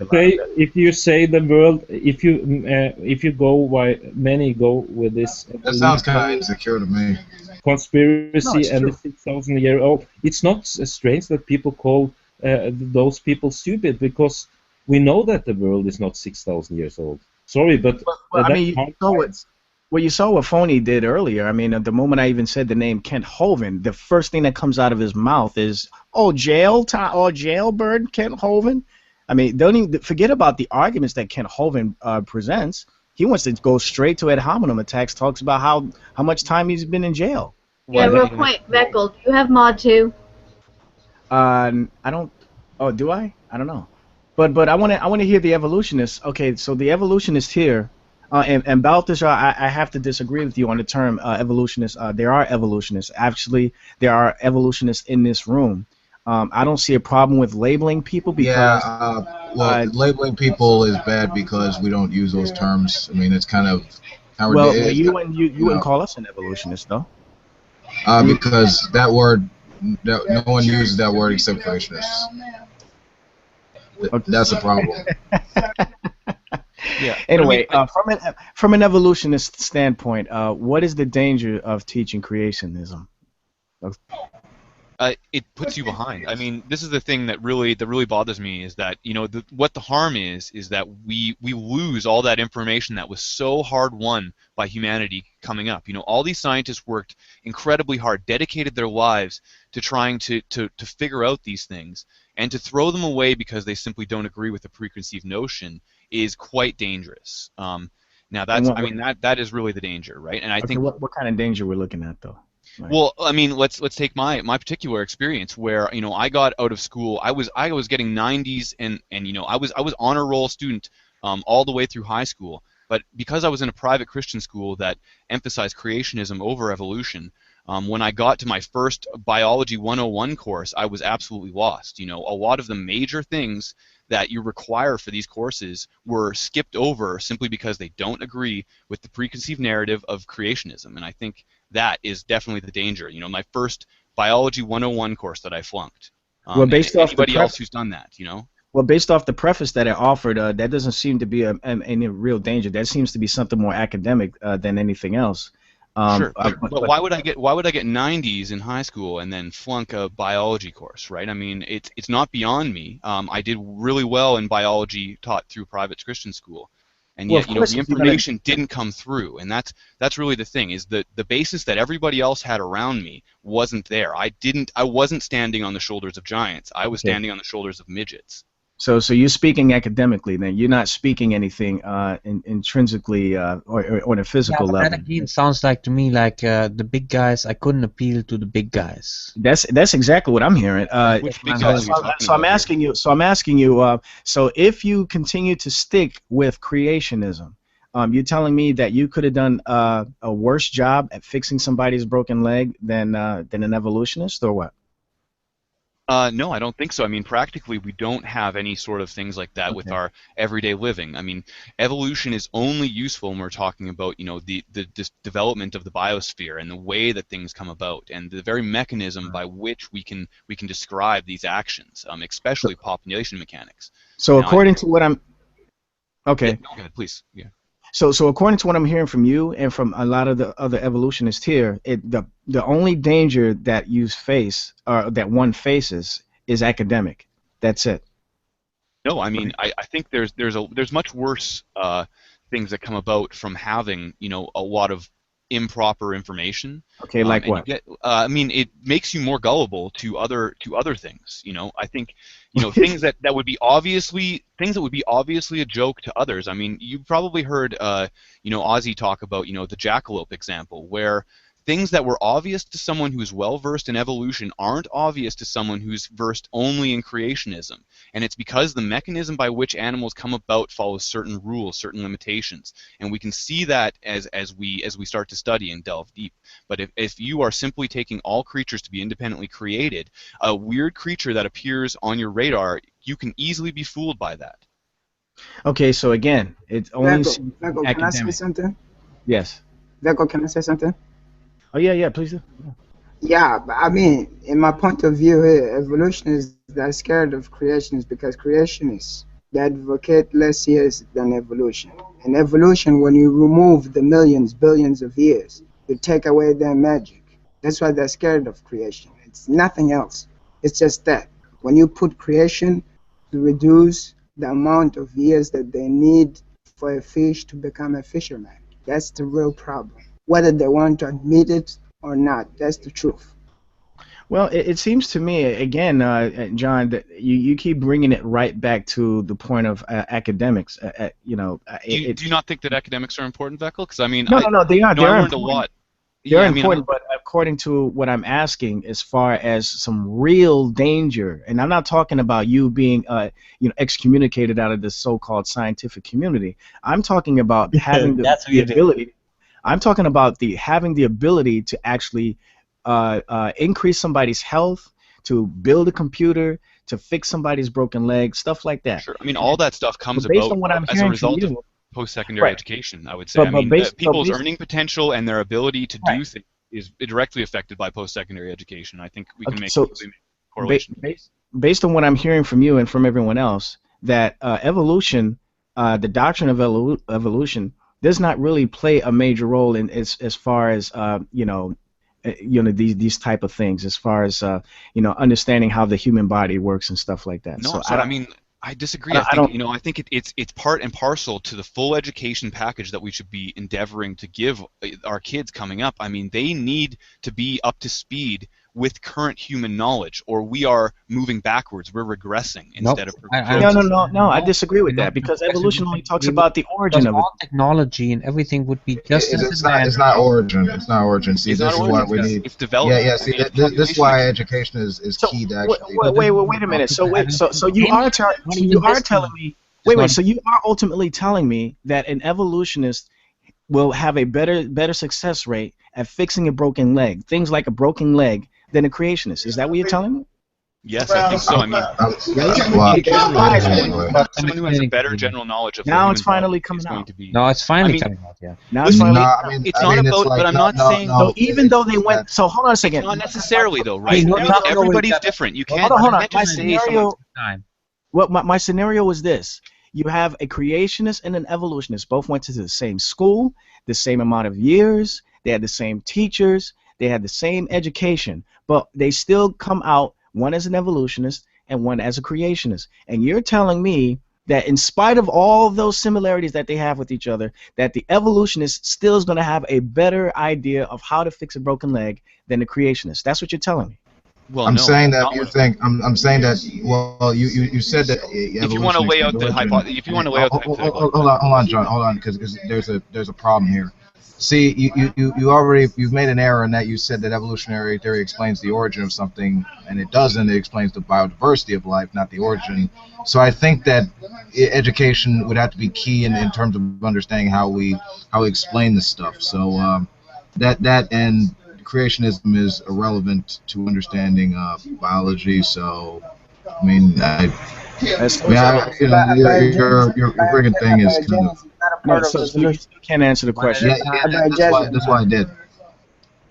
If you say the world, if you go why many go with this. That sounds kind of insecure to me. Conspiracy and the 6,000-year-old. It's not strange that people call those people stupid, because we know that the world is not 6,000 years old. Sorry, but Well, you saw what Phony did earlier. I mean, at the moment I even said the name Kent Hovind, the first thing that comes out of his mouth is, "Oh, jailbird Kent Hovind." I mean, don't even forget about the arguments that Kent Hovind presents. He wants to go straight to ad hominem attacks. Talks about how much time he's been in jail. Yeah, real quick, Veckel, do you have mod 2? I don't. Oh, do I? I don't know. But I want to hear the evolutionists. Okay, so the evolutionists here, and Balthazar, I have to disagree with you on the term evolutionists. There are evolutionists. Actually, there are evolutionists in this room. I don't see a problem with labeling people because. Well, labeling people is bad because we don't use those terms. I mean, it's kind of. Well, you wouldn't call us an evolutionist, though. Because that word, no one uses that word except creationists. That's a problem. Yeah. Anyway, from an evolutionist standpoint, what is the danger of teaching creationism? It puts you behind. I mean, this is the thing that really bothers me is that what the harm is that we lose all that information that was so hard won by humanity coming up. All these scientists worked incredibly hard, dedicated their lives to trying to figure out these things, and to throw them away because they simply don't agree with the preconceived notion is quite dangerous. Now that is really the danger, right? And I think what kind of danger we're looking at though. Right. Well, I mean, let's take my particular experience where I got out of school. I was getting 90s and I was honor roll student all the way through high school. But because I was in a private Christian school that emphasized creationism over evolution, when I got to my first Biology 101 course, I was absolutely lost. A lot of the major things that you require for these courses were skipped over simply because they don't agree with the preconceived narrative of creationism, and I think that is definitely the danger. My first Biology 101 course that I flunked. Well, based off anybody else who's done that, Well, based off the preface that it offered, that doesn't seem to be any real danger. That seems to be something more academic than anything else. Sure, but why would I get 90s in high school and then flunk a biology course, right? I mean, it's not beyond me. I did really well in biology taught through private Christian school, and yet the information didn't come through, and that's really the thing, is that the basis that everybody else had around me wasn't there. I wasn't standing on the shoulders of giants. I was standing on the shoulders of midgets. So you're speaking academically, then you're not speaking anything intrinsically or on a physical level. That again sounds like to me like the big guys. I couldn't appeal to the big guys. That's exactly what I'm hearing. Which big guys are you talking so I'm asking you. So if you continue to stick with creationism, you're telling me that you could have done a worse job at fixing somebody's broken leg than an evolutionist, or what? No, I don't think so. I mean, practically, we don't have any sort of things like that with our everyday living. I mean, evolution is only useful when we're talking about, the development of the biosphere and the way that things come about, and the very mechanism by which we can describe these actions, especially population mechanics. So according to what I'm, okay. Yeah, go ahead, please. Yeah. So according to what I'm hearing from you and from a lot of the other evolutionists here, the only danger that you face, or that one faces, is academic. That's it. No, I mean, I think there's much worse things that come about from having a lot of improper information. Okay, like what? I mean, it makes you more gullible to other things. I think things that would be obviously a joke to others. I mean, you've probably heard Ozzy talk about the jackalope example, where things that were obvious to someone who's well versed in evolution aren't obvious to someone who's versed only in creationism, and it's because the mechanism by which animals come about follows certain rules, certain limitations, and we can see that as we start to study and delve deep. But if you are simply taking all creatures to be independently created, a weird creature that appears on your radar, you can easily be fooled by that. Okay, so again, it's only Veckel, can I say something? Yes. Veckel, can I say something? Oh yeah, please do. Yeah, but I mean, in my point of view here, evolutionists that are scared of creationists because creationists, they advocate less years than evolution. And evolution, when you remove the millions, billions of years, you take away their magic. That's why they're scared of creation. It's nothing else. It's just that. When you put creation to reduce the amount of years that they need for a fish to become a fisherman, That's the real problem. Whether they want to admit it or not, that's the truth. Well, it seems to me, again, John, that you keep bringing it right back to the point of academics. Do you not think that academics are important, Veckel? Because I mean, no, they are. I They're learned important. a lot. They're Yeah, I mean, important, but according to what I'm asking, as far as some real danger, and I'm not talking about you being, excommunicated out of the so-called scientific community. I'm talking about having That's what the you do. ability. I'm talking about having the ability to actually increase somebody's health, to build a computer, to fix somebody's broken leg, stuff like that. Sure. I mean, all that stuff comes But based about on what I'm as a hearing from result of you, post-secondary right? education, I would say. But I mean, based people's earning potential and their ability to do right. things is directly affected by post-secondary education. I think we can make So a correlation. based on what I'm hearing from you and from everyone else, that evolution, the doctrine of evolution, does not really play a major role in as far as these type of things, as far as understanding how the human body works and stuff like that. No, So I mean, I disagree. I think it's part and parcel to the full education package that we should be endeavoring to give our kids coming up. I mean, they need to be up to speed with current human knowledge, or we are moving backwards. We're regressing instead of progressing. No, I disagree with that, because evolution only talks about the origin of it. All technology and everything would be just as advanced. It's not origin. It's not origin. See, this is what we need. It's development. Yeah. See, this is why education is key to actually. Wait a minute. So you are telling me. Wait. So you are ultimately telling me that an evolutionist will have a better success rate at fixing a broken leg, things like a broken leg, than a creationist. Is that what you're telling me? Yes, I think so. I mean, someone who has a better general knowledge of now it's finally coming out. No, it's finally coming out. Yeah. Now it's finally. It's not about. But I'm not saying. So even though they went. So hold on a second. Not necessarily though, right? Everybody's different. You can't. Hold on. My scenario. My scenario was this: you have a creationist and an evolutionist. Both went to the same school, the same amount of years. They had the same teachers. They had the same education, but they still come out, one as an evolutionist and one as a creationist. And you're telling me that in spite of all of those similarities that they have with each other, that the evolutionist still is going to have a better idea of how to fix a broken leg than the creationist. That's what you're telling me. Well, I'm saying that you think. I'm saying that. Well, you said that. If you want to lay out the hypothesis, hold on, John. Hold on, because there's a problem here. See, you've made an error in that you said that evolutionary theory explains the origin of something, and it doesn't. It explains the biodiversity of life, not the origin. So I think that education would have to be key in terms of understanding how we explain this stuff. So that and creationism is irrelevant to understanding biology. So I mean, your friggin' thing is kind of. No, so you can't answer the question. That's why I did.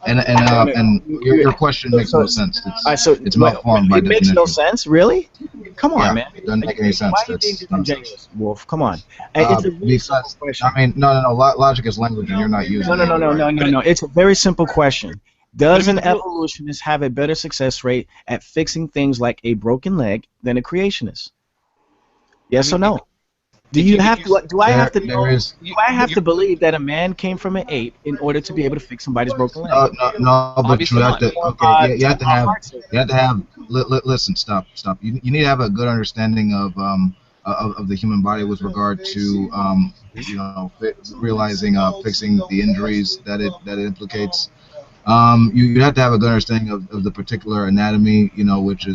And your question makes no sense. It's malformed by definition. It makes no sense, really? Come on, man. It doesn't make any sense. Why are you being disingenuous, Wolf? Come on. Because I mean, no. Logic is language, and you're not using. No. It's a very simple question. Does an evolutionist have a better success rate at fixing things like a broken leg than a creationist? Yes or no? Do I have to believe that a man came from an ape in order to be able to fix somebody's broken leg? No, but you have to. Okay, you have to have. Listen, stop. You need to have a good understanding of the human body with regard to realizing fixing the injuries that it implicates. You have to have a good understanding of the particular anatomy, which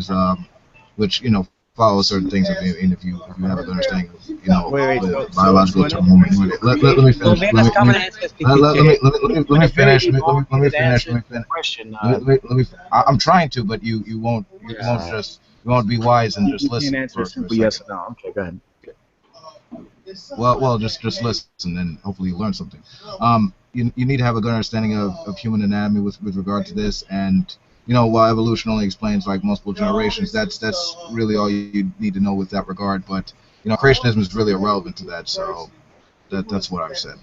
follows certain things. If you have a good understanding of, the biological term. Let me finish. Let me finish. I'm trying to, but you won't be wise and just listen. Yes. No. Okay. Go ahead. Well, just listen, and hopefully you learn something. You need to have a good understanding of human anatomy with regard to this, and while evolution only explains like multiple generations, that's really all you need to know with that regard. But creationism is really irrelevant to that, so that's what I've said.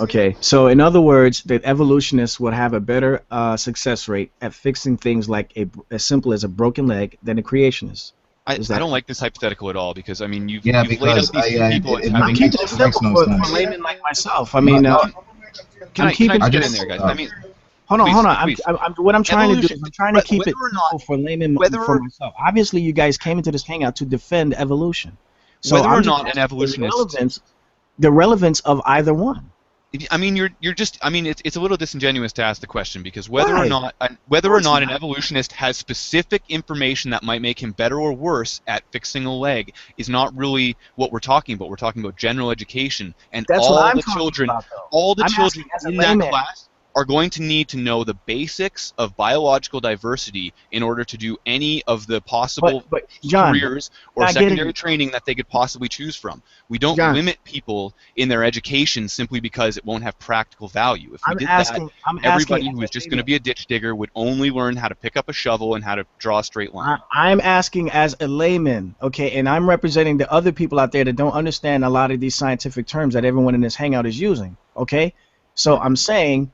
Okay, so in other words, the evolutionists would have a better success rate at fixing things like as simple as a broken leg than a creationist. I don't like this hypothetical at all, because I mean you've laid out these people as having. I'm keeping it simple for laymen like myself. I mean, Can I just get in there, guys? I mean, hold on. Please. What I'm trying to do is I'm trying to keep it whether or not- for layman for myself. Obviously, you guys came into this hangout to defend evolution. So whether or I'm just not an asking evolutionist, the relevance of either one. I mean, you're just. I mean, it's a little disingenuous to ask the question, because whether or Why? not an evolutionist has specific information that might make him better or worse at fixing a leg is not really what we're talking about. We're talking about general education, and That's all what I'm the talking children, about, though. all the I'm children asking as a in that layman. class are going to need to know the basics of biological diversity in order to do any of the possible But John, careers or not getting secondary it. training that they could possibly choose from. We don't John. limit people in their education simply because it won't have practical value. If we I'm did asking that, everybody who was just going to be a ditch digger would only learn how to pick up a shovel and how to draw a straight line. I'm asking as a layman, okay, and I'm representing the other people out there that don't understand a lot of these scientific terms that everyone in this hangout is using, okay? So I'm saying,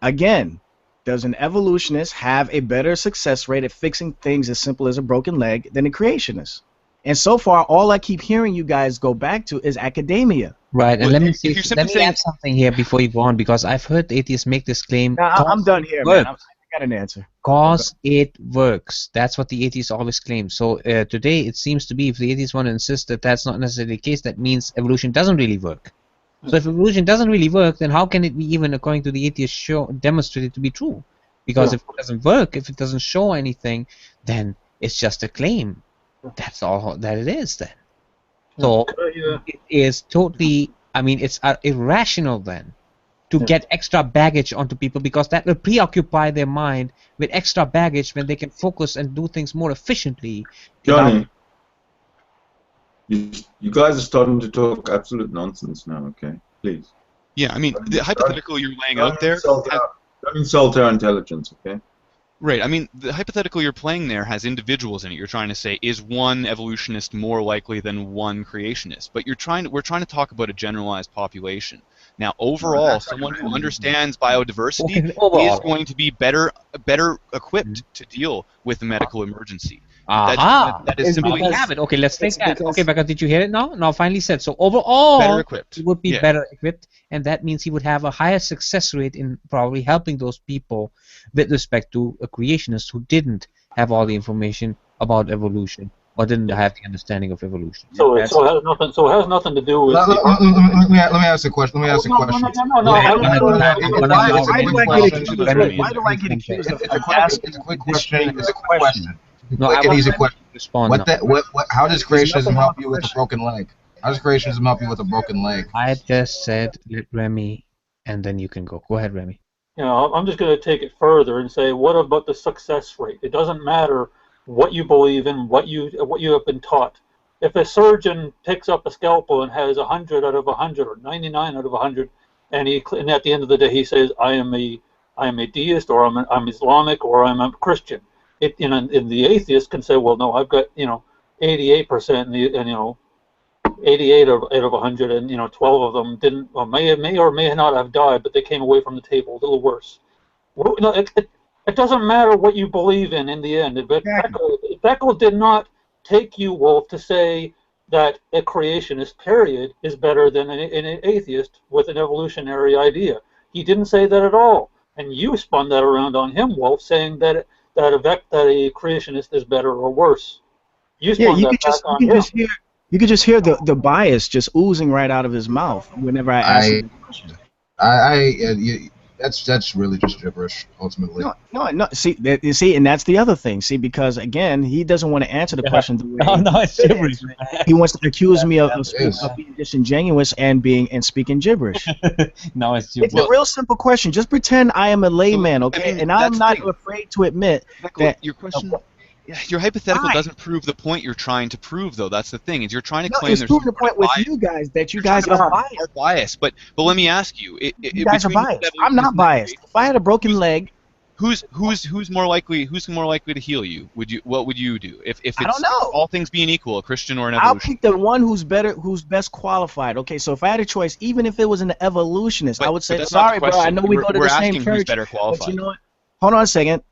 again, does an evolutionist have a better success rate at fixing things as simple as a broken leg than a creationist? And so far, all I keep hearing you guys go back to is academia. Right, and Well, let me if see. you're simply Let me saying- add something here before you go on, because I've heard atheists make this claim. Now, I'm done here, Work. man. I got an answer. Cause it works. That's what the atheists always claim. So today it seems to be, if the atheists want to insist that that's not necessarily the case, that means evolution doesn't really work. So if evolution doesn't really work, then how can it be, even according to the atheists, demonstrated to be true? Because if it doesn't work, if it doesn't show anything, then it's just a claim. That's all that it is then. So it is totally, I mean, it's irrational then to get extra baggage onto people, because that will preoccupy their mind with extra baggage when they can focus and do things more efficiently. Johnny, you guys are starting to talk absolute nonsense now, okay? Please. Yeah, I mean, the hypothetical you're laying out there... Don't insult our intelligence, okay? Right, I mean, the hypothetical you're playing there has individuals in it. You're trying to say, is one evolutionist more likely than one creationist? But we're trying to talk about a generalized population. Now, overall, someone who understands biodiversity is going to be better equipped to deal with the medical emergency. That is simply... we have it. Okay, let's take that. Okay, Becca, did you hear it now? Now, finally said. So overall, better equipped. He would be better equipped, and that means he would have a higher success rate in probably helping those people with respect to a creationist who didn't have all the information about evolution or didn't have the understanding of evolution. So it has nothing to do with. Let me ask a question. Let me ask a question. Why do I get accused of asking? It's a quick question. It's a quick question. Quick and easy question. How does creationism help you with a broken leg? How does creationism help you with a broken leg? I just said let Remy, and then you can go. Go ahead, Remy. You know, I'm just going to take it further and say, what about the success rate? It doesn't matter what you believe in, what you have been taught. If a surgeon picks up a scalpel and has 100 out of 100 or 99 out of 100, and at the end of the day he says, I am a deist, or I'm Islamic, or I'm a Christian. And the atheist can say, well, no, I've got 88%, and 88 out of 100, and 12 of them didn't, or may or may not have died, but they came away from the table a little worse. Well, no, it doesn't matter what you believe in the end. But Beckel did not take you, Wolf, to say that a creationist, period, is better than an atheist with an evolutionary idea. He didn't say that at all, and you spun that around on him, Wolf, saying that a creationist is better or worse. You spun that back on him. You could just hear the bias just oozing right out of his mouth whenever I ask him a question. That's really just gibberish, ultimately. No. See, and that's the other thing. See, because again, he doesn't want to answer the question the way. No, it's gibberish. He wants to accuse me of being disingenuous and speaking gibberish. No, it's gibberish. It's a real simple question. Just pretend I am a layman, okay? And I'm not afraid to admit that your question. Your hypothetical doesn't prove the point you're trying to prove, though. That's the thing. Is you're trying to claim there's proving the point with you guys that you guys are biased. But let me ask you. You guys are biased. I'm not biased. If I had a broken leg, who's more likely to heal you? What would you do if it's, I don't know. All things being equal, a Christian or an evolutionist? I'll pick the one who's best qualified. Okay, so if I had a choice, even if it was an evolutionist, I would say, sorry, bro. I know we go to the same church, who's better qualified. but you know what? Hold on a second.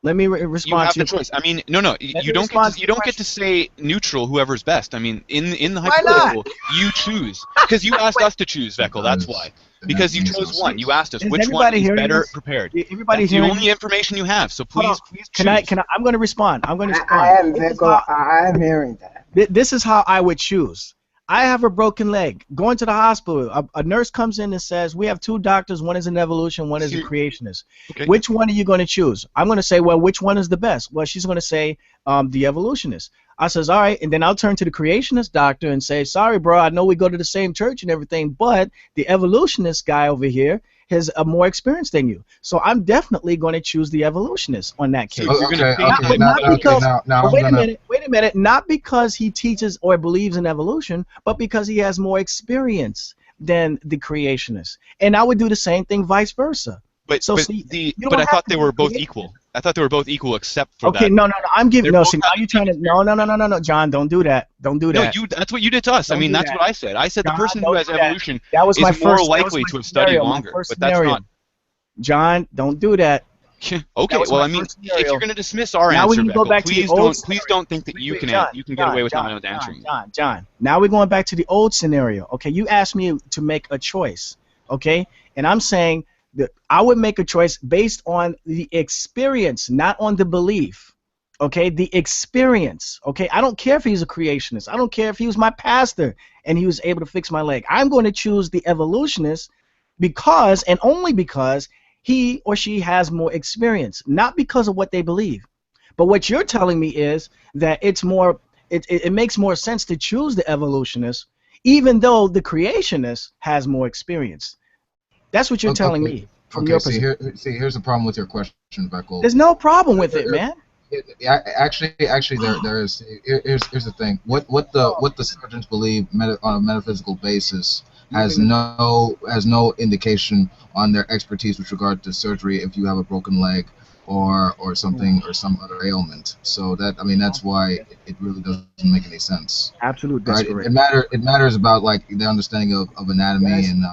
Let me You respond have to the your choice. I mean, no, Let you me don't respond you don't get to say neutral, whoever's best. I mean, in the Why not? hypothetical, you choose because you asked us to choose, Veckel. That's why. Because you chose one. You asked us Is which one everybody is hearing better this? prepared. Everybody That's the hearing only this? information you have. So Hold on. please Can choose. I? I'm going to respond. I'm going to respond. I am This is Veckel. how I am hearing that. This is how I would choose. I have a broken leg. Going to the hospital, a nurse comes in and says, we have two doctors. One is an evolution, one is a creationist. Okay. Which one are you going to choose? I'm going to say, well, which one is the best? Well, she's going to say the evolutionist. I says, all right, and then I'll turn to the creationist doctor and say, sorry, bro, I know we go to the same church and everything, but the evolutionist guy over here has more experience than you. So I'm definitely going to choose the evolutionist on that case. So you're going to pick Not, but not because, now but wait a minute, not because he teaches or believes in evolution, but because he has more experience than the creationist. And I would do the same thing vice versa. But So but see, the you don't but I have thought to they be were both creationist. equal. I thought they were both equal except for Okay, that. no, I'm giving They're no. both See, now you're trying to no, John, don't do that. Don't do No, that. that's what you did to us. I Don't mean, do that's that. what I said. I said the John, person who don't has do that. evolution That was my is more first. That was likely my to have studied scenario. My longer. first But that's scenario. not. John, don't do that. Okay, was well, my I mean, first if scenario. you're going to dismiss our Now we answer, can go Veckel, back to the old please don't think that you John, can get away with not answering. John. Now we're going back to the old scenario. Okay, you asked me to make a choice. Okay, and I'm saying that I would make a choice based on the experience, not on the belief. Okay, the experience. Okay, I don't care if he's a creationist. I don't care if he was my pastor and he was able to fix my leg. I'm going to choose the evolutionist because and only because he or she has more experience, not because of what they believe. But what you're telling me is that it makes more sense to choose the evolutionist, even though the creationist has more experience. That's what you're telling me from your perspective. Here's the problem with your question, Veckel. There's no problem with it, man. Actually, there is. Here's the thing. What the surgeons believe on a metaphysical basis has no indication on their expertise with regard to surgery if you have a broken leg or something or some other ailment. So that's why it really doesn't make any sense. Absolutely, that's correct. It matters about like the understanding of anatomy and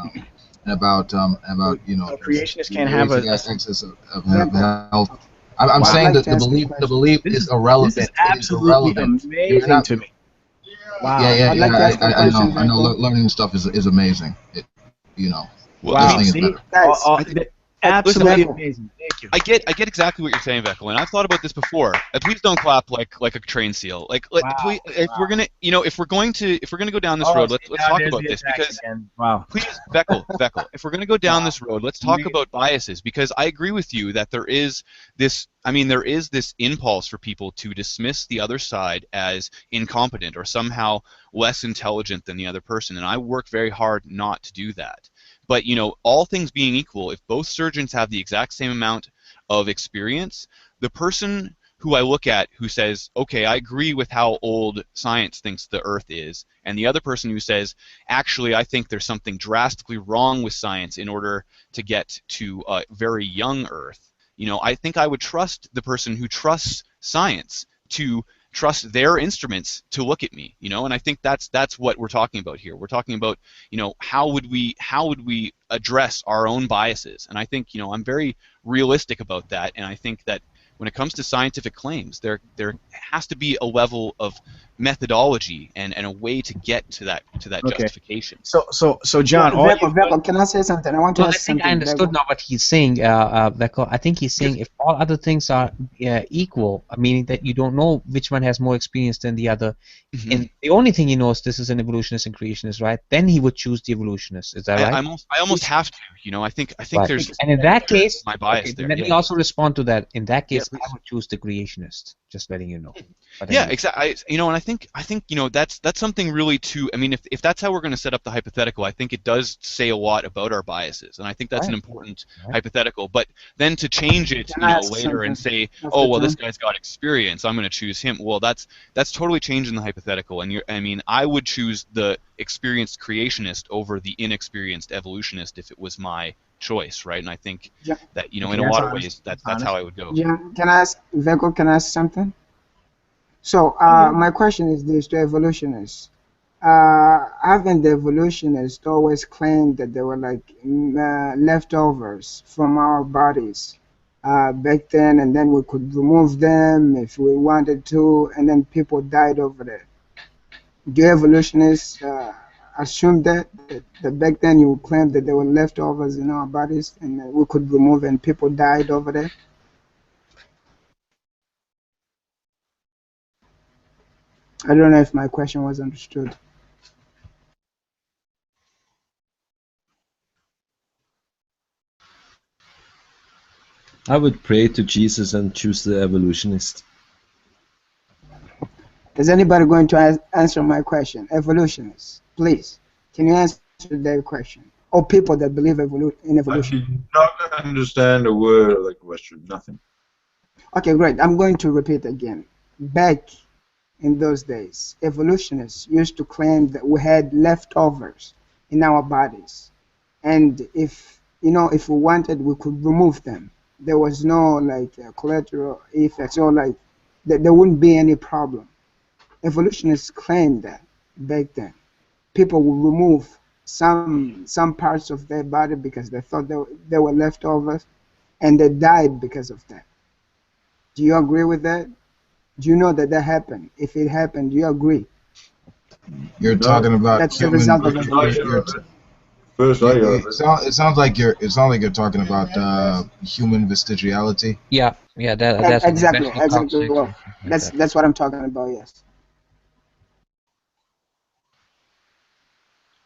about creationists can't have access of health. I'm saying that the belief is irrelevant. This is absolutely amazing to me. Wow. Yeah. I know. Learning stuff is amazing. Wow. See, absolutely amazing. Thank you. I get exactly what you're saying, Veckel, and I've thought about this before. Please don't clap like a trained seal. Please, if we're gonna go down this road, let's talk about this because please, Veckel, if we're gonna go down this road, let's talk about biases because I agree with you that there is this impulse for people to dismiss the other side as incompetent or somehow less intelligent than the other person, and I work very hard not to do that. But all things being equal, if both surgeons have the exact same amount of experience, the person who I look at who says, okay, I agree with how old science thinks the Earth is, and the other person who says, actually, I think there's something drastically wrong with science in order to get to a very young Earth, I think I would trust the person who trusts science to trust their instruments to look at me, and I think that's what we're talking about here. We're talking about, how would we address our own biases, and I think, I'm very realistic about that, and I think that when it comes to scientific claims, there has to be a level of methodology and a way to get to that justification. So John, Veckel, can I say something? I want to ask something. I understood now what he's saying, Veckel. I think he's saying if all other things are equal, meaning that you don't know which one has more experience than the other, and the only thing he knows this is an evolutionist and creationist, right? Then he would choose the evolutionist. Is that right? I almost have to. I think right. there's. And in that case, my bias there. Let me also respond to that. In that case, I would choose the creationist. Just letting you know. But yeah, exactly. And I think that's something really too. I mean, if that's how we're going to set up the hypothetical, I think it does say a lot about our biases, and I think that's an important hypothetical. But then to change it, later and say, oh well, this guy's got experience, I'm going to choose him. Well, that's totally changing the hypothetical. And I would choose the experienced creationist over the inexperienced evolutionist if it was my choice, right? And I think that in a lot of ways that's how I would go. Yeah, can I ask Veckel? Can I ask something? So my question is this to evolutionists: haven't the evolutionists always claimed that they were like leftovers from our bodies back then, and then we could remove them if we wanted to, and then people died over there. Do evolutionists assume that back then you would claim that there were leftovers in our bodies and we could remove and people died over there? I don't know if my question was understood. I would pray to Jesus and choose the evolutionist. Is anybody going to answer my question? Evolutionists, please. Can you answer that question? Or people that believe in evolution? I did not understand a word of the question. Nothing. Okay, great. I'm going to repeat again. Back in those days, evolutionists used to claim that we had leftovers in our bodies, and if we wanted, we could remove them. There was no like collateral effects, or like there wouldn't be any problem. Evolutionists claimed that back then people would remove some parts of their body because they thought they were leftovers, and they died because of that. Do you agree with that? Do you know that happened? If it happened, do you agree? You're talking about That's the human. result of evolution. First, it sounds like you're talking about human vestigiality. Yeah, that's exactly toxic. well, that's what I'm talking about. Yes.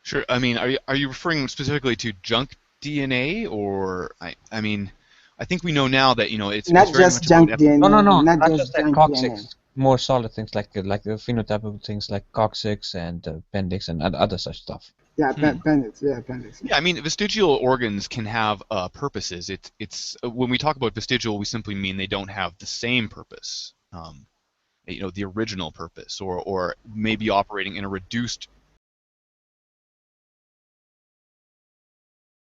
Sure. I mean, are you referring specifically to junk DNA, or I mean, I think we know now that it's Not very just much junk about DNA. No, Not not just just like junk coccyx, DNA. more solid things like the phenotypical things like coccyx and appendix and other such stuff. Yeah, appendix. Yeah, appendix. Yeah, I mean, vestigial organs can have purposes. It's when we talk about vestigial, we simply mean they don't have the same purpose. The original purpose, or maybe operating in a reduced